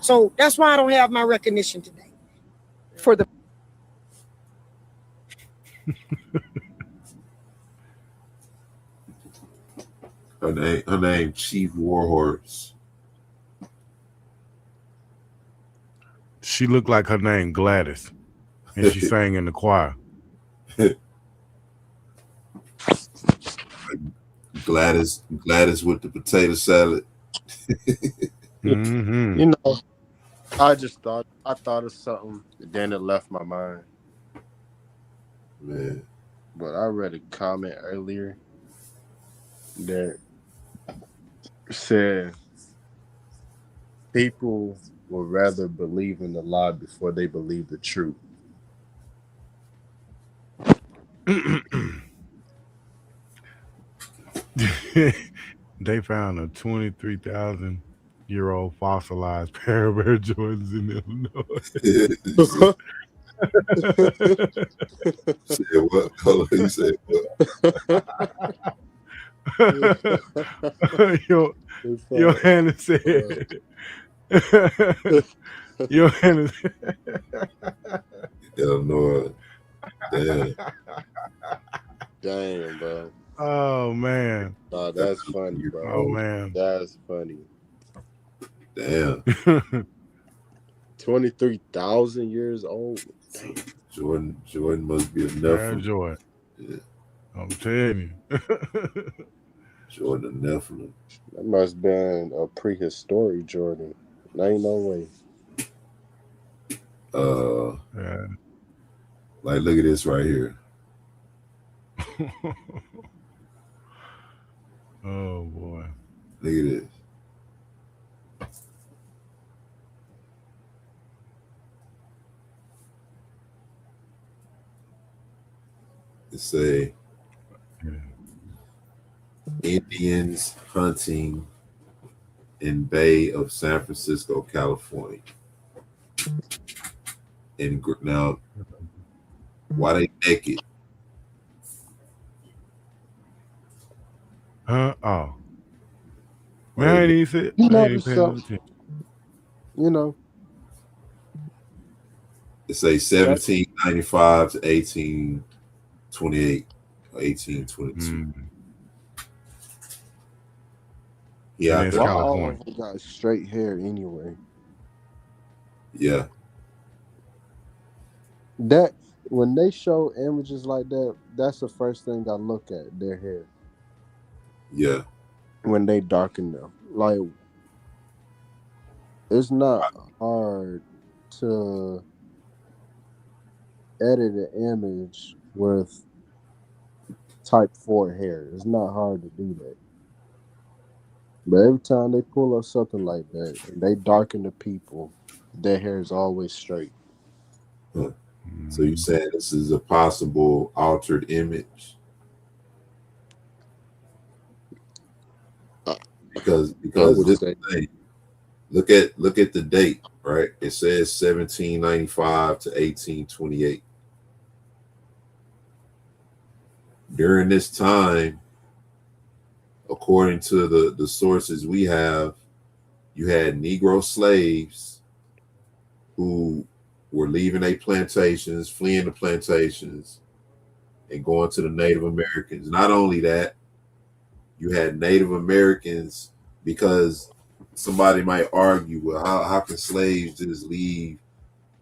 So that's why I don't have my recognition today. For the Her name Chief Warhorse. She looked like her name Gladys, and she sang in the choir. Gladys with the potato salad. Mm-hmm. You know, I thought of something, and then it left my mind. Man. But I read a comment earlier that said people would rather believe in the lie before they believe the truth. They found a 23,000-year-old fossilized pair of Air Jordans in Illinois. Said what? Hold on, you said what? Johanna said. Johanna. Illinois. Damn. Damn, bro. Oh man. Nah, that's funny, bro. Oh man. That's funny. Damn. 23,000 years old. Damn. Jordan must be enough. Yeah, Jordan. Yeah. I'm telling you. Jordan Nephilim. That must have been a prehistoric Jordan. Ain't no way. Yeah. Like, look at this right here. Oh boy. Look at this. It say Indians hunting in Bay of San Francisco, California. And now, why they naked? Oh. Man, I ain't even said. You I know, ain't even paying no attention. You know. It say 1795 to 1828 or 1822. Yeah, and it's why California. all of them got straight hair anyway? Yeah. That when they show images like that, that's the first thing I look at, their hair. Yeah. When they darken them. Like, it's not hard to edit an image with type 4 hair. It's not hard to do that. But every time they pull up something like that and they darken the people, their hair is always straight. Huh. So you saying this is a possible altered image? Because this thing, look at the date, right? It says 1795 to 1828. During this time, according to the sources we have, you had Negro slaves who were leaving their plantations, fleeing the plantations, and going to the Native Americans. Not only that, you had Native Americans, because somebody might argue, well, how can slaves just leave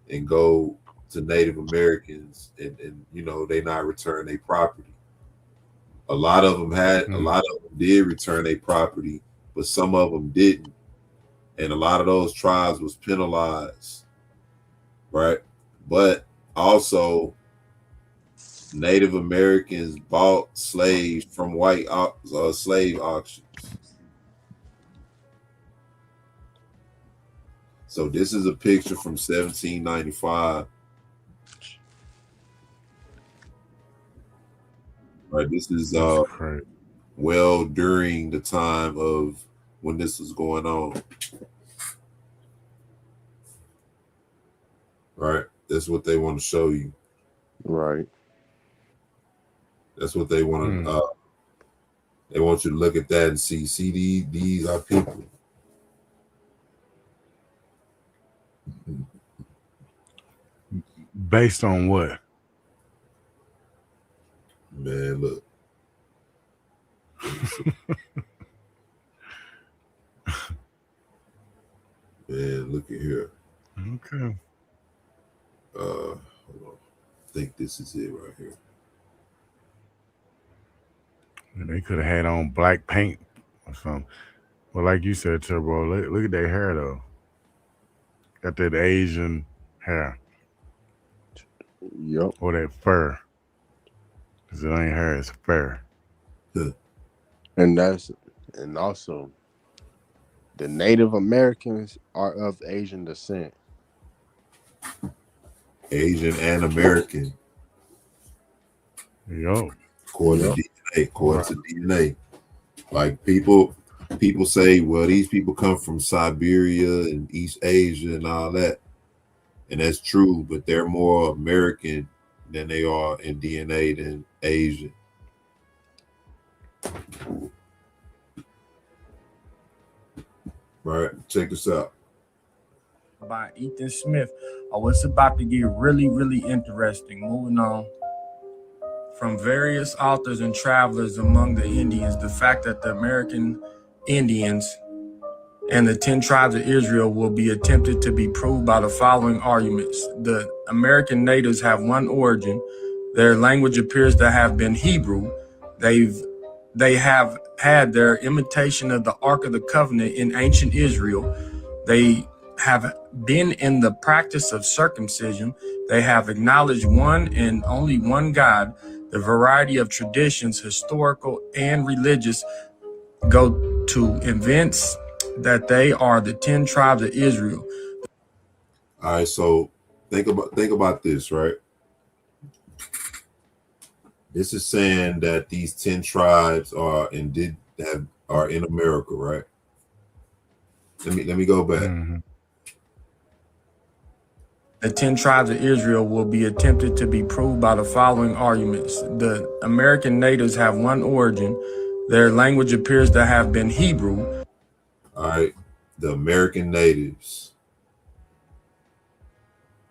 and go to Native Americans and you know, they not return their property? A lot of them did return their property, but some of them didn't. And a lot of those tribes was penalized, right? But also Native Americans bought slaves from white slave auctions. So this is a picture from 1795. Right, this is well during the time of when this was going on. Right, that's what they want to show you. Right. That's what they want to. They want you to look at that and see these are people. Based on what? Man, look. Man, look at here. Okay. Hold on. I think this is it right here. They could have had on black paint or something. Well, like you said, Turbo, look at their hair though. Got that Asian hair. Yep. Or that fur. Because it ain't hair, it's fur. And also the Native Americans are of Asian descent. Asian and American. Yup. According to DNA. Like people say, well, these people come from Siberia and East Asia and all that. And that's true, but they're more American than they are in DNA than Asian. Right, check this out. By Ethan Smith. Oh, it's about to get really, really interesting. Moving on. From various authors and travelers among the Indians, the fact that the American Indians and the 10 tribes of Israel will be attempted to be proved by the following arguments. The American natives have one origin. Their language appears to have been Hebrew. They have had their imitation of the Ark of the Covenant in ancient Israel. They have been in the practice of circumcision. They have acknowledged one and only one God. The variety of traditions, historical and religious, go to evince that they are the 10 tribes of Israel. All right, so think about this, right? This is saying that these 10 tribes are in America, right? Let me go back. Mm-hmm. The 10 tribes of Israel will be attempted to be proved by the following arguments. The American natives have one origin. Their language appears to have been Hebrew. All right, the American natives,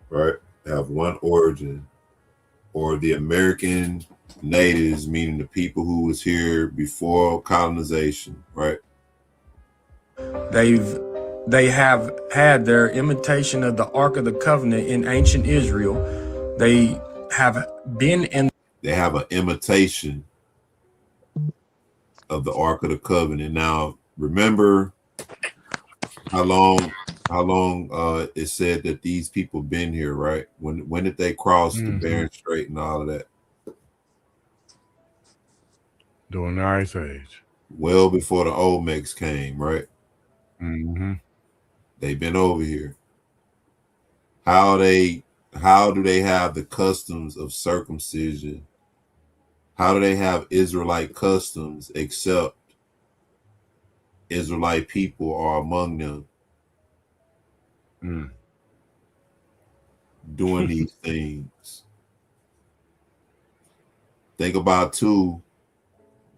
right, have one origin, or the American natives, meaning the people who was here before colonization, right? They have had their imitation of the Ark of the Covenant in ancient Israel. They have an imitation of the Ark of the Covenant. Now, remember how long it said that these people been here, right? When did they cross the Bering Strait and all of that? During the Ice Age. Well before the Olmecs came, right? Mm-hmm. They've been over here. How do they have the customs of circumcision? How do they have Israelite customs except Israelite people are among them doing these things? Think about too,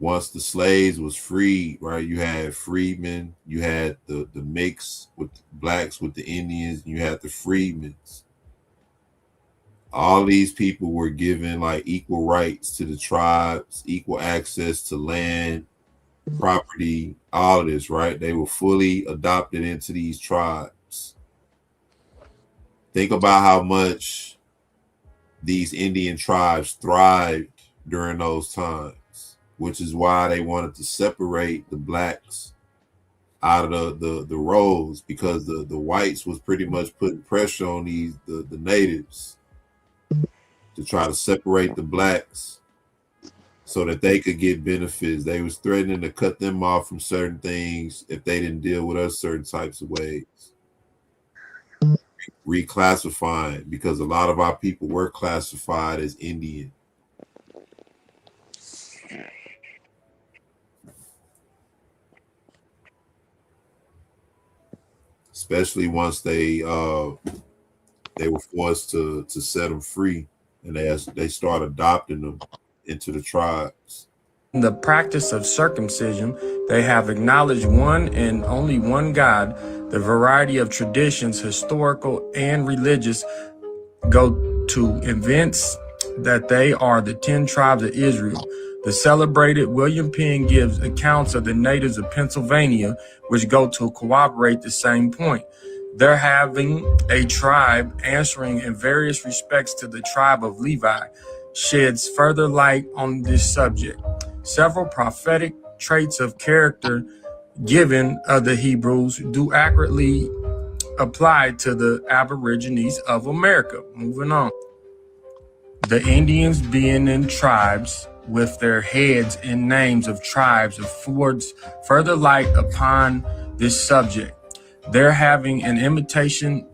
once the slaves was freed, right? You had freedmen, you had the mix with the blacks with the Indians, and you had the freedmen. All these people were given like equal rights to the tribes, equal access to land, property, all of this, right? They were fully adopted into these tribes. Think about how much these Indian tribes thrived during those times, which is why they wanted to separate the blacks out of the roles, because the whites was pretty much putting pressure on the natives to try to separate the blacks so that they could get benefits. They was threatening to cut them off from certain things if they didn't deal with us certain types of ways. Reclassifying, because a lot of our people were classified as Indian. Especially once they were forced to set them free and they start adopting them into the tribes. In the practice of circumcision, they have acknowledged one and only one God. The variety of traditions, historical and religious, go to evince that they are the 10 tribes of Israel. The celebrated William Penn gives accounts of the natives of Pennsylvania, which go to corroborate the same point. They're having a tribe answering in various respects to the tribe of Levi sheds further light on this subject. Several prophetic traits of character given of the Hebrews do accurately apply to the Aborigines of America. Moving on. The Indians being in tribes with their heads and names of tribes affords further light upon this subject. They're having an imitation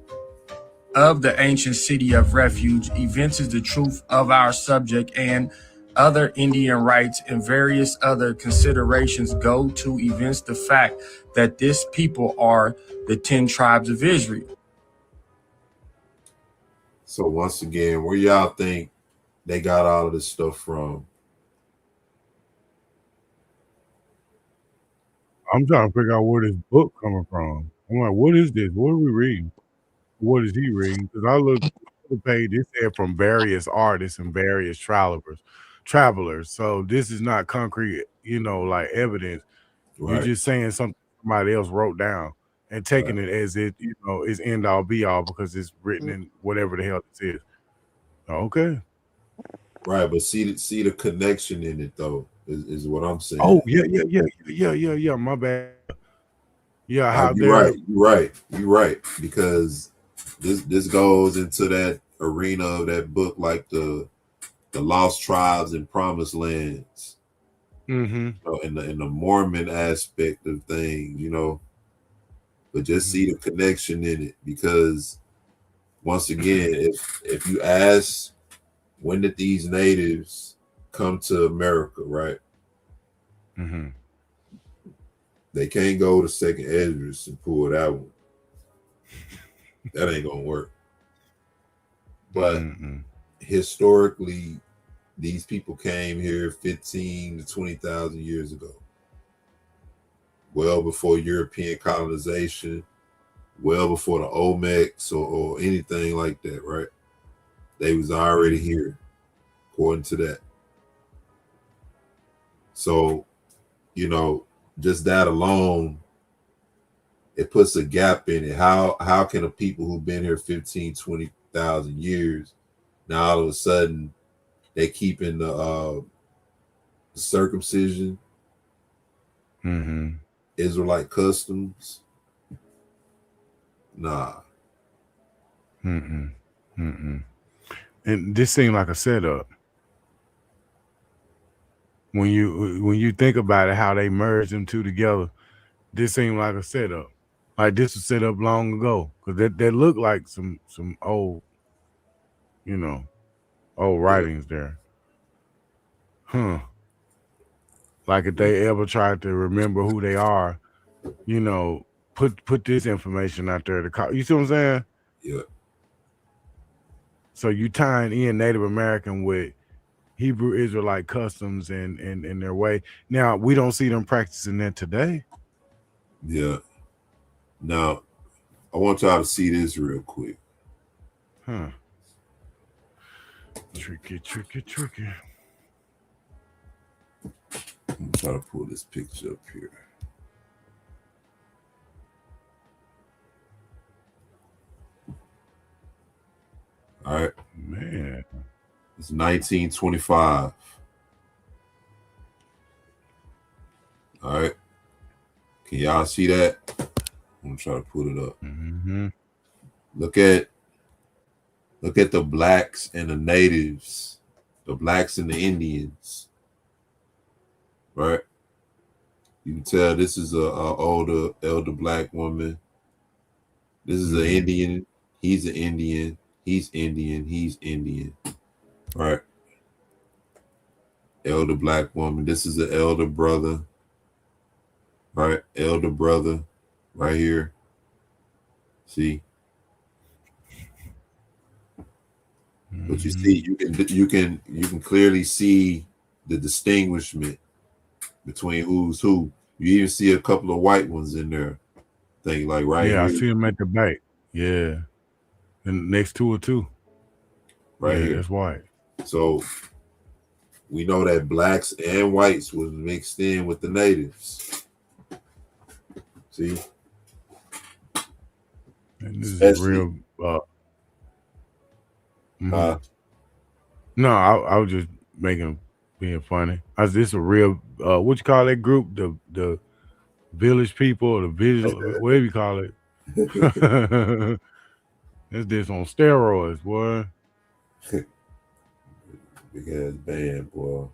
of the ancient city of refuge evinces the truth of our subject, and other Indian rites and various other considerations go to evince the fact that this people are the 10 tribes of Israel. So once again, where y'all think they got all of this stuff from? I'm trying to figure out where this book coming from. I'm like, what is this? What are we reading? What is he reading? Because I looked at the page, it said from various artists and various travelers. So this is not concrete, like evidence. You're Right. just saying something somebody else wrote down and taking Right. it as it, is end all be all because it's written in whatever the hell this is. Okay. Right, but see the connection in it though is what I'm saying. Oh yeah. My bad. Yeah, how You're right. Because this goes into that arena of that book, like the lost tribes and promised lands. Mm-hmm. In the Mormon aspect of things, but just see the connection in it, because once again, if you ask, when did these natives come to America, right? Mm-hmm. They can't go to Second Esdras and pull that one. That ain't gonna work. But historically, these people came here 15 to 20,000 years ago, well before European colonization, well before the Olmecs or anything like that, right? They was already here, according to that. So, just that alone, it puts a gap in it. How can a people who've been here 15, 20,000 years, now all of a sudden they keeping the circumcision, Israelite customs? Nah. And this seemed like a setup. When you think about it, how they merged them two together, this seemed like a setup. Like this was set up long ago, because that looked like some old, old writings there. Huh. Like if they ever tried to remember who they are, put this information out there to call. You see what I'm saying? Yeah. So you tying in Native American with Hebrew Israelite customs and their way. Now we don't see them practicing that today. Yeah. Now, I want y'all to see this real quick. Huh. Tricky. I'm trying to pull this picture up here. All right. Man. It's 1925. All right. Can y'all see that? I'm gonna try to pull it up. Look at the blacks and the natives, the blacks and the Indians. Right? You can tell this is a older elder black woman. This is an Indian. He's an Indian. He's Indian. He's Indian. Right? Elder black woman. This is an elder brother. Right? Elder brother. Right here. See? But you see, you can clearly see the distinguishment between who's who. You even see a couple of white ones in there. Thing like right Yeah, here. I see him at the back. Yeah. And next to it too. Right yeah, here. That's white. So we know that blacks and whites was mixed in with the natives. See? And this is real No, I was just being funny. This a real what you call that group? The village people or the visual whatever you call it. That's this on steroids, boy. Big ass band, boy.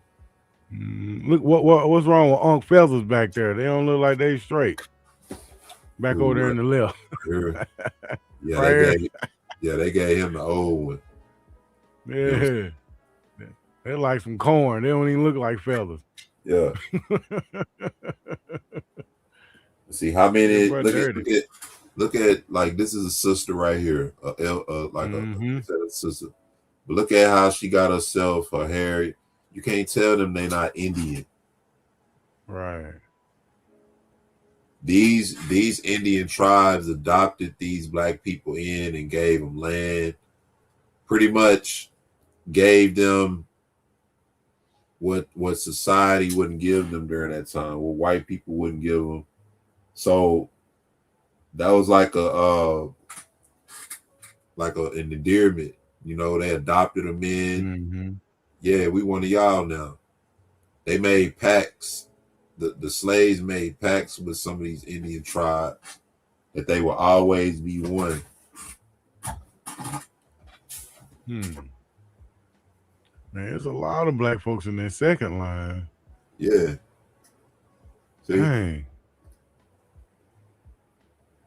Look what's wrong with Unc Feathers back there? They don't look like they straight. Back over there in the left. Yeah, right they gave him the old one. Yeah. They're like some corn. They don't even look like feathers. Yeah. See how many look at like this is a sister right here. A sister. But look at how she got herself, her hair. You can't tell them they're not Indian. Right. These Indian tribes adopted these black people in and gave them land. Pretty much gave them what society wouldn't give them during that time, what white people wouldn't give them. So that was like an endearment. You know, they adopted them in. Yeah, we one of y'all now. They made pacts. The slaves made pacts with some of these Indian tribes that they will always be one. Man, there's a lot of black folks in that second line. Yeah. See? Dang.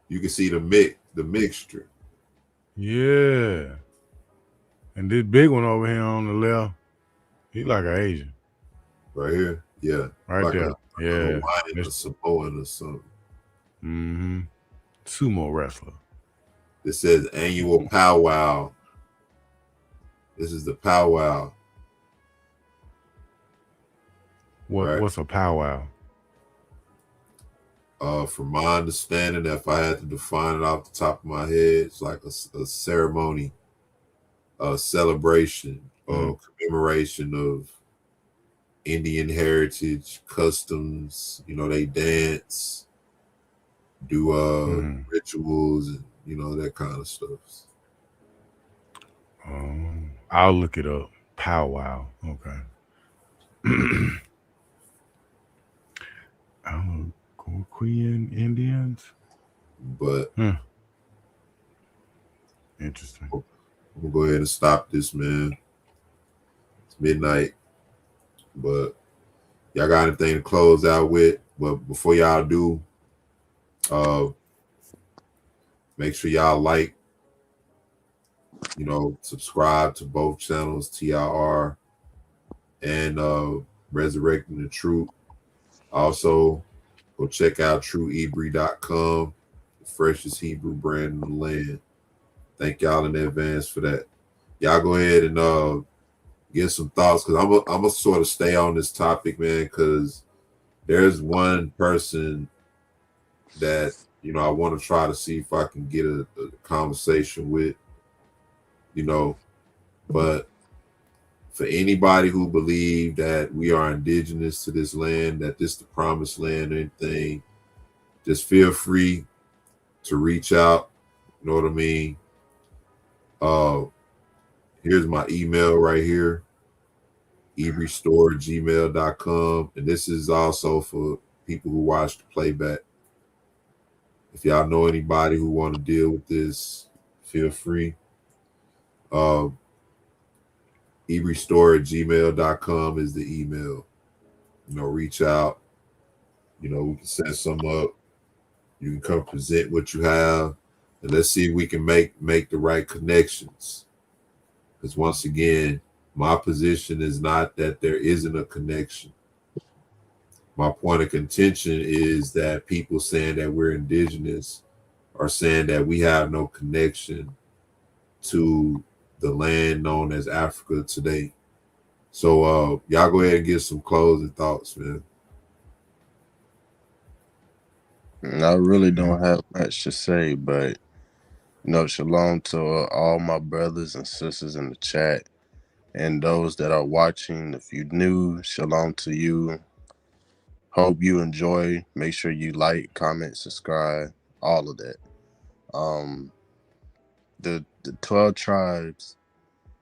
You can see the mixture. Yeah. And this big one over here on the left, he like an Asian. Right here? Yeah. Right like there. A Hawaiian or Samoan or something. Sumo wrestler. It says annual powwow. This is the powwow. What's a powwow? From my understanding, if I had to define it off the top of my head, it's like a ceremony, a celebration, or commemoration of Indian heritage, customs. You know, they dance, do rituals, and you know that kind of stuff. I'll look it up. Powwow. Okay. Queen Indians. But interesting. I'm gonna go ahead and stop this, man. It's midnight. But y'all got anything to close out with? But before y'all do, make sure y'all like, subscribe to both channels, T.I.R. and Resurrecting the Truth. Also, go check out TrueHebrew.com, the freshest Hebrew brand in the land. Thank y'all in advance for that. Y'all go ahead and get some thoughts, because I'm gonna sort of stay on this topic, man, because there's one person that I want to try to see if I can get a conversation with, but for anybody who believe that we are indigenous to this land, that this the promised land or anything, just feel free to reach out. You know what I mean? Here's my email right here, ebrestore@gmail.com. And this is also for people who watch the playback. If y'all know anybody who want to deal with this, feel free. ebrestore@gmail.com is the email. Reach out. We can set some up. You can come present what you have, and let's see if we can make the right connections. Because once again, my position is not that there isn't a connection. My point of contention is that people saying that we're indigenous are saying that we have no connection to the land known as Africa today. So y'all go ahead and get some closing thoughts, man. I really don't have much to say, but shalom to all my brothers and sisters in the chat and those that are watching. If you're new, shalom to you. Hope you enjoy. Make sure you like, comment, subscribe, all of that. The 12 tribes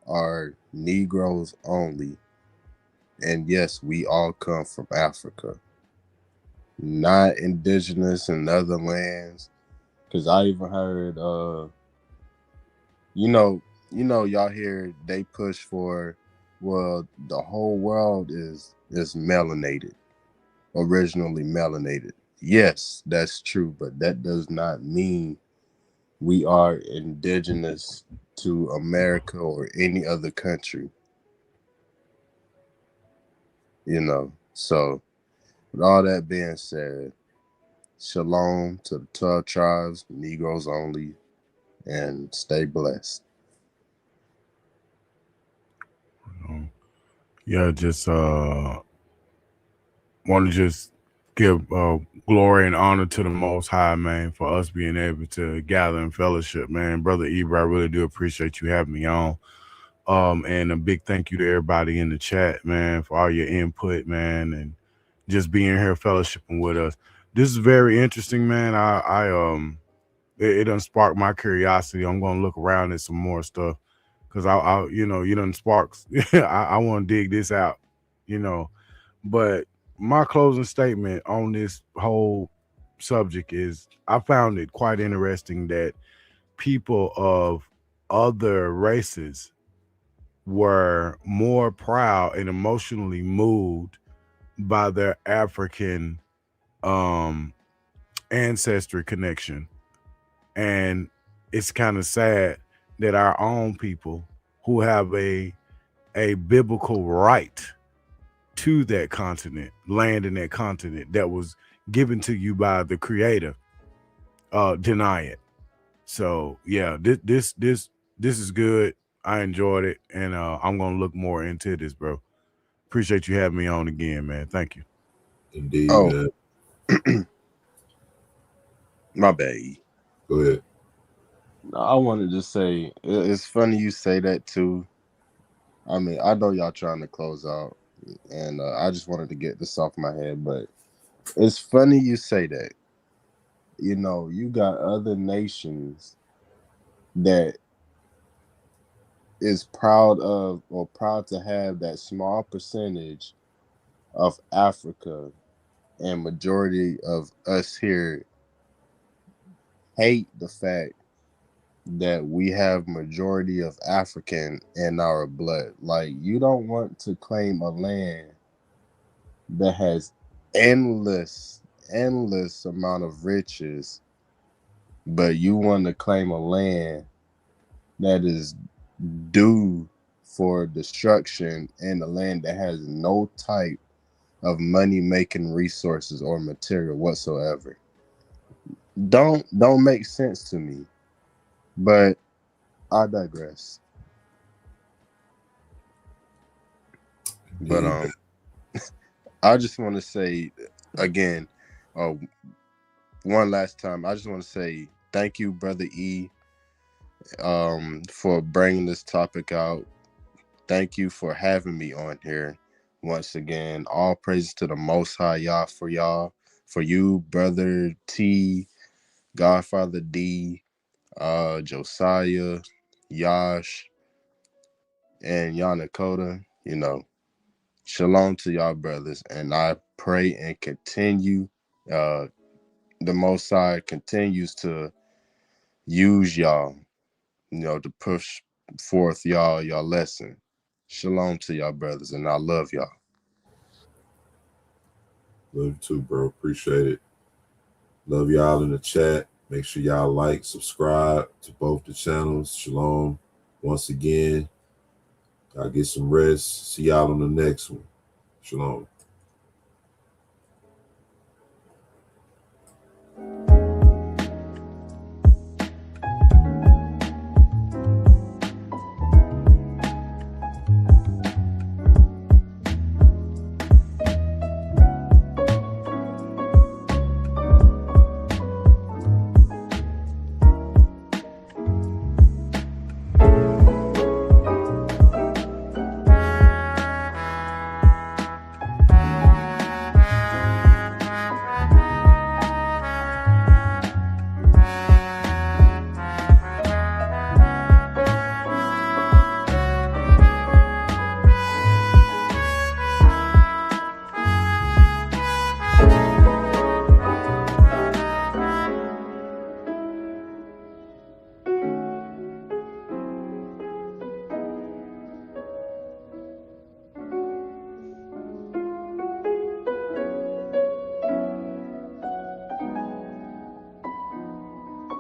are Negroes only. And yes, we all come from Africa. Not indigenous in other lands. Because I even heard, y'all hear they push for, well, the whole world is melanated, originally melanated. Yes, that's true, but that does not mean we are indigenous to America or any other country. So with all that being said, shalom to the 12 tribes, Negroes only, and stay blessed. Yeah, just want to just give glory and honor to the Most High, man, for us being able to gather in fellowship, man. Brother Ibra, I really do appreciate you having me on. And a big thank you to everybody in the chat, man, for all your input, man, and just being here fellowshipping with us. This is very interesting, man. It done sparked my curiosity. I'm gonna look around at some more stuff because you done sparks. I want to dig this out, But my closing statement on this whole subject is I found it quite interesting that people of other races were more proud and emotionally moved by their African ancestry connection. And it's kind of sad that our own people who have a biblical right to that continent, land in that continent that was given to you by the creator, deny it. So yeah, this is good. I enjoyed it, and I'm gonna look more into this, bro. Appreciate you having me on again, man. Thank you. Indeed, man. My bad. Go ahead. I wanted to say, it's funny you say that too. I mean, I know y'all trying to close out, and I just wanted to get this off my head, but it's funny you say that. You got other nations that is proud of or proud to have that small percentage of Africa, and majority of us here hate the fact that we have majority of African in our blood. Like, you don't want to claim a land that has endless amount of riches, but you want to claim a land that is due for destruction, and a land that has no type of money making resources or material whatsoever. Don't make sense to me. But I digress. But I just want to say again, one last time, I just want to say thank you, Brother E, for bringing this topic out. Thank you for having me on here once again. All praises to the Most High Yah for y'all, for you, Brother T, Godfather D, Josiah, Yash, and Yanakota. Shalom to y'all, brothers, and I pray and continue. The Most High continues to use y'all, to push forth y'all lesson. Shalom to y'all, brothers, and I love y'all. Love you too, bro. Appreciate it. Love y'all in the chat. Make sure y'all like, subscribe to both the channels. Shalom. Once again, y'all get some rest. See y'all on the next one. Shalom.